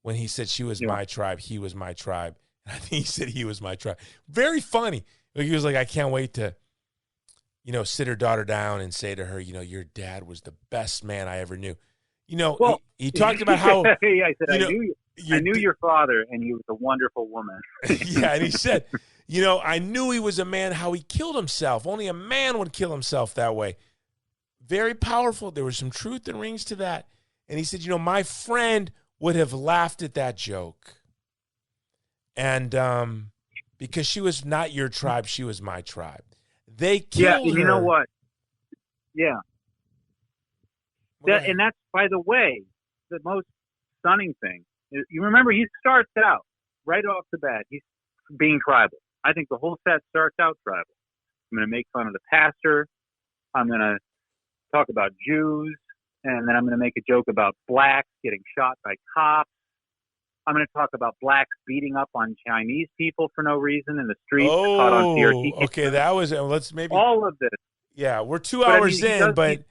when he said she was my tribe, he was my tribe. I think he said he was my tribe. Very funny. He was like, I can't wait to, sit her daughter down and say to her, your dad was the best man I ever knew. He talked about how. Yeah, I said, I knew your father, and he was a wonderful woman. Yeah, and he said, I knew he was a man, how he killed himself. Only a man would kill himself that way. Very powerful. There was some truth and rings to that. And he said, my friend would have laughed at that joke. And because she was not your tribe, she was my tribe. They killed her. You know what? Yeah. And that's, by the way, the most stunning thing. You remember, he starts out right off the bat. He's being tribal. I think the whole set starts out tribal. I'm going to make fun of the pastor. I'm going to talk about Jews. And then I'm going to make a joke about blacks getting shot by cops. I'm going to talk about blacks beating up on Chinese people for no reason in the streets. Caught on CRT. Okay, that was, let's maybe. All of this. Yeah, we're 2 hours in, but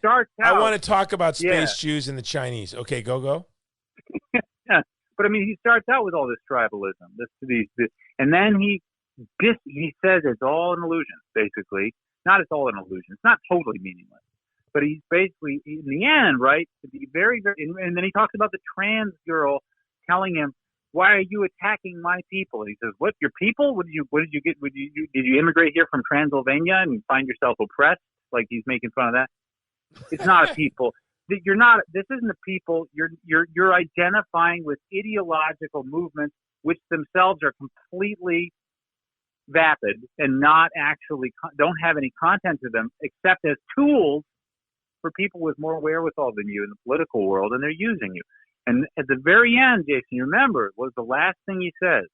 I want to talk about space Jews and the Chinese. Okay, go. Yeah, but he starts out with all this tribalism, and then he says it's all an illusion, basically. Not it's all an illusion. It's not totally meaningless, but he's basically in the end, right? To be very, very, and then he talks about the trans girl telling him, "Why are you attacking my people?" And he says, "What, your people? What did you get? Did you immigrate here from Transylvania and find yourself oppressed?" Like he's making fun of that. It's not a people. you're not. This isn't the people. You're identifying with ideological movements which themselves are completely vapid and not actually don't have any content to them except as tools for people with more wherewithal than you in the political world, and they're using you. And at the very end, Jason, you remember, was the last thing he says.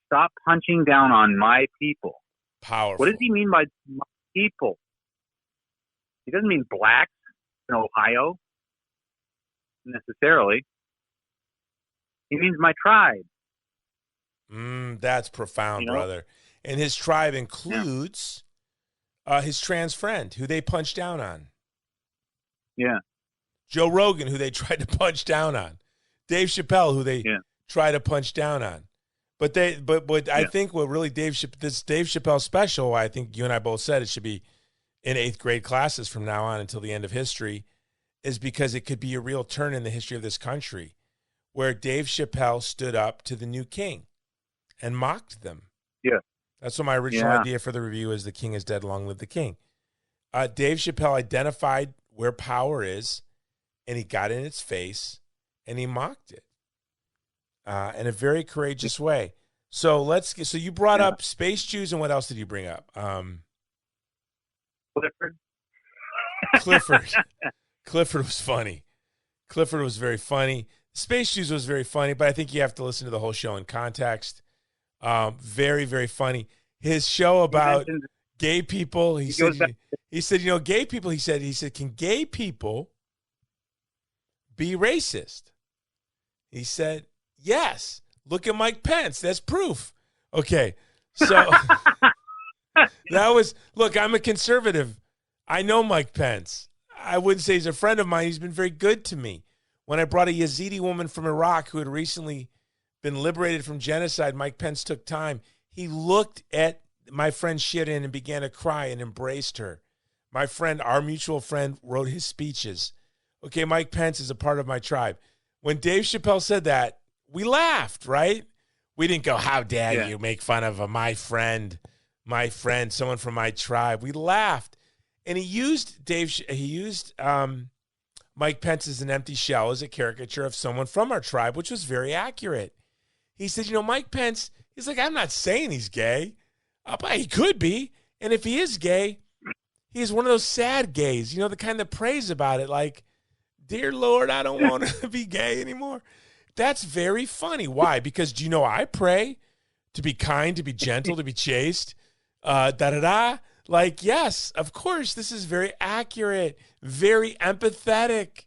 Stop punching down on my people. Powerful. What does he mean by my people? He doesn't mean blacks in Ohio, necessarily. He means my tribe. That's profound, brother. And his tribe includes his trans friend, who they punched down on. Yeah. Joe Rogan, who they tried to punch down on. Dave Chappelle, who they tried to punch down on. But I think what really this Dave Chappelle special, I think you and I both said it should be in 8th grade classes from now on until the end of history, is because it could be a real turn in the history of this country where Dave Chappelle stood up to the new king and mocked them. Yeah. That's what my original idea for the review is: the king is dead, long live the king. Dave Chappelle identified where power is, and he got in its face, and he mocked it in a very courageous way. So so you brought up Space Jews, and what else did you bring up? Clifford. Clifford was funny. Clifford was very funny. Space Jews was very funny, but I think you have to listen to the whole show in context. Very, very funny. His show about gay people. He said, gay people. He said, can gay people be racist? He said, yes. Look at Mike Pence. That's proof. Okay. So look, I'm a conservative. I know Mike Pence. I wouldn't say he's a friend of mine. He's been very good to me. When I brought a Yazidi woman from Iraq who had recently been liberated from genocide, Mike Pence took time. He looked at my friend Shirin and began to cry and embraced her. My friend, our mutual friend, wrote his speeches. Okay, Mike Pence is a part of my tribe. When Dave Chappelle said that, we laughed, right? We didn't go, how dare you make fun of my friend, someone from my tribe. We laughed. And he used Mike Pence as an empty shell, as a caricature of someone from our tribe, which was very accurate. He said, Mike Pence, he's like, I'm not saying he's gay. But he could be. And if he is gay, he's one of those sad gays, the kind that prays about it, like, dear Lord, I don't want to be gay anymore. That's very funny. Why? Because I pray to be kind, to be gentle, to be chaste, Like, yes, of course, this is very accurate, very empathetic,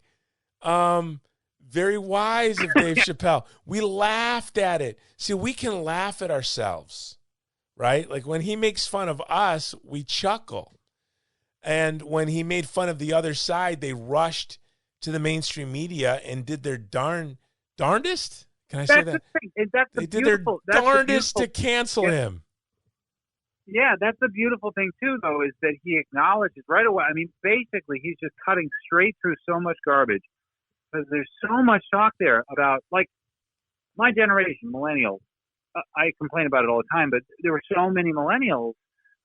very wise of Dave Chappelle. We laughed at it. See, we can laugh at ourselves, right? Like when he makes fun of us, we chuckle. And when he made fun of the other side, they rushed to the mainstream media and did their darndest? Can I say that? They did their darndest to cancel him. Yeah, that's the beautiful thing, too, though, is that he acknowledges right away. I mean, basically, he's just cutting straight through so much garbage because there's so much talk there about, like, my generation, millennials. I complain about it all the time, but there were so many millennials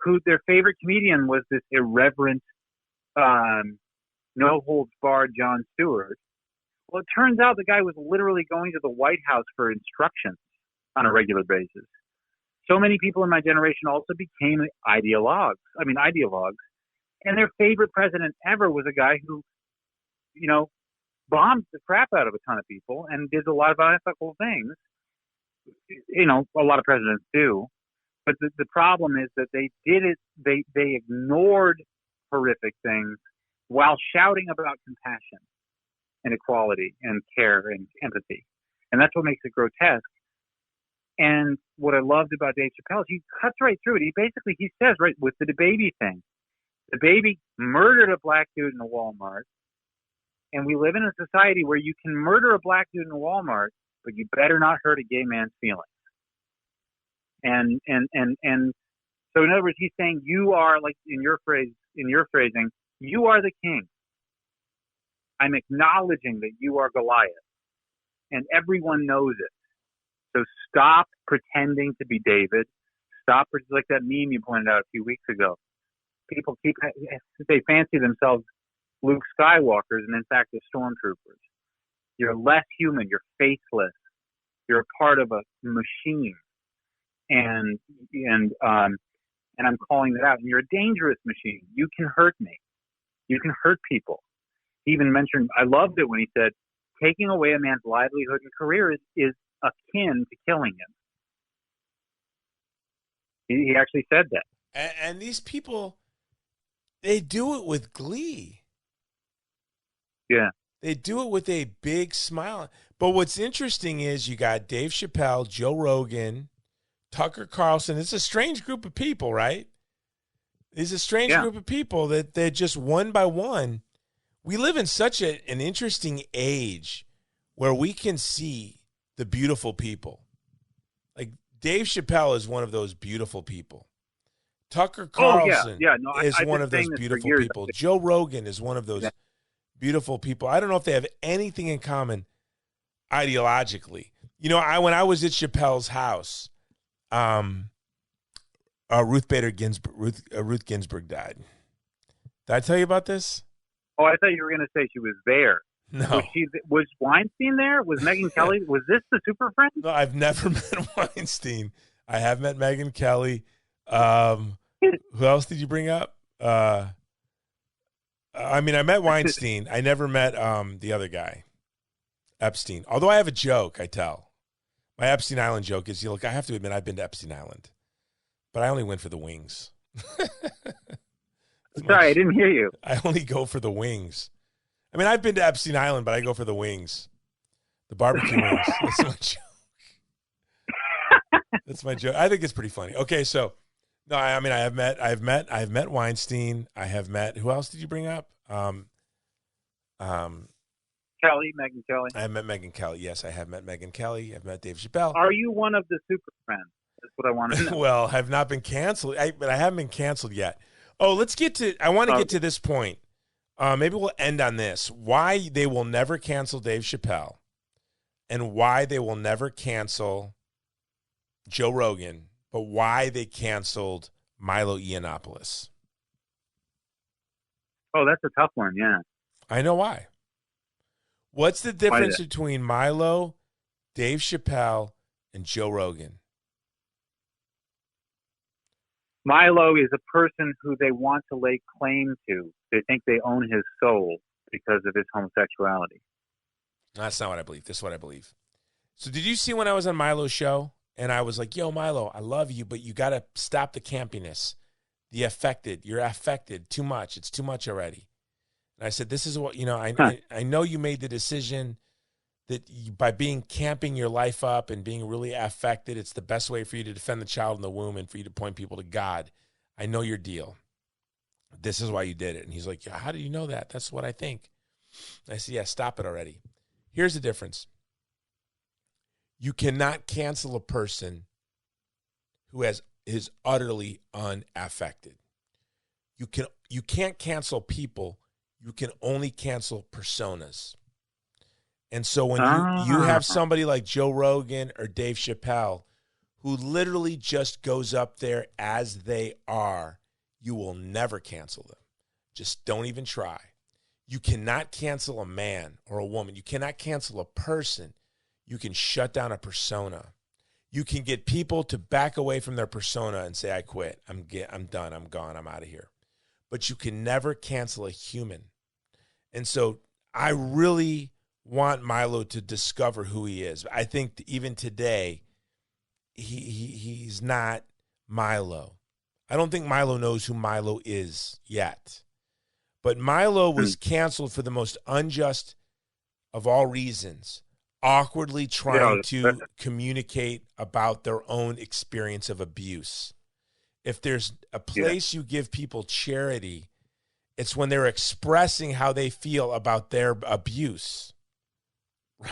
who their favorite comedian was this irreverent, no-holds-barred Jon Stewart. Well, it turns out the guy was literally going to the White House for instructions on a regular basis. So many people in my generation also became ideologues. And their favorite president ever was a guy who, bombed the crap out of a ton of people and did a lot of unethical things. A lot of presidents do. But the problem is that they did it, they ignored horrific things while shouting about compassion and equality and care and empathy. And that's what makes it grotesque. And what I loved about Dave Chappelle is he cuts right through it. He says, right, with the baby thing, the baby murdered a black dude in a Walmart. And we live in a society where you can murder a black dude in a Walmart, but you better not hurt a gay man's feelings. And so in other words, he's saying you are, like in your phrasing, you are the king. I'm acknowledging that you are Goliath. And everyone knows it. So stop pretending to be David. Stop, like that meme you pointed out a few weeks ago. People they fancy themselves Luke Skywalkers and in fact the stormtroopers. You're less human. You're faceless. You're a part of a machine, and I'm calling that out. And you're a dangerous machine. You can hurt me. You can hurt people. He even mentioned. I loved it when he said, "Taking away a man's livelihood and career is akin to killing him." He actually said that. And these people, they do it with glee. Yeah. They do it with a big smile. But what's interesting is you got Dave Chappelle, Joe Rogan, Tucker Carlson. It's a strange group of people, right? It's a strange group of people that they're just one by one. We live in such an interesting age where we can see the beautiful people. Like Dave Chappelle is one of those beautiful people. Tucker Carlson is one of those beautiful people. Joe Rogan is one of those beautiful people. I don't know if they have anything in common ideologically. You know, when I was at Chappelle's house, Ruth Ginsburg died. Did I tell you about this? Oh, I thought you were going to say she was there. No. Was Weinstein there? Was Megyn Kelly? Was this the Super Friends? No, I've never met Weinstein. I have met Megyn Kelly. Who else did you bring up? I met Weinstein. I never met the other guy, Epstein. Although I have a joke I tell. My Epstein Island joke is, look, I have to admit I've been to Epstein Island, but I only went for the wings. Sorry, I didn't hear you. I only go for the wings. I mean, I've been to Epstein Island, but I go for the wings, the barbecue wings. That's my joke. That's my joke. I think it's pretty funny. Okay, so no, I mean, I've met Weinstein. I have met. Who else did you bring up? Megyn Kelly. I have met Megyn Kelly. Yes, I have met Megyn Kelly. I've met Dave Chappelle. Are you one of the Super Friends? That's what I want to know. Well, I've not been canceled, but I haven't been canceled yet. Oh, let's get to. I want to get to this point. Maybe we'll end on this. Why they will never cancel Dave Chappelle, and why they will never cancel Joe Rogan, but why they canceled Milo Yiannopoulos. Oh, that's a tough one. Yeah, I know why. What's the difference between Milo, Dave Chappelle, and Joe Rogan? Milo is a person who they want to lay claim to. They think they own his soul because of his homosexuality. That's not what I believe. This is what I believe. So did you see when I was on Milo's show and I was like, yo, Milo, I love you, but you got to stop the campiness. You're affected too much. It's too much already. And I said, this is what, I know you made the decision that by camping your life up and being really affected, it's the best way for you to defend the child in the womb and for you to point people to God. I know your deal. This is why you did it. And he's like, yeah, how do you know that? That's what I think. And I said, yeah, stop it already. Here's the difference. You cannot cancel a person who is utterly unaffected. You can't cancel people. You can only cancel personas. And so when you have somebody like Joe Rogan or Dave Chappelle who literally just goes up there as they are, you will never cancel them. Just don't even try. You cannot cancel a man or a woman. You cannot cancel a person. You can shut down a persona. You can get people to back away from their persona and say, I quit. I'm done. I'm gone. I'm out of here. But you can never cancel a human. And so I really want Milo to discover who he is. I think even today, he's not Milo. I don't think Milo knows who Milo is yet. But Milo was canceled for the most unjust of all reasons, awkwardly trying to communicate about their own experience of abuse. If there's a place you give people charity, it's when they're expressing how they feel about their abuse.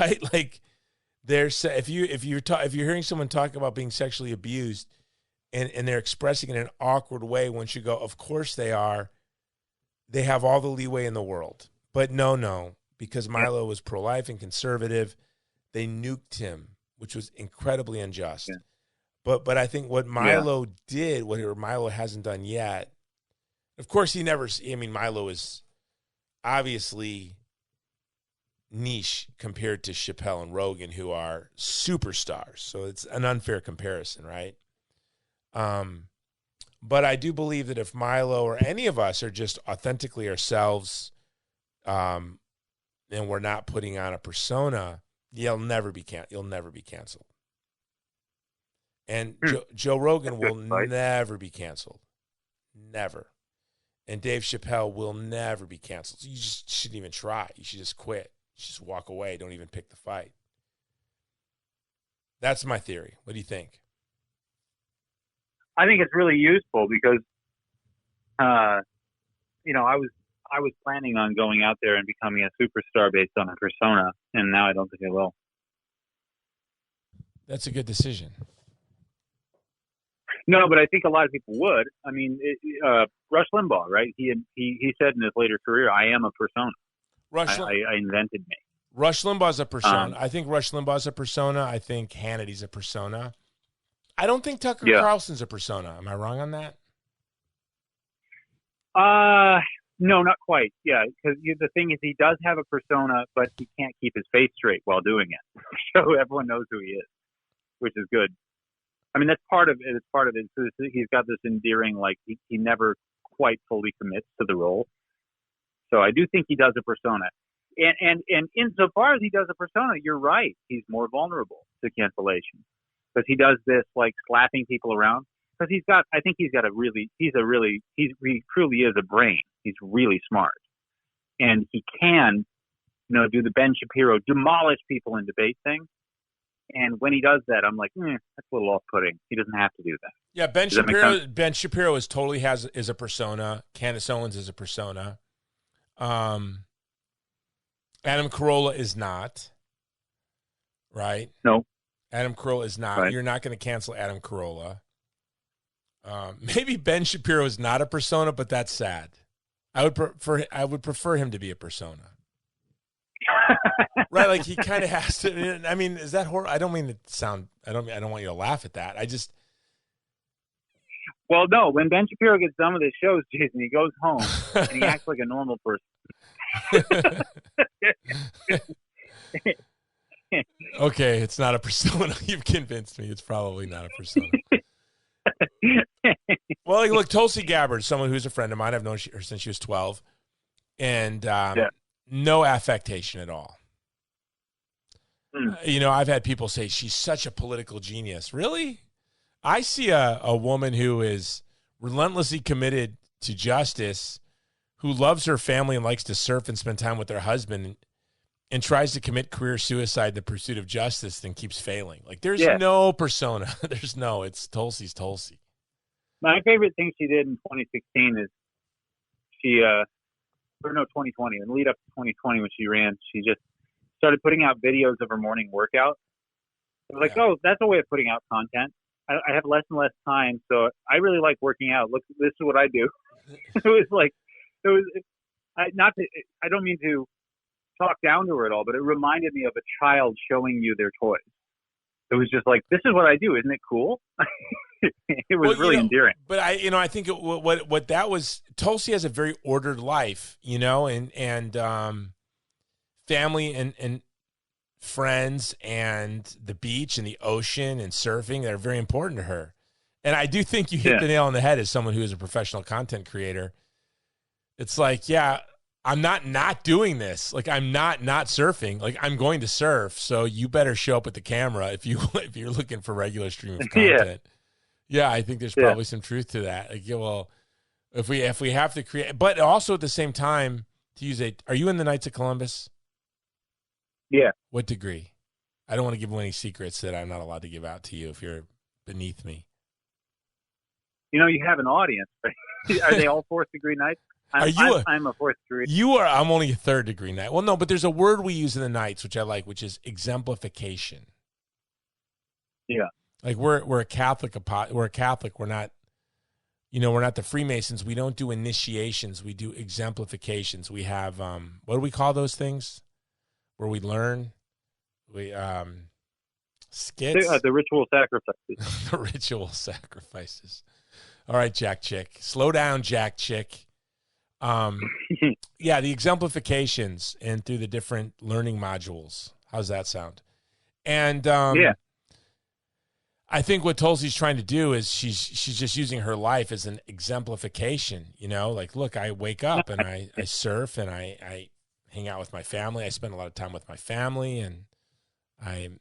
Right? Like if you're hearing someone talk about being sexually abused and they're expressing it in an awkward way, one should go, of course they are. They have all the leeway in the world. But no, because Milo was pro-life and conservative, they nuked him, which was incredibly unjust. Yeah. But I think what Milo did, what Milo hasn't done yet, of course Milo is, obviously niche compared to Chappelle and Rogan, who are superstars. So it's an unfair comparison, right? But I do believe that if Milo or any of us are just authentically ourselves, and we're not putting on a persona, you'll never be canceled. And Joe Rogan will never be canceled. Never. And Dave Chappelle will never be canceled. So you just shouldn't even try. You should just quit. You should just walk away. Don't even pick the fight. That's my theory. What do you think? I think it's really useful because, you know, I was planning on going out there and becoming a superstar based on a persona, and now I don't think I will. That's a good decision. No, but I think a lot of people would. I mean, Rush Limbaugh, right? He said in his later career, "I am a persona. I invented me." Rush Limbaugh's a persona. I think Rush Limbaugh's a persona. I think Hannity's a persona. I don't think Tucker Carlson's a persona. Am I wrong on that? No, not quite. Yeah, because the thing is, he does have a persona, but he can't keep his face straight while doing it. So everyone knows who he is, which is good. I mean, that's part of it. It's part of it. So he's got this endearing, like, he never quite fully commits to the role. So I do think he does a persona. And insofar as he does a persona, you're right. He's more vulnerable to cancellation because he does this, like, slapping people around. Because he truly is a brain. He's really smart. And he can, you know, do the Ben Shapiro demolish people in debate thing. And when he does that, I'm like, that's a little off-putting. He doesn't have to do that. Yeah, Ben Shapiro is a persona. Candace Owens is a persona. Adam Carolla is not. Right? No. Adam Carolla is not. Right. You're not going to cancel Adam Carolla. Maybe Ben Shapiro is not a persona, but that's sad. I would prefer him to be a persona. Right, like he kind of has to. I mean, is that horrible? I don't mean to sound. I don't want you to laugh at that. Well, no. When Ben Shapiro gets done with his shows, Jason, he goes home and he acts like a normal person. Okay, it's not a persona. You've convinced me. It's probably not a persona. Well, like, look, Tulsi Gabbard, someone who's a friend of mine. I've known her since she was 12, and no affectation at all. You know, I've had people say she's such a political genius. Really? I see a woman who is relentlessly committed to justice, who loves her family and likes to surf and spend time with her husband, and tries to commit career suicide in the pursuit of justice and keeps failing. Like, there's no persona. It's Tulsi's Tulsi. My favorite thing she did in 2016 is 2020, in the lead up to 2020 when she ran, she just started putting out videos of her morning workout. I was like, oh, that's a way of putting out content. I have less and less time, so I really like working out. Look, this is what I do. I don't mean to talk down to her at all, but it reminded me of a child showing you their toys. It was just like, this is what I do. Isn't it cool? It was really endearing. But I think what that was, Tulsi has a very ordered life, and family and friends and the beach and the ocean and surfing that are very important to her. And I do think you hit the nail on the head as someone who is a professional content creator. It's like, I'm not doing this. Like, I'm not surfing. Like, I'm going to surf. So you better show up with the camera if you're looking for regular stream of content. Yeah, I think there's probably some truth to that. Like, well, if we have to create, but also at the same time, are you in the Knights of Columbus? Yeah. What degree? I don't want to give away any secrets that I'm not allowed to give out to you if you're beneath me. You know, you have an audience. Are they all fourth degree Knights? I'm a fourth degree. I'm only a third degree Knight. Well, no, but there's a word we use in the Knights, which I like, which is exemplification. Yeah. Like we're a Catholic. We're not, we're not the Freemasons. We don't do initiations. We do exemplifications. We have, what do we call those things? Where we learn, skits. The ritual sacrifices. The ritual sacrifices. All right, Jack Chick. Slow down, Jack Chick. Yeah, the exemplifications and through the different learning modules. How's that sound? And Yeah. I think what Tulsi's trying to do is she's just using her life as an exemplification, like, look, I wake up and I surf and I hang out with my family. I spend a lot of time with my family, and I'm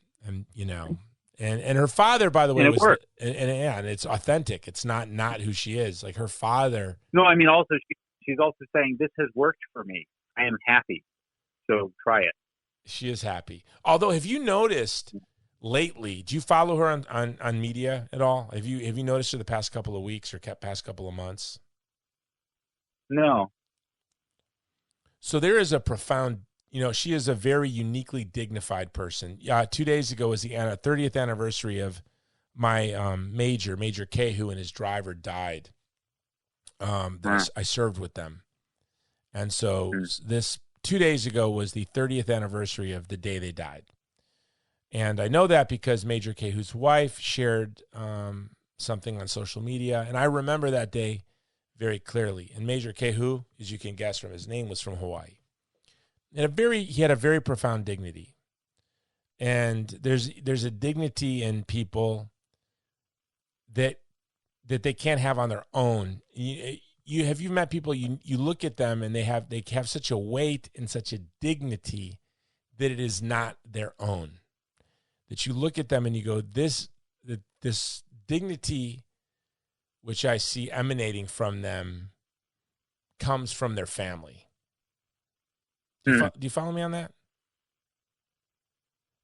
and her father, by the way, and it's authentic. It's not who she is. Like her father. No, I mean, also she's also saying this has worked for me. I am happy. So try it. She is happy. Although, have you noticed lately, do you follow her on media at all? Have you noticed her the past couple of weeks or past couple of months? No. So there is a profound, she is a very uniquely dignified person. 2 days ago was the 30th anniversary of my Major K, who and his driver died. I served with them. And so this 2 days ago was the 30th anniversary of the day they died. And I know that because Major K, whose wife, shared something on social media. And I remember that day very clearly. And Major K, who, as you can guess from his name, was from Hawaii. And he had a very profound dignity. And there's a dignity in people that they can't have on their own. Have you met people, you look at them and they have such a weight and such a dignity that it is not their own. That you look at them and you go, this dignity which I see emanating from them comes from their family. Do you follow me on that?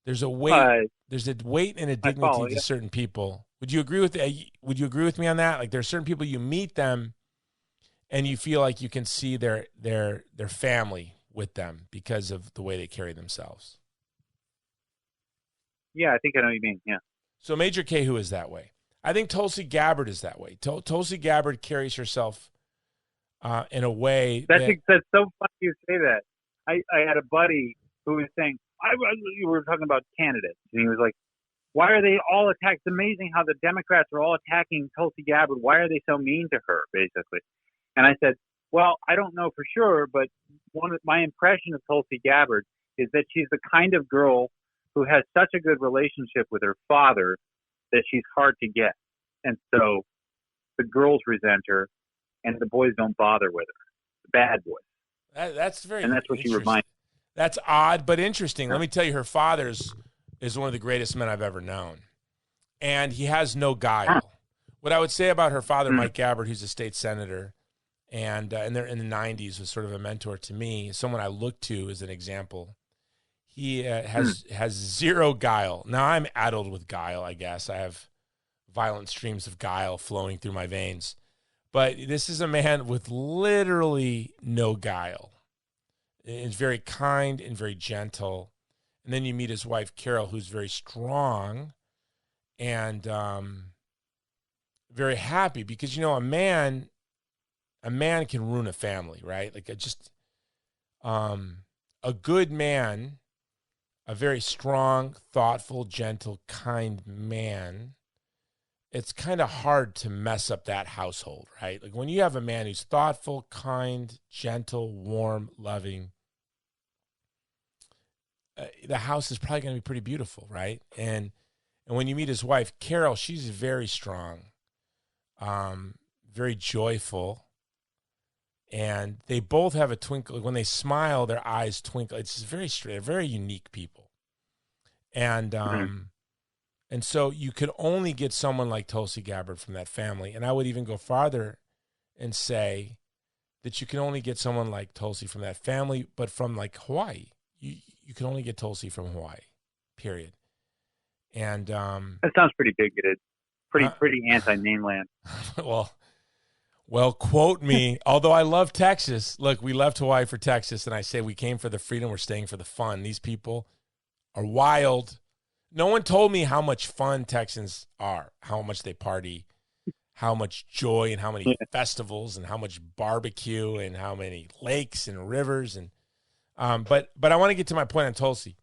There's a weight. There's a weight and a dignity to certain people. Would you agree with me on that? Like, there are certain people, you meet them and you feel like you can see their family with them because of the way they carry themselves. Yeah, I think I know what you mean. Yeah. So Major K, who is that way? I think Tulsi Gabbard is that way. Tulsi Gabbard carries herself in a way that's so funny you say that. I had a buddy who was saying, you were talking about candidates, and he was like, why are they all attacked? It's amazing how the Democrats are all attacking Tulsi Gabbard. Why are they so mean to her, basically? And I said, well, I don't know for sure, but my impression of Tulsi Gabbard is that she's the kind of girl who has such a good relationship with her father that she's hard to get. And so the girls resent her and the boys don't bother with her. The bad boys. That's very And that's what she reminds. That's odd, but interesting. Let me tell you, her father is one of the greatest men I've ever known. And he has no guile. What I would say about her father, Mike Gabbard, who's a state senator, and they're in the 90s, was sort of a mentor to me, someone I look to as an example. He has zero guile. Now, I'm addled with guile, I guess. I have violent streams of guile flowing through my veins. But this is a man with literally no guile. He's very kind and very gentle. And then you meet his wife, Carol, who's very strong and very happy. Because, a man can ruin a family, right? Like a good man, a very strong, thoughtful, gentle, kind man, it's kind of hard to mess up that household, right? Like when you have a man who's thoughtful, kind, gentle, warm, loving, the house is probably going to be pretty beautiful, right? And when you meet his wife, Carol, she's very strong, very joyful, and they both have a twinkle. When they smile, their eyes twinkle. It's just very straight, very unique people. And and so you could only get someone like Tulsi Gabbard from that family. And I would even go farther and say that you can only get someone like Tulsi from that family, but from like Hawaii. You can only get Tulsi from Hawaii, period. And that sounds pretty bigoted, pretty anti-mainland. Well, quote me. Although I love Texas. Look, we left Hawaii for Texas, and I say we came for the freedom. We're staying for the fun. These people are wild. No one told me how much fun Texans are, how much they party, how much joy, and how many festivals, and how much barbecue, and how many lakes and rivers. And but I want to get to my point on Tulsi.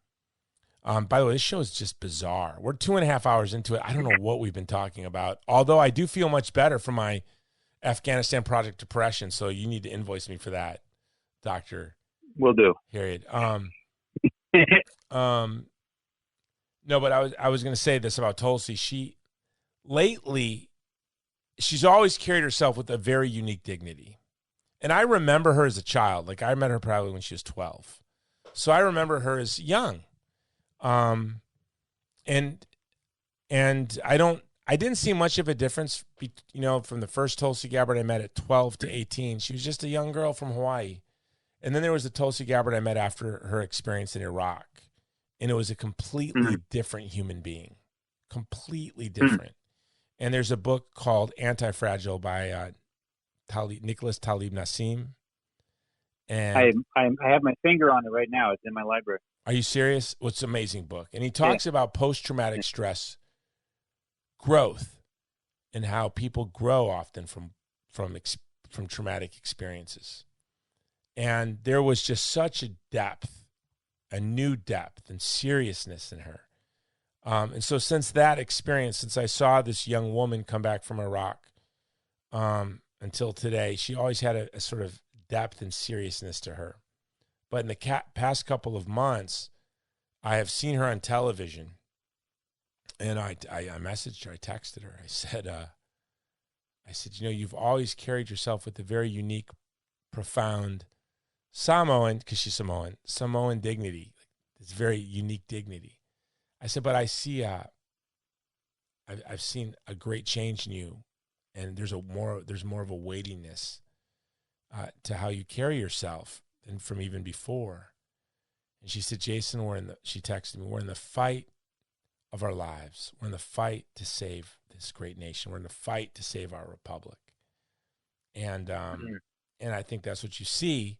By the way, this show is just bizarre. We're 2.5 hours into it. I don't know what we've been talking about. Although I do feel much better from my Afghanistan Project Depression. So you need to invoice me for that, Dr. Will do. Herreid. No, but I was going to say this about Tulsi. She's always carried herself with a very unique dignity. And I remember her as a child. Like, I met her probably when she was 12. So I remember her as young. And I didn't see much of a difference, from the first Tulsi Gabbard I met at 12 to 18. She was just a young girl from Hawaii. And then there was the Tulsi Gabbard I met after her experience in Iraq. And it was a completely different human being. Completely different. And there's a book called Anti-Fragile by Nicholas Talib Nassim. And I have my finger on it right now. It's in my library. Are you serious? Well, it's an amazing book. And he talks about post-traumatic stress growth and how people grow often from traumatic experiences. And there was just such a new depth and seriousness in her. And so since that experience, since I saw this young woman come back from Iraq until today, she always had a sort of depth and seriousness to her. But in the past couple of months, I have seen her on television. And I messaged her, I texted her. I said, you've always carried yourself with a very unique, profound Samoan, because she's Samoan dignity. It's very unique dignity. I said, but I see, I've seen a great change in you, and there's more of a weightiness to how you carry yourself than from even before. And she said, Jason, she texted me, we're in the fight of our lives. We're in the fight to save this great nation. We're in the fight to save our republic. And I think that's what you see.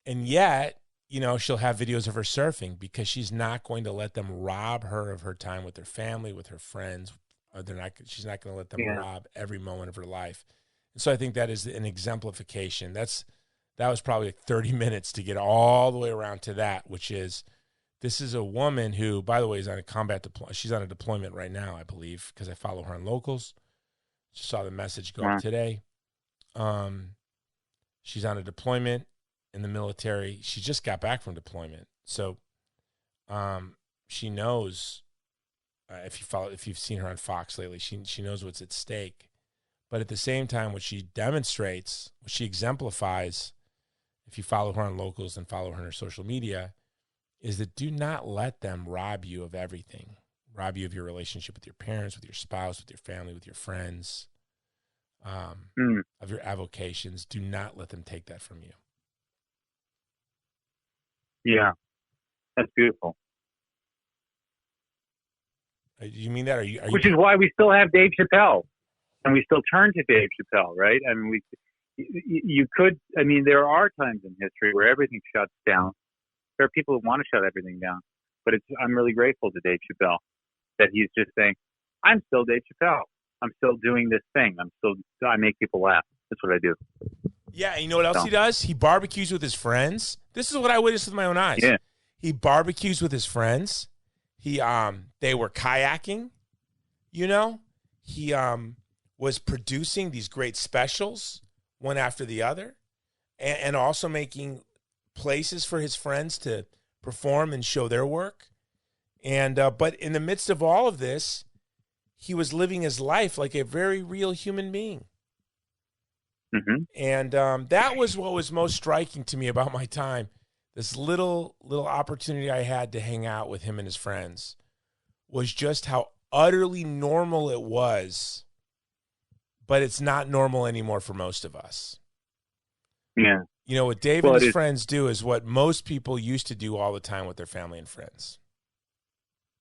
And yet, she'll have videos of her surfing because she's not going to let them rob her of her time with her family, with her friends. She's not going to let them rob every moment of her life. And so I think that is an exemplification. That was probably 30 minutes to get all the way around to that, which is, this is a woman who, by the way, is on a combat deployment. She's on a deployment right now, I believe, because I follow her on Locals. Just saw the message go up today. She's on a deployment in the military. She just got back from deployment. So she knows, if you've seen her on Fox lately, she knows what's at stake. But at the same time, what she demonstrates, what she exemplifies, if you follow her on Locals and follow her on her social media, is that do not let them rob you of everything. Rob you of your relationship with your parents, with your spouse, with your family, with your friends, of your avocations. Do not let them take that from you. Yeah, that's beautiful. You mean that? Which is why we still have Dave Chappelle, and we still turn to Dave Chappelle, right? I mean, there are times in history where everything shuts down. There are people who want to shut everything down, but I'm really grateful to Dave Chappelle that he's just saying, I'm still Dave Chappelle. I'm still doing this thing. I make people laugh. That's what I do. Yeah, and you know what else he does? He barbecues with his friends. This is what I witnessed with my own eyes. Yeah. He barbecues with his friends. They were kayaking, He was producing these great specials, one after the other, and also making places for his friends to perform and show their work. And but in the midst of all of this, he was living his life like a very real human being. Mm-hmm. And that was what was most striking to me about my time. This little opportunity I had to hang out with him and his friends was just how utterly normal it was, but it's not normal anymore for most of us. Yeah. What Dave and his friends do is what most people used to do all the time with their family and friends.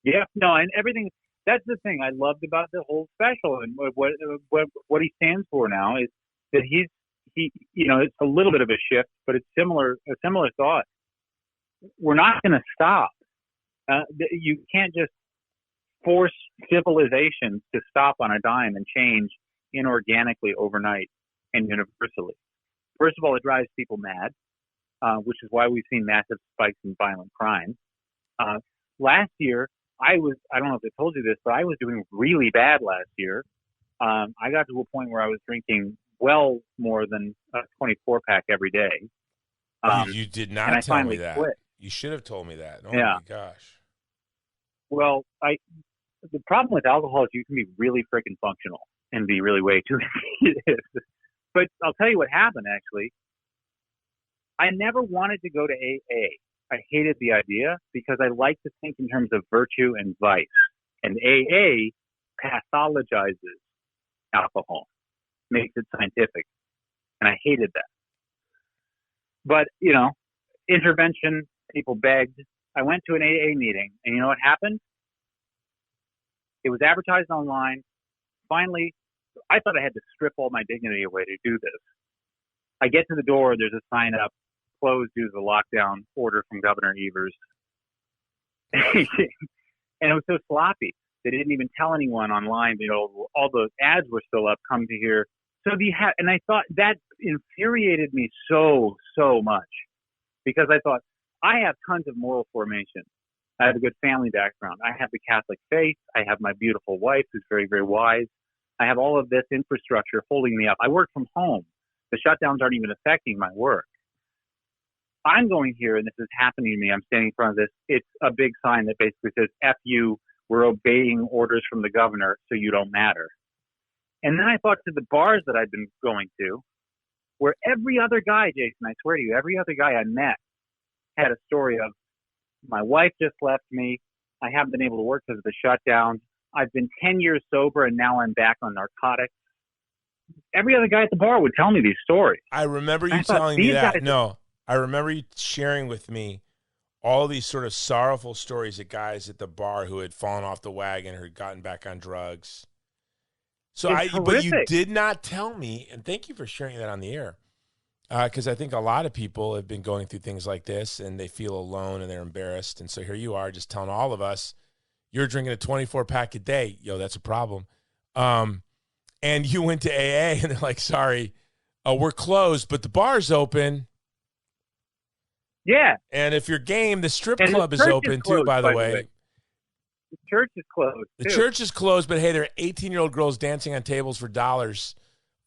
Yeah, no, and everything. That's the thing I loved about the whole special, and what he stands for now is that he it's a little bit of a shift, but it's a similar thought. We're not going to stop. You can't just force civilizations to stop on a dime and change inorganically overnight and universally. First of all, it drives people mad, which is why we've seen massive spikes in violent crime. Last year, I don't know if I told you this, but I was doing really bad last year. I got to a point where I was drinking well more than a 24-pack every day. You did not and I tell me finally that. quit. You should have told me that. Oh, Yeah. my gosh. Well, the problem with alcohol is you can be really freaking functional and be really way too serious. But I'll tell you what happened, actually. I never wanted to go to AA. I hated the idea because I like to think in terms of virtue and vice. And AA pathologizes alcohol, makes it scientific. And I hated that. But, intervention, people begged. I went to an AA meeting, and you know what happened? It was advertised online. Finally, I thought I had to strip all my dignity away to do this. I get to the door, there's a sign up, closed due to the lockdown order from Governor Evers. And it was so sloppy. They didn't even tell anyone online, all the ads were still up, come to here. So and I thought that infuriated me so much because I thought, I have tons of moral formation. I have a good family background. I have the Catholic faith. I have my beautiful wife who's very, very wise. I have all of this infrastructure holding me up. I work from home. The shutdowns aren't even affecting my work. I'm going here and this is happening to me. I'm standing in front of this. It's a big sign that basically says, F you, we're obeying orders from the governor, so you don't matter. And then I thought to the bars that I've been going to, where every other guy, Jason, I swear to you, every other guy I met had a story of, my wife just left me. I haven't been able to work because of the shutdown. I've been 10 years sober and now I'm back on narcotics. Every other guy at the bar would tell me these stories. I remember you telling me that. No, I remember you sharing with me all these sort of sorrowful stories of guys at the bar who had fallen off the wagon or had gotten back on drugs. But you did not tell me, and thank you for sharing that on the air, because I think a lot of people have been going through things like this and they feel alone and they're embarrassed. And so here you are just telling all of us, you're drinking a 24-pack a day. Yo, that's a problem. And you went to AA and they're like, sorry, we're closed, but the bar's open. Yeah. And if you're game, the strip club is open too, by the way. The church is closed. The church is closed, but hey, there are 18-year-old girls dancing on tables for dollars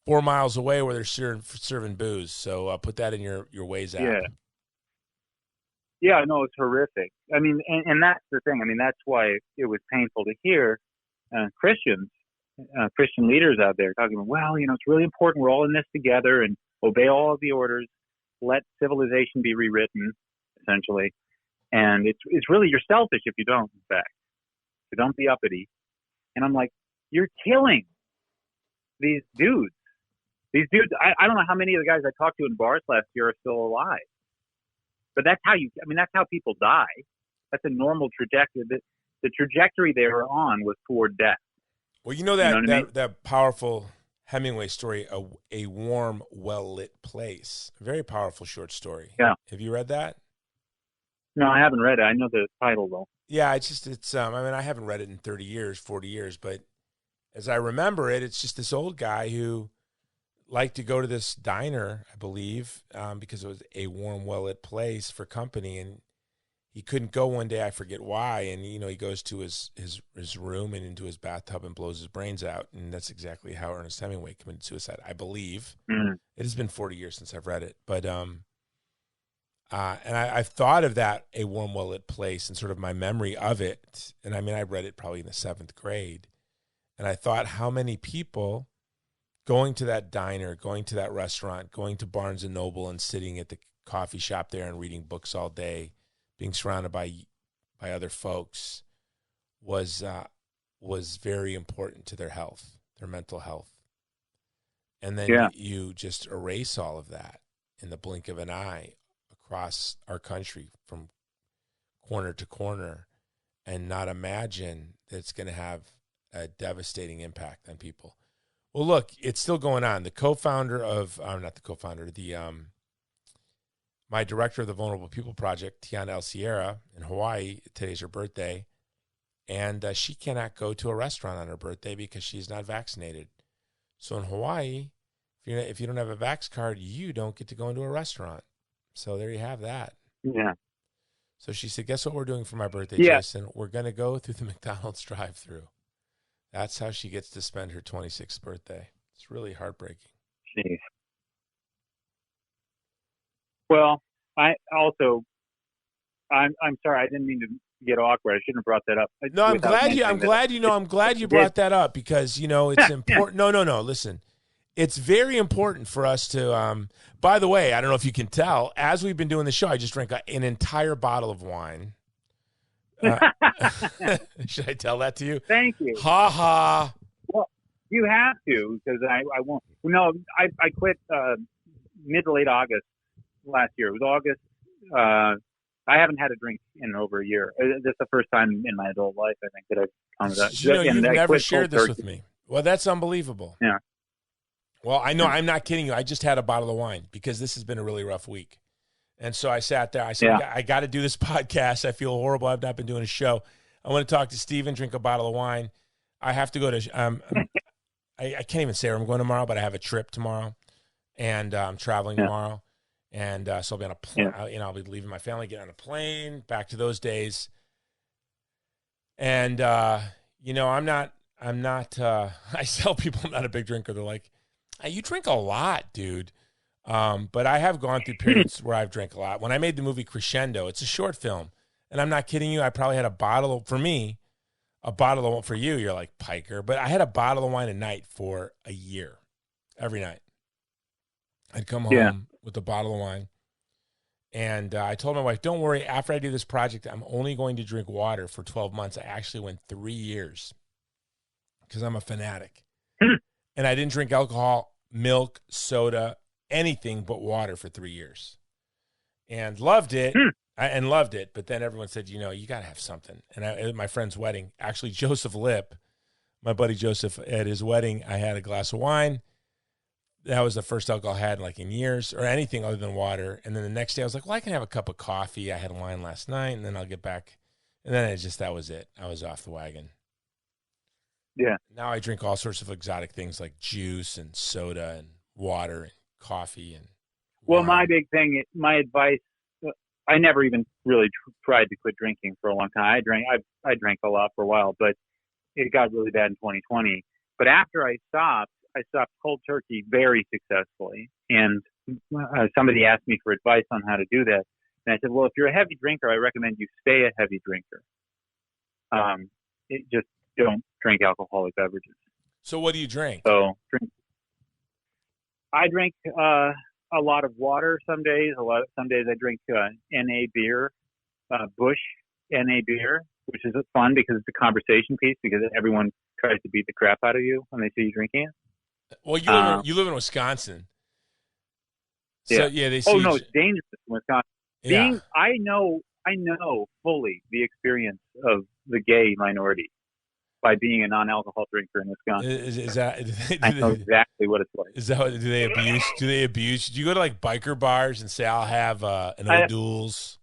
4 miles away where they're serving booze. So put that in your Waze app. Yeah. Yeah, no, it's horrific. I mean, and that's the thing. I mean, that's why it was painful to hear Christian leaders out there talking about, well, it's really important. We're all in this together and obey all of the orders. Let civilization be rewritten, essentially. And it's really, you're selfish if you don't, in fact. So don't be uppity. And I'm like, you're killing these dudes. These dudes, I don't know how many of the guys I talked to in bars last year are still alive. But that's how people die. That's a normal trajectory. The trajectory they were on was toward death. Well, that powerful Hemingway story, A Warm, Well-Lit Place. A very powerful short story. Yeah. Have you read that? No, I haven't read it. I know the title, though. Yeah, I haven't read it in 30 years, 40 years, but as I remember it, it's just this old guy who liked to go to this diner, I believe, because it was a warm, well-lit place for company, and he couldn't go one day. I forget why, and he goes to his room and into his bathtub and blows his brains out, and that's exactly how Ernest Hemingway committed suicide, I believe. Mm-hmm. It has been 40 years since I've read it, but and I've thought of that, A Warm, Well-Lit Place, and sort of my memory of it, and I mean, I read it probably in the 7th grade, and I thought how many people going to that diner, going to that restaurant, going to Barnes & Noble and sitting at the coffee shop there and reading books all day, being surrounded by other folks was very important to their health, their mental health. And then you just erase all of that in the blink of an eye across our country from corner to corner and not imagine that it's going to have a devastating impact on people. Well, look, it's still going on. The co-founder of, my director of the Vulnerable People Project, Tiana El Sierra, in Hawaii, today's her birthday, and she cannot go to a restaurant on her birthday because she's not vaccinated. So in Hawaii, if you don't have a Vax card, you don't get to go into a restaurant. So there you have that. Yeah. So she said, guess what we're doing for my birthday, Jason? We're going to go through the McDonald's drive-thru. That's how she gets to spend her 26th birthday. It's really heartbreaking. Jeez. Well, I'm sorry. I didn't mean to get awkward. I shouldn't have brought that up. No, I'm glad you brought that up because, it's important. No. Listen, it's very important for us to, by the way, I don't know if you can tell, as we've been doing the show, I just drank an entire bottle of wine. Should I tell that to you? Thank you. Ha ha. Well, you have to, because I won't. No, I quit mid to late August last year. It was August. I haven't had a drink in over a year. This is the first time in my adult life, I think, that I've come to that. You've never shared this with me. Well, that's unbelievable. Yeah. Well, I know. I'm not kidding you. I just had a bottle of wine because this has been a really rough week. And so I sat there. I said, I got to do this podcast. I feel horrible. I've not been doing a show. I want to talk to Steven, drink a bottle of wine. I have to go to I can't even say where I'm going tomorrow, but I have a trip tomorrow. And I'm traveling tomorrow. And so I'll be on a plane. I'll be leaving my family, get on a plane, back to those days. And, I'm not, I tell people I'm not a big drinker. They're like, hey, you drink a lot, dude. But I have gone through periods where I've drank a lot. When I made the movie Crescendo, it's a short film. And I'm not kidding you. I probably had a bottle of for you, you're like piker. But I had a bottle of wine a night for a year, every night. I'd come home with a bottle of wine. And I told my wife, don't worry, after I do this project, I'm only going to drink water for 12 months. I actually went 3 years because I'm a fanatic. And I didn't drink alcohol, milk, soda, anything but water for 3 years. And loved it. But then everyone said, you got to have something. And at my friend's wedding, actually Joseph Lipp, my buddy Joseph, at his wedding, I had a glass of wine. That was the first alcohol I had in years, or anything other than water. And then the next day I was like, well, I can have a cup of coffee. I had wine last night, and then I'll get back. And then that was it. I was off the wagon. Yeah. Now I drink all sorts of exotic things like juice and soda and water and coffee and wine. Well, my big thing, my advice, I never even really tried to quit drinking for a long time. I drank a lot for a while, but it got really bad in 2020. But after I stopped cold turkey very successfully. And somebody asked me for advice on how to do that. And I said, well, if you're a heavy drinker, I recommend you stay a heavy drinker. Just don't drink alcoholic beverages. So what do you drink? I drink a lot of water some days. Some days I drink NA beer, Bush NA beer, which is fun because it's a conversation piece because everyone tries to beat the crap out of you when they see you drinking it. Well, you live in Wisconsin. So, they see it's dangerous in Wisconsin. Yeah. I know fully the experience of the gay minority by being a non-alcohol drinker in Wisconsin. Is that? I know exactly what it's like. Is that what? Do they abuse? Do you go to biker bars and say, "I'll have an O'Doul's"?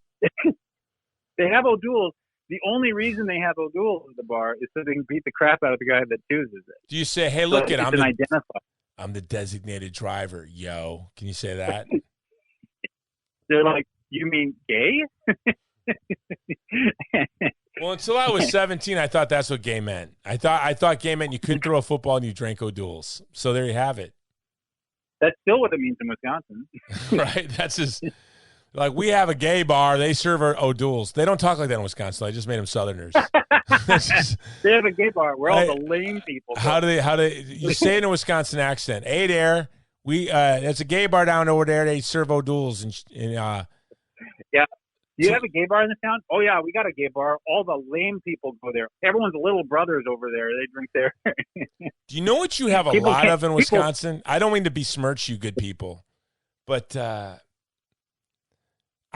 They have O'Doul's. The only reason they have O'Doul's at the bar is so they can beat the crap out of the guy that chooses it. Do you say, "Hey, look, I'm the designated driver, yo"? Can you say that? They're like, "You mean gay?" Well, until I was 17, I thought that's what gay meant. I thought gay meant you couldn't throw a football and you drank O'Doul's. So there you have it. That's still what it means in Wisconsin. Right? That's just we have a gay bar. They serve our O'Doul's. They don't talk like that in Wisconsin. I just made them Southerners. They have a gay bar where all the lame people go. How do you say it in a Wisconsin accent? Hey there, it's a gay bar down over there. They serve O'Doul's yeah. Do you have a gay bar in this town? Oh, yeah, we got a gay bar. All the lame people go there. Everyone's little brothers over there. They drink there. Do you know what you have a lot of in Wisconsin? I don't mean to besmirch you good people, but I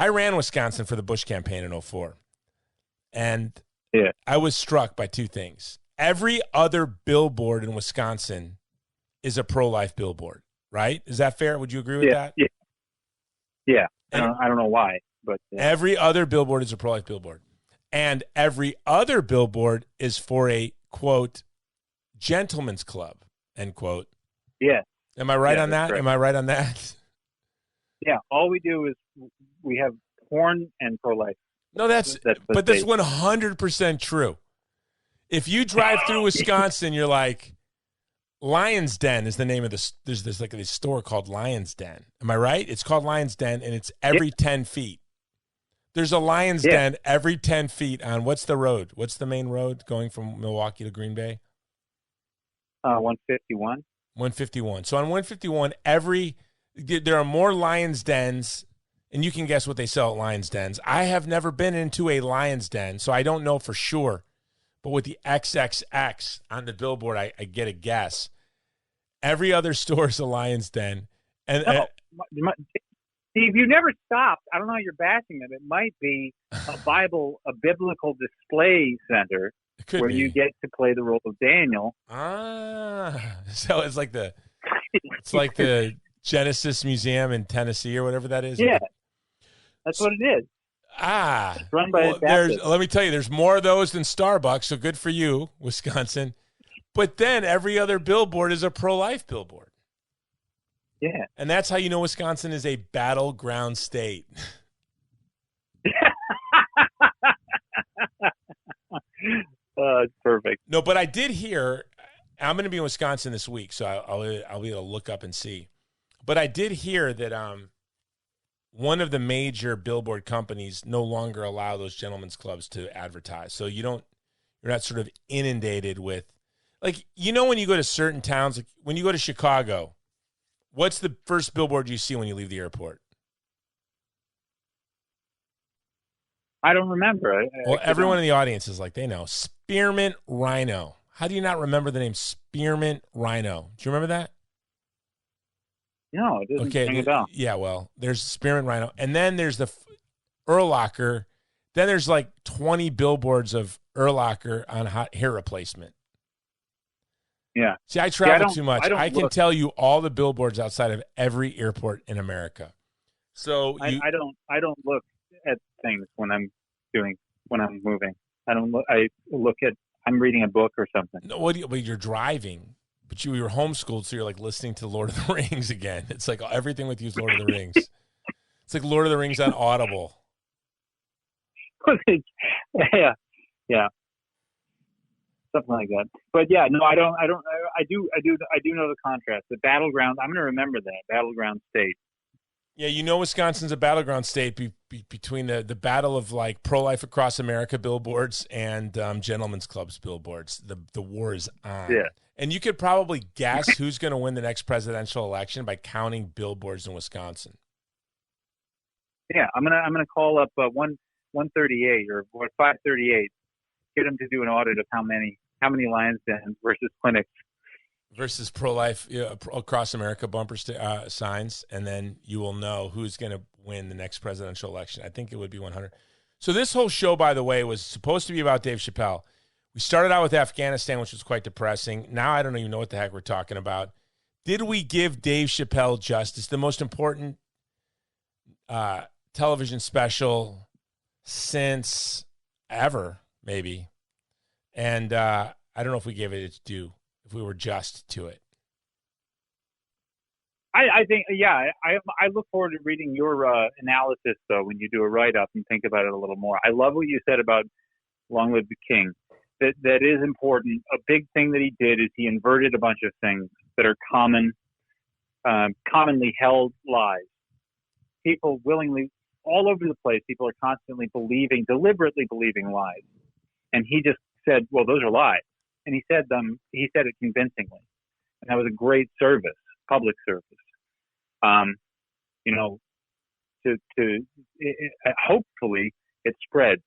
ran Wisconsin for the Bush campaign in 2004. And I was struck by two things. Every other billboard in Wisconsin is a pro-life billboard, right? Is that fair? Would you agree with that? Yeah. I don't know why. But every other billboard is a pro-life billboard. And every other billboard is for a, quote, gentleman's club, end quote. Yeah. Am I right on that? Correct. Am I right on that? Yeah. All we do is we have porn and pro-life. No, that's 100% true. If you drive through Wisconsin, you're like, Lion's Den is the name of this. There's like this store called Lion's Den. Am I right? It's called Lion's Den, and it's every 10 feet. There's a Lion's Den every 10 feet on what's the road? What's the main road going from Milwaukee to Green Bay? 151. 151. So on 151, there are more Lion's Dens, and you can guess what they sell at Lion's Dens. I have never been into a Lion's Den, so I don't know for sure. But with the XXX on the billboard, I get a guess. Every other store is a Lion's Den. And Steve, you never stopped. I don't know how you're bashing them. It might be a biblical display center where you get to play the role of Daniel. So it's like the Genesis Museum in Tennessee or whatever that is. Yeah, that's what it is. It's run by let me tell you, there's more of those than Starbucks, so good for you, Wisconsin. But then every other billboard is a pro-life billboard. Yeah. And that's how you know Wisconsin is a battleground state. It's perfect. No, but I did hear, I'm going to be in Wisconsin this week, so I'll be able to look up and see. But I did hear that one of the major billboard companies no longer allow those gentlemen's clubs to advertise. So you're not sort of inundated with, like, when you go to certain towns, like when you go to Chicago, what's the first billboard you see when you leave the airport? I don't remember. Everyone in the audience is like, they know. Spearmint Rhino. How do you not remember the name Spearmint Rhino? Do you remember that? No, it doesn't ring a bell. Yeah, well, there's Spearmint Rhino. And then there's the Urlacher. Then there's like 20 billboards of Urlacher on hair replacement. Yeah. See, I travel too much. I can tell you all the billboards outside of every airport in America. So I don't look at things when I'm moving. I don't look. I look at. I'm reading a book or something. No, you're driving, but you're homeschooled, so you're like listening to Lord of the Rings again. It's like everything with you is Lord of the Rings. It's like Lord of the Rings on Audible. Yeah. Something like that. But yeah, no, I don't. I do know the contrast. The battleground. I'm going to remember that battleground state. Yeah, Wisconsin's a battleground state between the battle of like pro-life across America billboards and gentlemen's clubs billboards. The war is on. Yeah. And you could probably guess who's going to win the next presidential election by counting billboards in Wisconsin. Yeah, I'm gonna call up 138 or 538. Get them to do an audit of how many Lions Dens versus clinics versus pro-life across America bumper signs, and then you will know who's going to win the next presidential election. I think it would be 100. So this whole show, by the way, was supposed to be about Dave Chappelle. We started out with Afghanistan, which was quite depressing. Now I don't even know what the heck we're talking about. Did we give Dave Chappelle justice? The most important television special since ever, maybe. And I don't know if we gave it its due, if we were just to it. I think, yeah, I look forward to reading your analysis, though, when you do a write-up and think about it a little more. I love what you said about Long Live the King. That is important. A big thing that he did is he inverted a bunch of things that are commonly held lies. People willingly, all over the place, people are constantly deliberately believing lies. And he just said, well, those are lies. And he said it convincingly. And that was a great service, public service. Hopefully it spreads.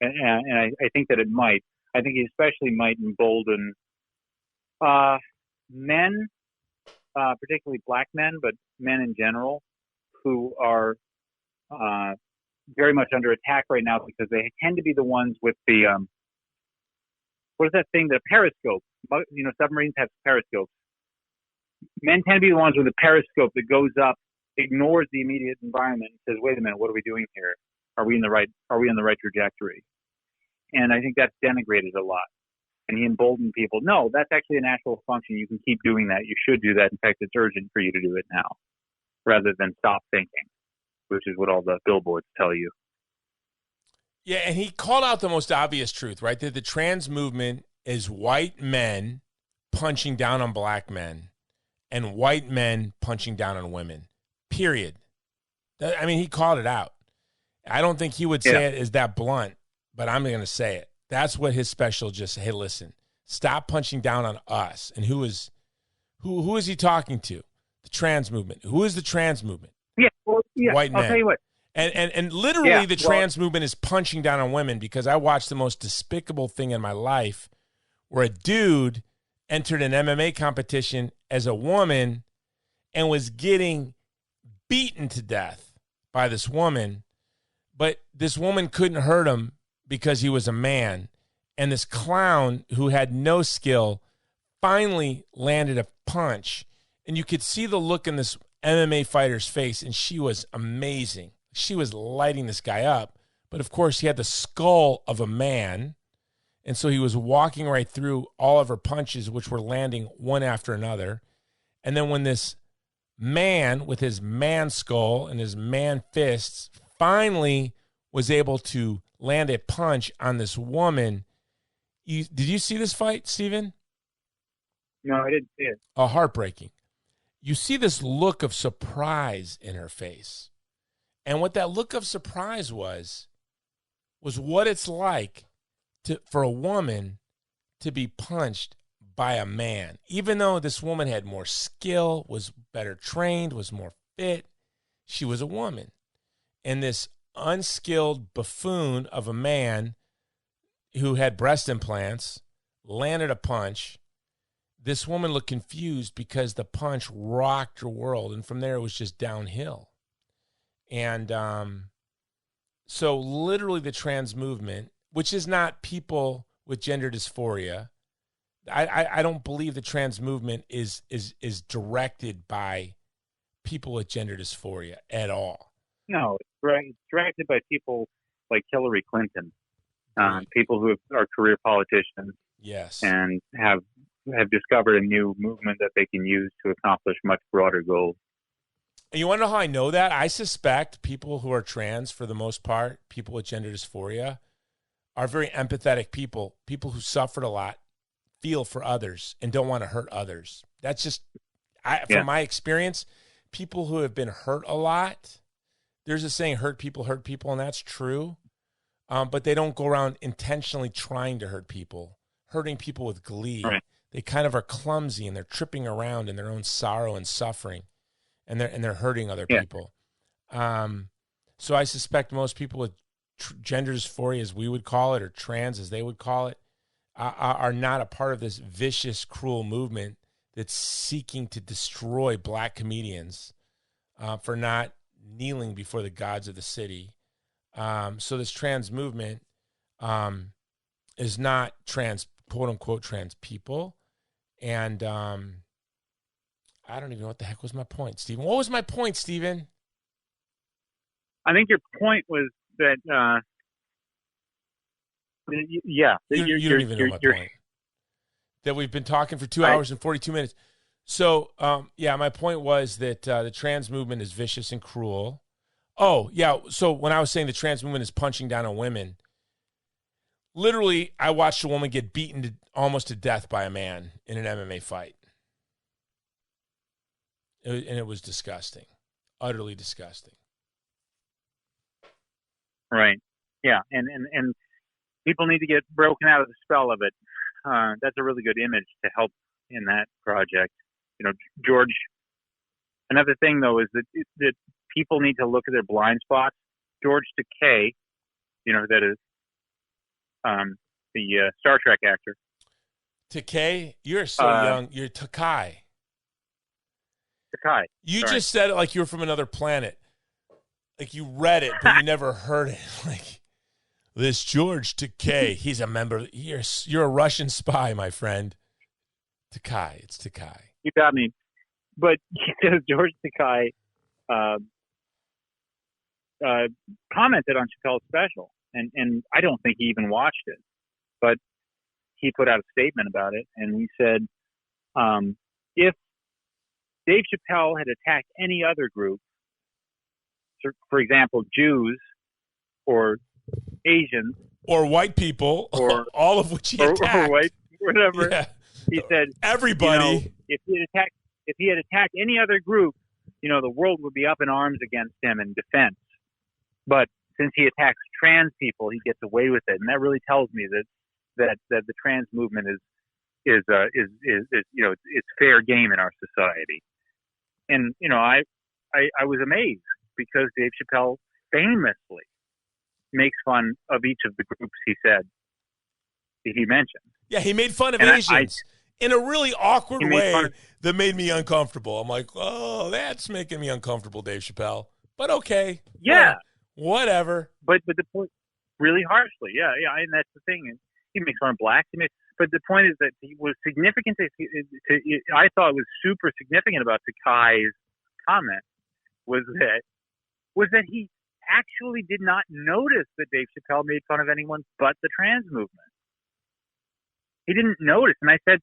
And I think that it might. I think it especially might embolden men, particularly black men, but men in general, who are very much under attack right now because they tend to be the ones with the what is that thing? The periscope. Submarines have periscopes. Men tend to be the ones with the periscope that goes up, ignores the immediate environment, and says, "Wait a minute, what are we doing here? Are we on the right trajectory?" And I think that's denigrated a lot. And he emboldened people. No, that's actually a natural function. You can keep doing that. You should do that. In fact, it's urgent for you to do it now, rather than stop thinking, which is what all the billboards tell you. Yeah, and he called out the most obvious truth, right? That the trans movement is white men punching down on black men and white men punching down on women, period. I mean, he called it out. I don't think he would say it as that blunt, but I'm going to say it. That's what his special just, hey, listen, stop punching down on us. And who is he talking to? The trans movement. Who is the trans movement? Yeah, well, white men. I'll tell you what. And literally the trans movement is punching down on women, because I watched the most despicable thing in my life where a dude entered an MMA competition as a woman and was getting beaten to death by this woman, but this woman couldn't hurt him because he was a man. And this clown who had no skill finally landed a punch, and you could see the look in this MMA fighter's face, and she was amazing. She was lighting this guy up, but of course he had the skull of a man, and so he was walking right through all of her punches, which were landing one after another. And then when this man with his man skull and his man fists finally was able to land a punch on this woman, did you see this fight, Steven? No, I didn't see it. Oh, heartbreaking. You see this look of surprise in her face. And what that look of surprise was what it's like for a woman to be punched by a man. Even though this woman had more skill, was better trained, was more fit, she was a woman. And this unskilled buffoon of a man who had breast implants landed a punch. This woman looked confused because the punch rocked her world, and from there it was just downhill. And so literally the trans movement, which is not people with gender dysphoria, I don't believe the trans movement is directed by people with gender dysphoria at all. No, it's directed by people like Hillary Clinton, people who are career politicians, yes, and have discovered a new movement that they can use to accomplish much broader goals. And you want to know how I know that? I suspect people who are trans, for the most part, people with gender dysphoria, are very empathetic people who suffered a lot, feel for others, and don't want to hurt others. That's just, from my experience, people who have been hurt a lot, there's a saying, hurt people, and that's true. But they don't go around intentionally trying to hurt people, hurting people with glee. Right. They kind of are clumsy, and they're tripping around in their own sorrow and suffering, and they're hurting other people. So I suspect most people with gender dysphoria, as we would call it, or trans as they would call it, are not a part of this vicious, cruel movement that's seeking to destroy black comedians for not kneeling before the gods of the city. So this trans movement is not trans, quote unquote, trans people. And I don't even know what the heck was my point, Stephen. What was my point, Stephen? I think your point was that, you don't even know my point. That we've been talking for 2 hours and 42 minutes. So, my point was that the trans movement is vicious and cruel. Oh, yeah. So when I was saying the trans movement is punching down on women, literally, I watched a woman get beaten almost to death by a man in an MMA fight. And it was disgusting. Utterly disgusting. Right. Yeah. And people need to get broken out of the spell of it. That's a really good image to help in that project. You know, George, another thing, though, is that people need to look at their blind spots. George Takei, that is the Star Trek actor. Takei? You're so young. You're Takai. Takai. You just said it like you were from another planet. Like you read it, but you never heard it. Like, this George Takei, he's a member. You're a Russian spy, my friend. Takai. It's Takai. You got me. But he says George Takai commented on Chappelle's special, and I don't think he even watched it, but he put out a statement about it, and he said, if Dave Chappelle had attacked any other group, for example, Jews or Asians or white people, or all of which he attacked, or white, whatever, He said, everybody. If he had attacked any other group, the world would be up in arms against him in defense. But since he attacks trans people, he gets away with it, and that really tells me that the trans movement is it's fair game in our society. And I was amazed because Dave Chappelle famously makes fun of each of the groups he mentioned. Yeah, he made fun of Asians in a really awkward way that made me uncomfortable. I'm like, oh, that's making me uncomfortable, Dave Chappelle. But okay. Yeah. Whatever. But the point, really harshly. Yeah, and that's the thing. And he makes fun of blacks. But the point is that he was significant. I thought was super significant about Takai's comment was that he actually did not notice that Dave Chappelle made fun of anyone but the trans movement. He didn't notice. And I said,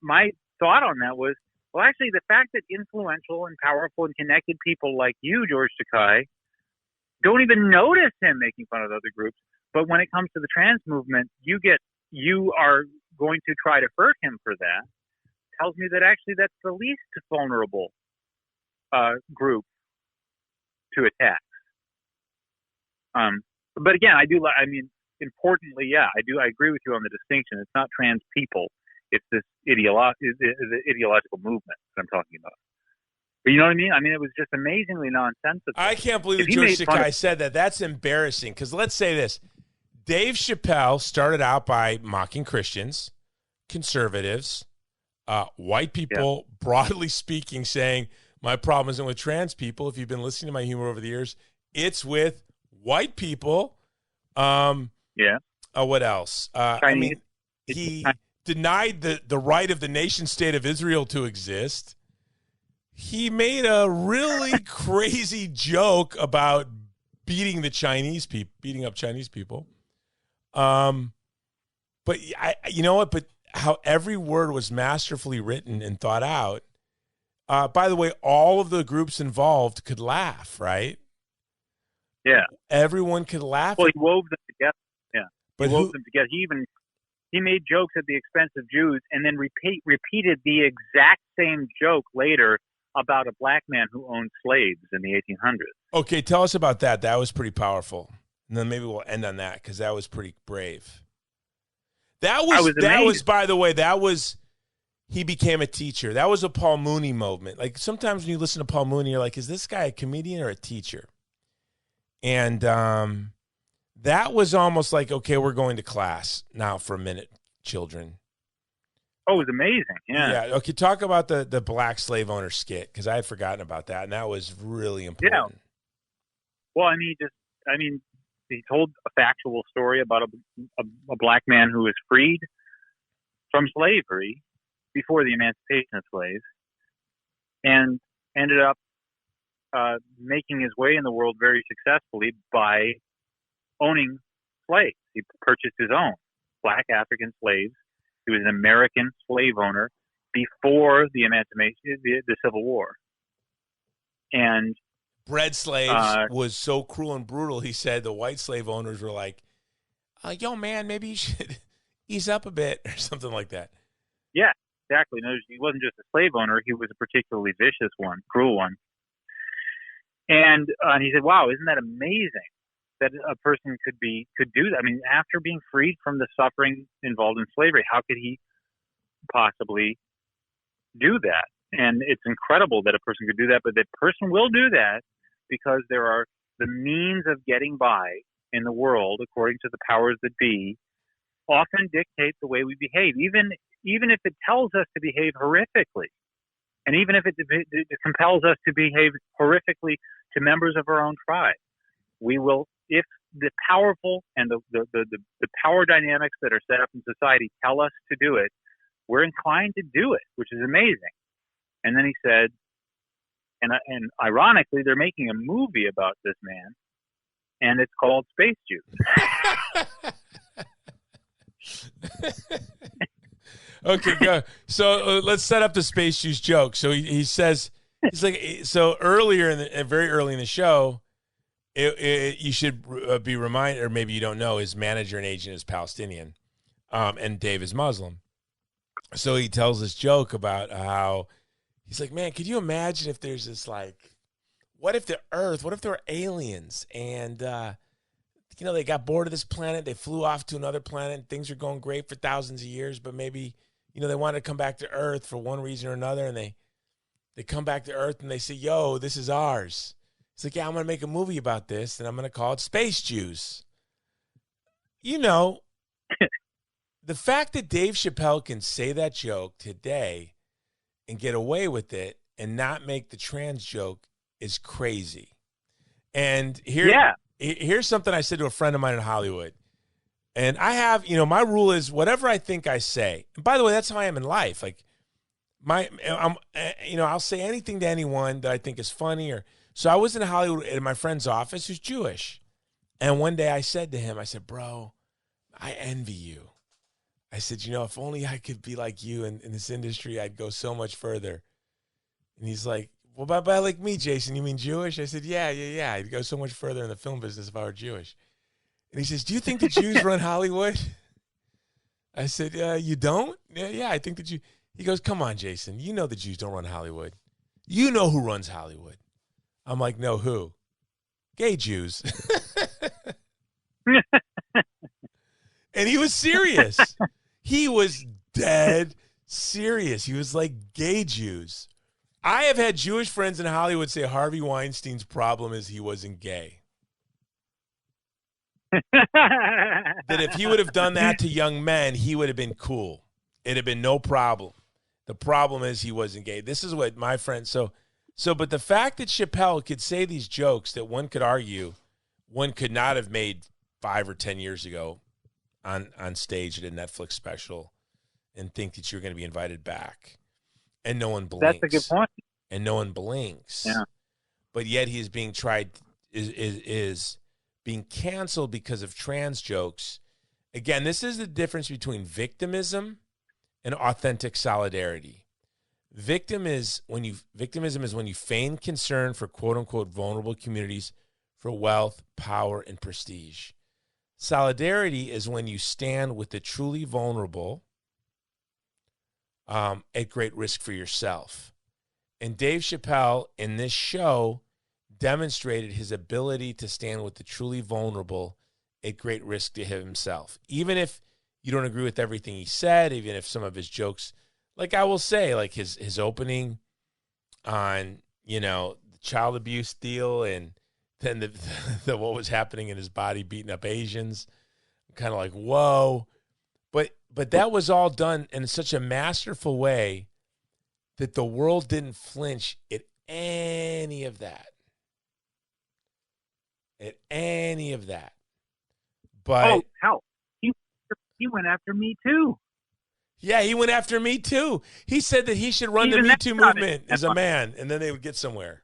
my thought on that was, well, actually, the fact that influential and powerful and connected people like you, George Takai, don't even notice him making fun of other groups. But when it comes to the trans movement, you are going to try to hurt him for that. Tells me that actually that's the least vulnerable group to attack. But again, importantly, I agree with you on the distinction. It's not trans people. It's this ideological movement that I'm talking about. But you know what I mean? It was just amazingly nonsensical. I can't believe that George Takai said that. That's embarrassing. Because let's say this. Dave Chappelle started out by mocking Christians, conservatives, white people, broadly speaking, saying, my problem isn't with trans people. If you've been listening to my humor over the years, it's with white people. What else? He denied the right of the nation state of Israel to exist. He made a really crazy joke about beating up Chinese people. But you know what? But how every word was masterfully written and thought out. By the way, all of the groups involved could laugh, right? Yeah. Everyone could laugh. Well, he wove them together. Yeah. But he wove them together. He made jokes at the expense of Jews and then repeated the exact same joke later about a black man who owned slaves in the 1800s. Okay, tell us about that. That was pretty powerful. And then maybe we'll end on that because that was pretty brave. That was, by the way, he became a teacher. That was a Paul Mooney moment. Like sometimes when you listen to Paul Mooney, you're like, is this guy a comedian or a teacher? And that was almost like, okay, we're going to class now for a minute, children. Oh, it was amazing. Yeah. Yeah. Okay, talk about the black slave owner skit because I had forgotten about that, and that was really important. Yeah. Well, he told a factual story about a black man who was freed from slavery before the emancipation of slaves and ended up making his way in the world very successfully by owning slaves. He purchased his own black African slaves. He was an American slave owner before the emancipation, the Civil War. And bred slaves was so cruel and brutal, he said the white slave owners were like, yo, man, maybe you should ease up a bit or something like that. Yeah, exactly. No, he wasn't just a slave owner. He was a particularly vicious one, cruel one. And he said, wow, isn't that amazing that a person could do that? After being freed from the suffering involved in slavery, how could he possibly do that? And it's incredible that a person could do that, but that person will do that because there are the means of getting by in the world, according to the powers that be, often dictate the way we behave, even if it tells us to behave horrifically. And even if it compels us to behave horrifically to members of our own tribe, we will, if the powerful and the power dynamics that are set up in society tell us to do it, we're inclined to do it, which is amazing. And then he said, and ironically, they're making a movie about this man, and it's called Space Juice. Okay, go. So let's set up the Space Juice joke. So he says, he's like, so very early in the show, you should be reminded, or maybe you don't know, his manager and agent is Palestinian, and Dave is Muslim. So he tells this joke about how he's like, man, could you imagine if there's this like, what if the Earth, what if there were aliens and, they got bored of this planet. They flew off to another planet. And things are going great for thousands of years, but maybe, they wanted to come back to Earth for one reason or another. And they come back to Earth and they say, yo, this is ours. It's like, yeah, I'm going to make a movie about this and I'm going to call it Space Jews. The fact that Dave Chappelle can say that joke today and get away with it and not make the trans joke is crazy. And here's something I said to a friend of mine in Hollywood. And I have, my rule is whatever I think I say. And by the way, that's how I am in life. Like I'll say anything to anyone that I think is funny. So I was in Hollywood at my friend's office who's Jewish. And one day I said to him, I said, bro, I envy you. I said, if only I could be like you in this industry, I'd go so much further. And he's like, well, by like me, Jason, you mean Jewish? I said, yeah. I'd go so much further in the film business if I were Jewish. And he says, do you think the Jews run Hollywood? I said, you don't? Yeah, I think that you. He goes, come on, Jason. You know the Jews don't run Hollywood. You know who runs Hollywood. I'm like, no, who? Gay Jews. And he was serious. He was dead serious. He was like, gay Jews. I have had Jewish friends in Hollywood say Harvey Weinstein's problem is he wasn't gay. That if he would have done that to young men, he would have been cool. It'd have been no problem. The problem is he wasn't gay. This is what my friend, but the fact that Chappelle could say these jokes that one could argue one could not have made 5 or 10 years ago on stage at a Netflix special and think that you're going to be invited back. And no one blinks. That's a good point. And no one blinks. Yeah. But yet he is being is being canceled because of trans jokes. Again, this is the difference between victimism and authentic solidarity. Victimism is when you feign concern for quote unquote vulnerable communities for wealth, power, and prestige. Solidarity is when you stand with the truly vulnerable at great risk for yourself. And Dave Chappelle in this show demonstrated his ability to stand with the truly vulnerable at great risk to himself. Even if you don't agree with everything he said, even if some of his jokes, like I will say, like his opening on, the child abuse deal and then the what was happening in his body beating up Asians, I'm kind of like, whoa. But that was all done in such a masterful way that the world didn't flinch at any of that. But hell, he went after me too. Yeah, he went after Me Too. He said that he should run the Me Too movement as a man, and then they would get somewhere.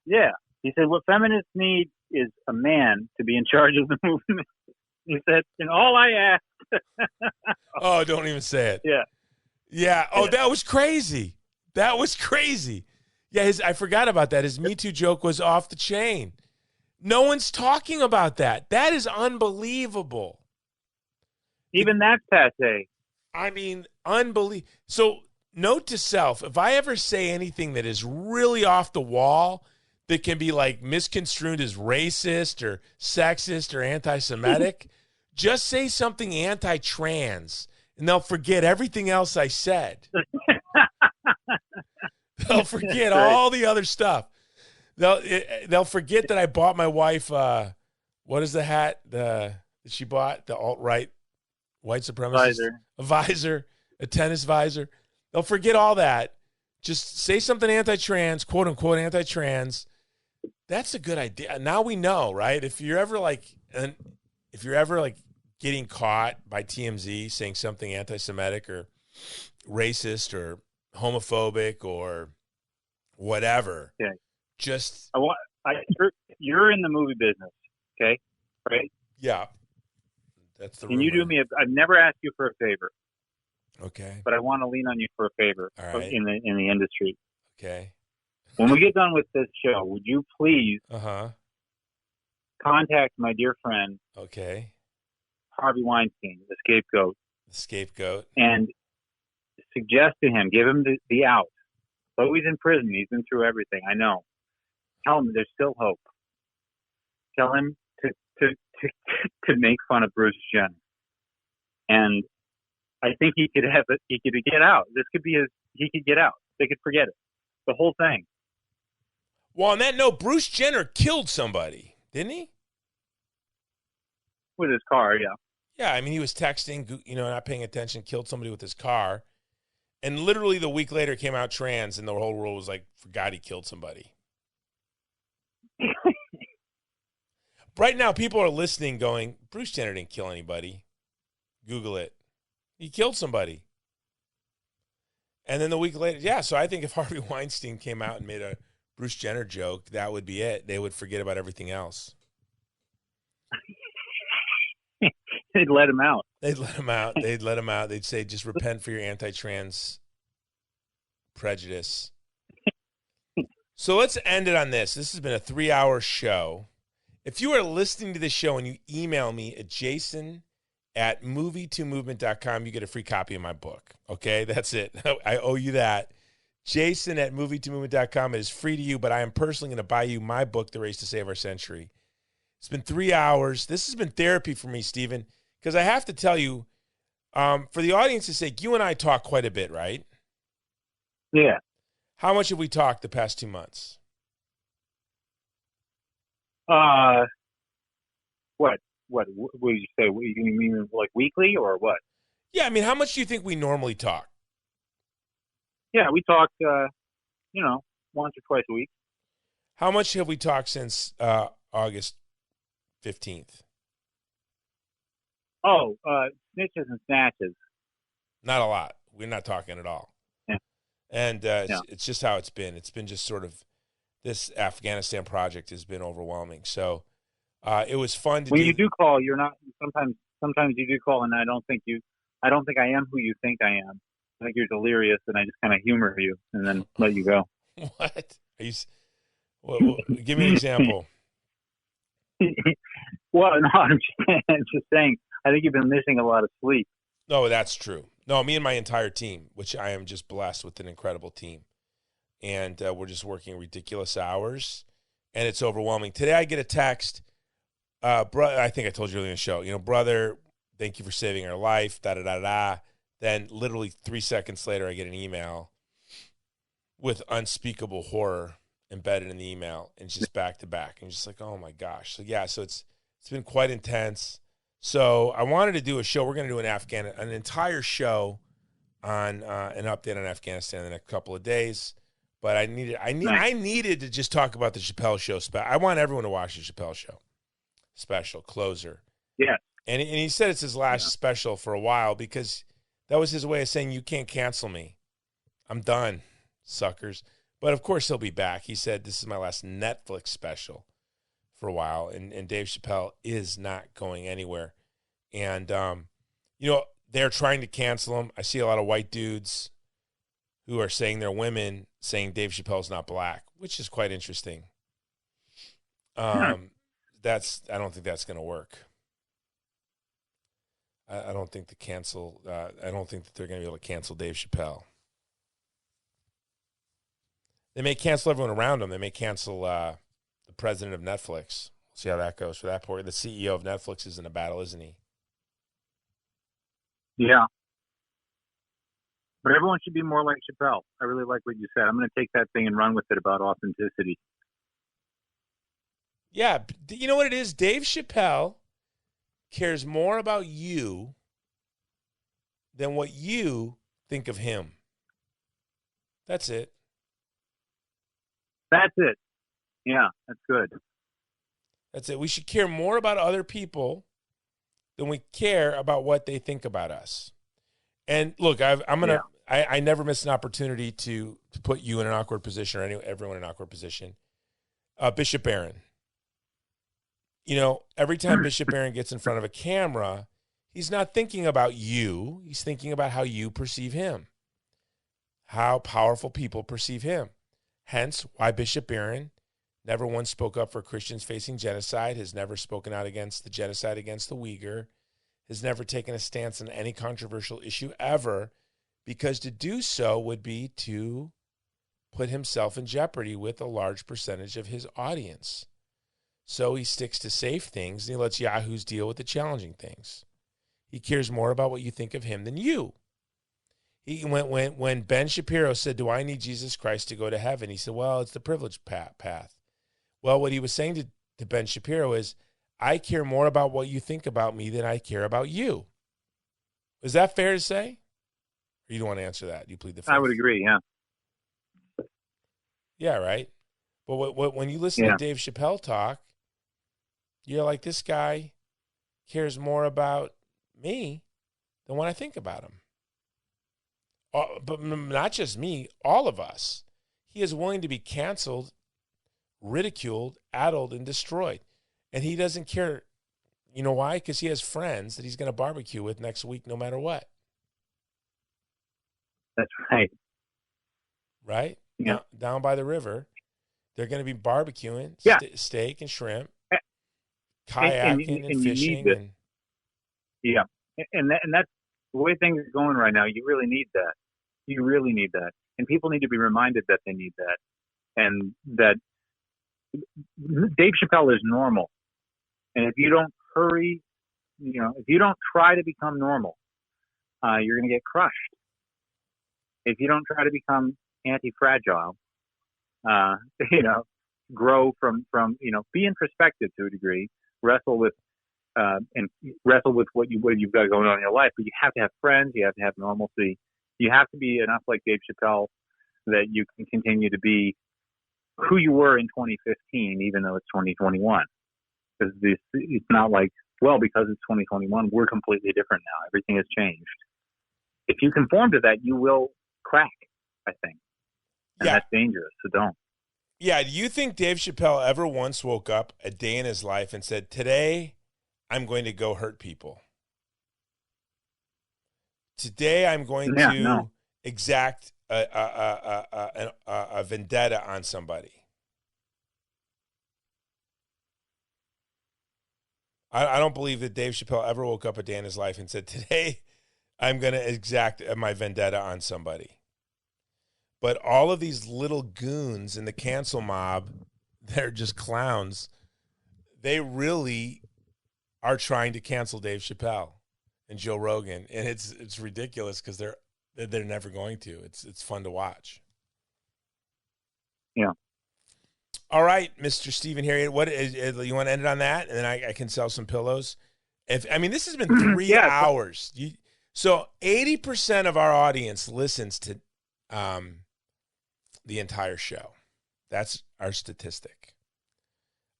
Yeah. He said what feminists need is a man to be in charge of the movement. He said, and all I ask. Oh, don't even say it. Yeah. Yeah. Oh, that was crazy. Yeah, I forgot about that. His Me Too joke was off the chain. No one's talking about that. That is unbelievable. Even that's passe. I mean, unbelievable. So note to self, if I ever say anything that is really off the wall, that can be like misconstrued as racist or sexist or anti-Semitic, just say something anti-trans and they'll forget everything else I said. They'll forget all the other stuff. They'll forget that I bought my wife, what is the hat that she bought? The alt-right white supremacist? A visor, a tennis visor. They'll forget all that. Just say something anti-trans, quote unquote anti-trans. That's a good idea. Now we know, right? If you're ever getting caught by TMZ saying something anti-Semitic or racist or homophobic or whatever, okay. Just you're in the movie business, okay? Right? Yeah. That's the. Can you do me? I've never asked you for a favor. Okay. But I want to lean on you for a favor in the industry. Okay. When we get done with this show, would you please contact my dear friend, okay, Harvey Weinstein, the scapegoat, Scapegoat. and suggest to him, give him the out. Though he's in prison, he's been through everything. I know. Tell him there's still hope. Tell him to make fun of Bruce Jenner, and I think he could have it. He could get out. This could be his. He could get out. They could forget it. The whole thing. Well, on that note, Bruce Jenner killed somebody, didn't he? With his car, yeah. Yeah, I mean, he was texting, not paying attention, killed somebody with his car. And literally the week later came out trans, and the whole world was like, forgot he killed somebody. Right now, people are listening going, Bruce Jenner didn't kill anybody. Google it. He killed somebody. And then the week later, yeah, so I think if Harvey Weinstein came out and made a Bruce Jenner joke, that would be it. They would forget about everything else. They'd let him out. They'd let him out. They'd let him out. They'd say, just repent for your anti-trans prejudice. So let's end it on this. This has been a 3-hour show. If you are listening to this show and you email me at jason@movie2movement.com, you get a free copy of my book. Okay, that's it. I owe you that. Jason@movie2movement.com. It is free to you, but I am personally going to buy you my book, The Race to Save Our Century. It's been 3 hours. This has been therapy for me, Stephen, because I have to tell you, for the audience's sake, you and I talk quite a bit, right? Yeah. How much have we talked the past 2 months? What would you say? You mean like weekly or what? Yeah, I mean, how much do you think we normally talk? Yeah, we talk, once or twice a week. How much have we talked since August 15th? Oh, snitches and snatches. Not a lot. We're not talking at all. Yeah. And it's just how it's been. It's been just sort of, this Afghanistan project has been overwhelming. So it was fun to when you do call, you're not, sometimes you do call and I don't think I am who you think I am. I think you're delirious and I just kind of humor you and then let you go. What? Are you, well, give me an example. Well, no, I'm just saying, I think you've been missing a lot of sleep. No, that's true. No, me and my entire team, which I am just blessed with an incredible team. And we're just working ridiculous hours, and it's overwhelming. Today I get a text, brother, I think I told you earlier in the show, brother, thank you for saving our life, da-da-da-da. Then literally 3 seconds later, I get an email with unspeakable horror embedded in the email, and just back to back. And just like, oh my gosh. So yeah, so it's been quite intense. So I wanted to do a show. We're going to do an entire show on an update on Afghanistan in the next couple of days. But I needed to just talk about the Chappelle show. I want everyone to watch the Chappelle show special, Closer. Yeah. And he said it's his last special for a while because that was his way of saying, you can't cancel me. I'm done, suckers. But, of course, he'll be back. He said, this is my last Netflix special for a while. And Dave Chappelle is not going anywhere. And, they're trying to cancel him. I see a lot of white dudes who are saying they're women, saying Dave Chappelle's not black, which is quite interesting. I don't think that's going to work. I don't think I don't think that they're going to be able to cancel Dave Chappelle. They may cancel everyone around him. They may cancel the president of Netflix. We'll see how that goes for that part. The CEO of Netflix is in a battle, isn't he? Yeah. But everyone should be more like Chappelle. I really like what you said. I'm going to take that thing and run with it about authenticity. Yeah. You know what it is? Dave Chappelle cares more about you than what you think of him. That's it. That's it. Yeah, that's good. That's it. We should care more about other people than we care about what they think about us. And look, I never miss an opportunity to put you in an awkward position, or everyone in an awkward position. Bishop Barron. Every time Bishop Barron gets in front of a camera, he's not thinking about you. He's thinking about how you perceive him, how powerful people perceive him. Hence, why Bishop Barron never once spoke up for Christians facing genocide, has never spoken out against the genocide against the Uyghur, has never taken a stance on any controversial issue ever, because to do so would be to put himself in jeopardy with a large percentage of his audience. So he sticks to safe things, and he lets yahoos deal with the challenging things. He cares more about what you think of him than you. When Ben Shapiro said, "Do I need Jesus Christ to go to heaven?" He said, "Well, it's the privileged path." Well, what he was saying to Ben Shapiro is, I care more about what you think about me than I care about you. Is that fair to say? Or you don't want to answer that? You plead the fifth? I would agree, yeah. Yeah, right? But when you listen to Dave Chappelle talk, you're like, this guy cares more about me than what I think about him. But not just me, all of us. He is willing to be canceled, ridiculed, addled, and destroyed. And he doesn't care. You know why? Because he has friends that he's going to barbecue with next week no matter what. That's right. Right? Yeah. Down by the river. They're going to be barbecuing steak and shrimp, kayaking and fishing. Yeah. And that's the way things are going right now. You really need that. You really need that. And people need to be reminded that they need that. And that Dave Chappelle is normal. And if you don't hurry, if you don't try to become normal, you're going to get crushed. If you don't try to become anti-fragile, grow from, be introspective to a degree, wrestle with what you've got going on in your life. But you have to have friends. You have to have normalcy. You have to be enough like Dave Chappelle that you can continue to be who you were in 2015, even though it's 2021. Because it's not like, well, because it's 2021, we're completely different now. Everything has changed. If you conform to that, you will crack, I think. And that's dangerous, so don't. Yeah, do you think Dave Chappelle ever once woke up a day in his life and said, today I'm going to go hurt people? Today I'm going to exact a vendetta on somebody. I don't believe that Dave Chappelle ever woke up a day in his life and said, today I'm going to exact my vendetta on somebody. But all of these little goons in the cancel mob, they're just clowns. They really are trying to cancel Dave Chappelle and Joe Rogan. And it's ridiculous because they're never going to. It's fun to watch. Yeah. All right, Mr. Stephen Herreid, what you want to end it on that, and then I can sell some pillows. This has been 3 hours. So 80% of our audience listens to the entire show. That's our statistic.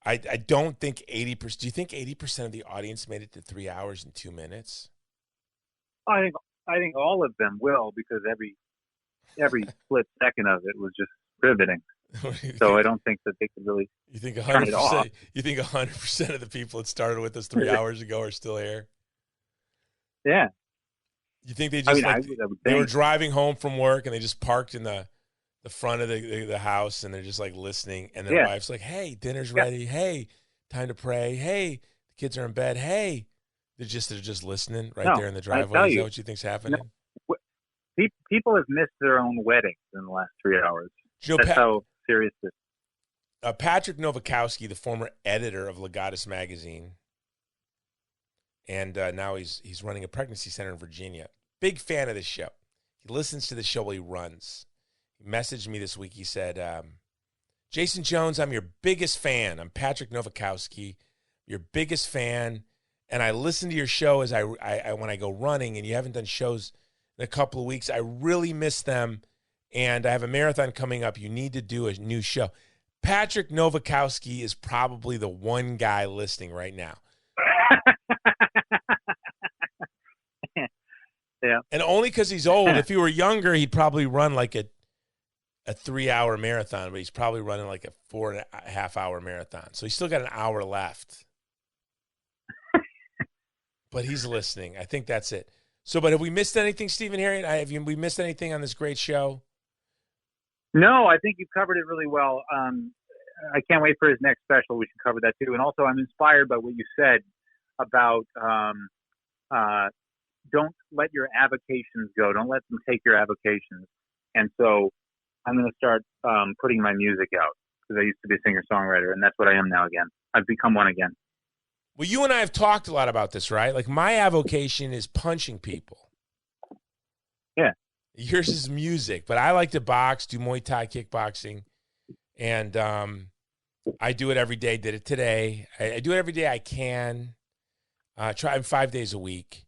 I don't think 80%. Do you think 80% of the audience made it to 3 hours and 2 minutes? I think all of them will, because every split second of it was just riveting. So I don't think that they could really. You think 100%? You think 100% of the people that started with us 3 hours ago are still here? Yeah. You think they just they were driving home from work and they just parked in the front of the house and they're just like listening, and their wife's like, "Hey, dinner's ready. Hey, time to pray. Hey, the kids are in bed. Hey." They're just listening there in the driveway. Is that what you think's happening? No. People have missed their own weddings in the last 3 hours. That's how serious this is. Patrick Novikowski, the former editor of Legatus magazine, and now he's running a pregnancy center in Virginia. Big fan of this show. He listens to the show while he runs. He messaged me this week. He said, Jason Jones, I'm your biggest fan. I'm Patrick Novikowski, your biggest fan. And I listen to your show as I when I go running, and you haven't done shows in a couple of weeks. I really miss them, and I have a marathon coming up. You need to do a new show. Patrick Novikowski is probably the one guy listening right now. Yeah. And only because he's old. If he were younger, he'd probably run like a 3 hour marathon, but he's probably running like a 4.5 hour marathon. So he's still got an hour left. But he's listening. I think that's it. So, but have we missed anything, Stephen Herreid? Have we missed anything on this great show? No, I think you've covered it really well. I can't wait for his next special. We should cover that too. And also, I'm inspired by what you said about don't let your avocations go. Don't let them take your avocations. And so I'm going to start putting my music out because I used to be a singer-songwriter, and that's what I am now again. I've become one again. Well, you and I have talked a lot about this, right? Like my avocation is punching people. Yeah. Yours is music, but I like to box, do Muay Thai kickboxing, and I do it every day. Did it today. I do it every day I can. Try 5 days a week.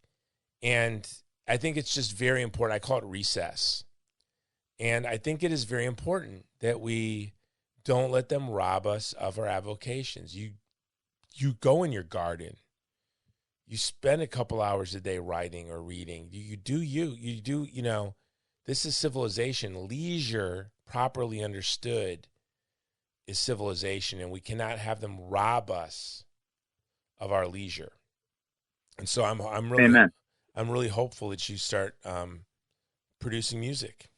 And I think it's just very important. I call it recess. And I think it is very important that we don't let them rob us of our avocations. You go in your garden. You spend a couple hours a day writing or reading. You do, you know, this is civilization. Leisure, properly understood, is civilization, and we cannot have them rob us of our leisure. And so I'm really, Amen. I'm really hopeful that you start producing music,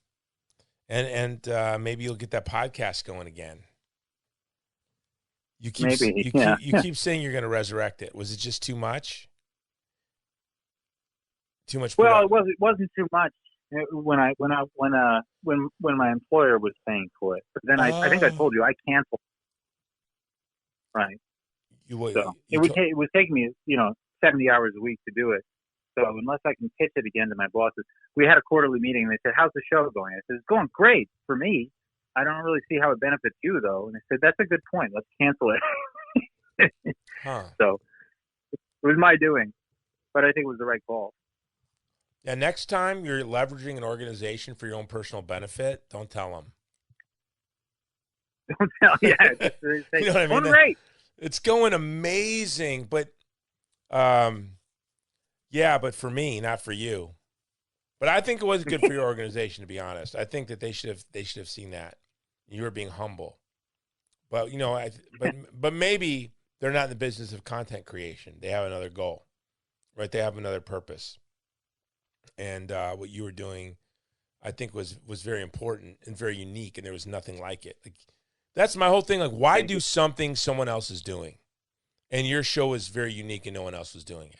and maybe you'll get that podcast going again. You keep keep saying you're going to resurrect it. Was it just too much? Too much? Well, it wasn't too much when my employer was paying for it. But then I think I told you I canceled. Right. It was taking me 70 hours a week to do it. So unless I can pitch it again to my bosses, we had a quarterly meeting and they said, "How's the show going?" I said, "It's going great for me. I don't really see how it benefits you though." And I said, "That's a good point. Let's cancel it." So it was my doing, but I think it was the right call. Yeah. Next time you're leveraging an organization for your own personal benefit, don't tell them. Don't tell. Yeah. You know what I mean? Great. It's going amazing, but yeah, but for me, not for you. But I think it was good for your organization, to be honest. I think that they should have seen that. You were being humble. But but maybe they're not in the business of content creation. They have another goal, right? They have another purpose. And what you were doing, I think, was very important and very unique, and there was nothing like it. Like, that's my whole thing. Like, why do something someone else is doing? And your show is very unique, and no one else was doing it.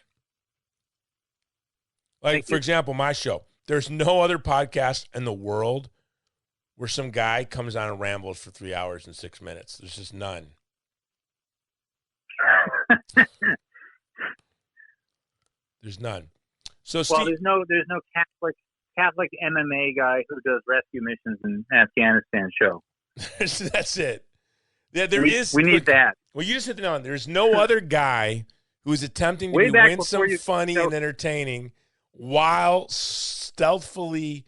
Like, for example, my show. There's no other podcast in the world where some guy comes on and rambles for 3 hours and 6 minutes. There's just none. There's none. So, Steve, there's no Catholic MMA guy who does rescue missions in Afghanistan show. That's it. Yeah, we need that. Well, you just hit the nail on. There's no other guy who's attempting to be winsome, funny, and entertaining while stealthily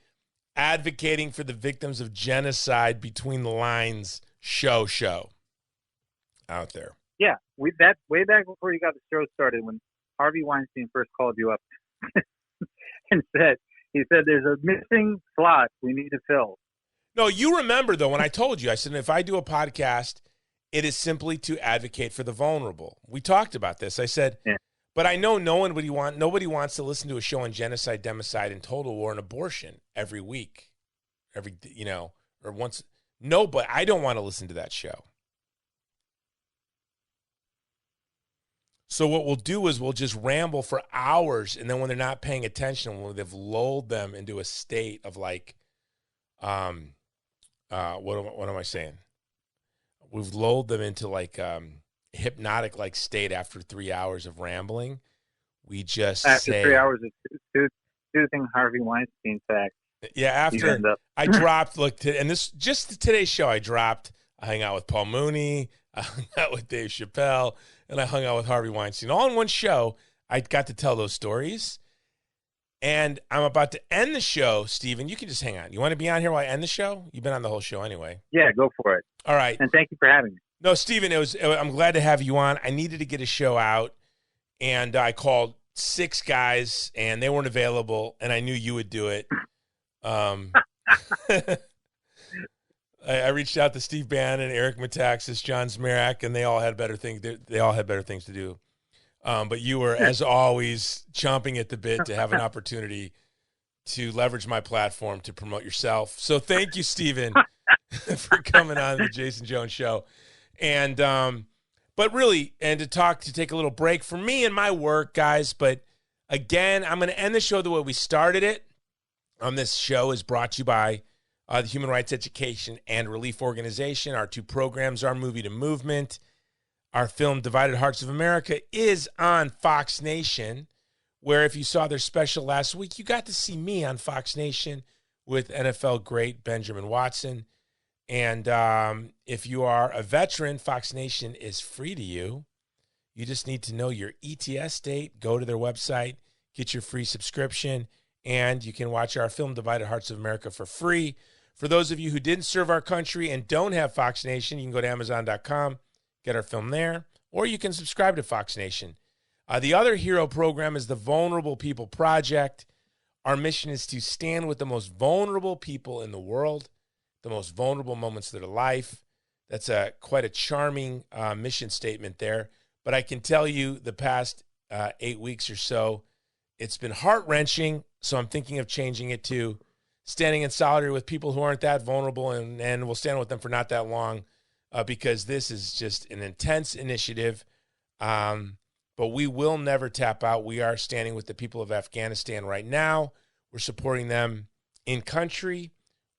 advocating for the victims of genocide between the lines show out there. Yeah, way back before you got the show started, when Harvey Weinstein first called you up and he said there's a missing slot we need to fill. No, you remember though when I told you, I said if I do a podcast, it is simply to advocate for the vulnerable. We talked about this. I said, yeah. But I know nobody wants to listen to a show on genocide, democide, and total war and abortion every week, or once. No, but I don't want to listen to that show. So what we'll do is we'll just ramble for hours, and then when they're not paying attention, when they've lulled them into a state of like, what am I saying? We've lulled them into like hypnotic like state after 3 hours of rambling. We just after 3 hours of soothing Harvey Weinstein facts. Yeah, after I dropped and this just today's show, I hung out with Paul Mooney, I hung out with Dave Chappelle, and I hung out with Harvey Weinstein all in one show. I got to tell those stories, and I'm about to end the show. Steven, you can just hang on. You want to be on here while I end the show? You've been on the whole show anyway. Yeah, go for it. All right, and thank you for having me. No, Steven, I'm glad to have you on. I needed to get a show out, and I called 6 guys, and they weren't available, and I knew you would do it. I reached out to Steve Bannon, Eric Metaxas, John Smerak, and they all had better things. They all had better things to do. But you were, as always, chomping at the bit to have an opportunity to leverage my platform to promote yourself. So thank you, Steven, for coming on the Jason Jones Show. And but really, and to take a little break from me and my work, guys. But Again, I'm going to end the show the way we started it. This show is brought to you by the Human Rights Education and Relief Organization. Our two programs are Movie to Movement. Our film, Divided Hearts of America, is on Fox Nation, where if you saw their special last week, you got to see me on Fox Nation with NFL great Benjamin Watson. And if you are a veteran, Fox Nation is free to you. You just need to know your ETS date, go to their website, get your free subscription, and you can watch our film, Divided Hearts of America, for free. For those of you who didn't serve our country and don't have Fox Nation, you can go to Amazon.com, get our film there, or you can subscribe to Fox Nation. The other hero program is the Vulnerable People Project. Our mission is to stand with the most vulnerable people in the world, the most vulnerable moments of their life. That's quite a charming mission statement there. But I can tell you the past 8 weeks or so, it's been heart-wrenching, so I'm thinking of changing it to standing in solidarity with people who aren't that vulnerable, and we'll stand with them for not that long because this is just an intense initiative. But we will never tap out. We are standing with the people of Afghanistan right now. We're supporting them in country.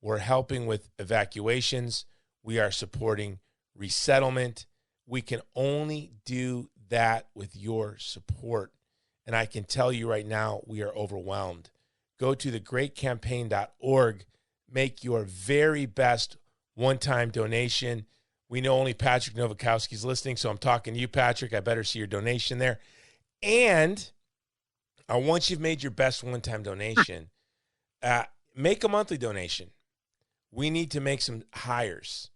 We're helping with evacuations. We are supporting resettlement. We can only do that with your support. And I can tell you right now, we are overwhelmed. Go to thegreatcampaign.org. Make your very best one-time donation. We know only Patrick Novakowski is listening, so I'm talking to you, Patrick. I better see your donation there. And once you've made your best one-time donation, make a monthly donation. We need to make some hires.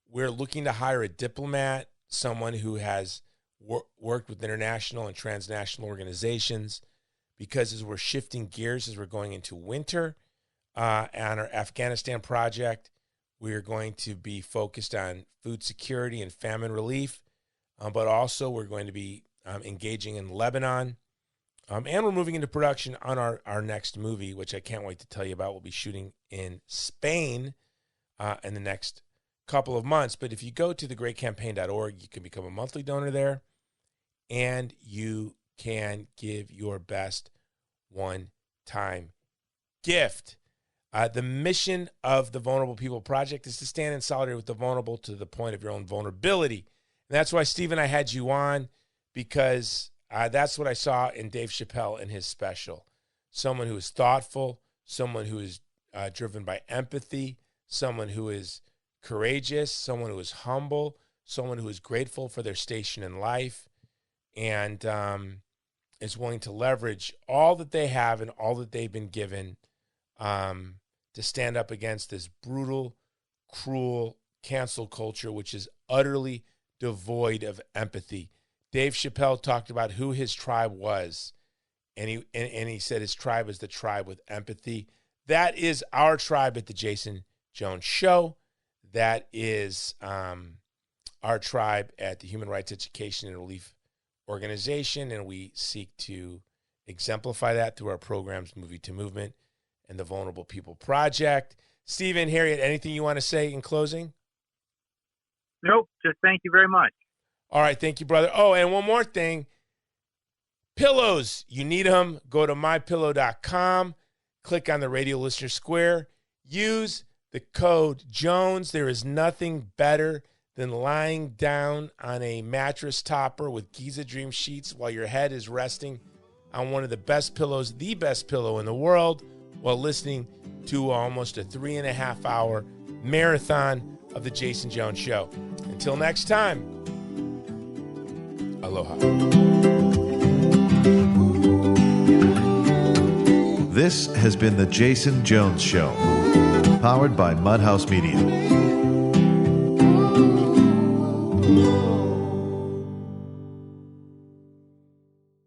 We're looking to hire a diplomat, someone who has worked with international and transnational organizations, because as we're shifting gears, as we're going into winter on our Afghanistan project, we're going to be focused on food security and famine relief, but also we're going to be engaging in Lebanon, and we're moving into production on our next movie, which I can't wait to tell you about. We'll be shooting in Spain in the next couple of months. But if you go to thegreatcampaign.org, you can become a monthly donor there, and you can give your best one-time gift. The mission of the Vulnerable People Project is to stand in solidarity with the vulnerable to the point of your own vulnerability. And that's why, Stephen, I had you on, because that's what I saw in Dave Chappelle in his special. Someone who is thoughtful, someone who is driven by empathy, someone who is courageous, someone who is humble, someone who is grateful for their station in life, and is willing to leverage all that they have and all that they've been given to stand up against this brutal, cruel cancel culture, which is utterly devoid of empathy. Dave Chappelle talked about who his tribe was, and he said his tribe is the tribe with empathy. That is our tribe at the Jason Jones Show. That is our tribe at the Human Rights Education and Relief Organization, and we seek to exemplify that through our programs, Movie to Movement and the Vulnerable People Project. Stephen, Herreid, anything you want to say in closing? Nope, just thank you very much. All right, thank you, brother. Oh, and one more thing. Pillows, you need them. Go to mypillow.com. Click on the Radio Listener Square. Use the code Jones. There is nothing better than lying down on a mattress topper with Giza Dream sheets while your head is resting on one of the best pillows, the best pillow in the world, while listening to almost a 3.5-hour marathon of the Jason Jones Show. Until next time, aloha. This has been the Jason Jones Show, powered by Mudhouse Media.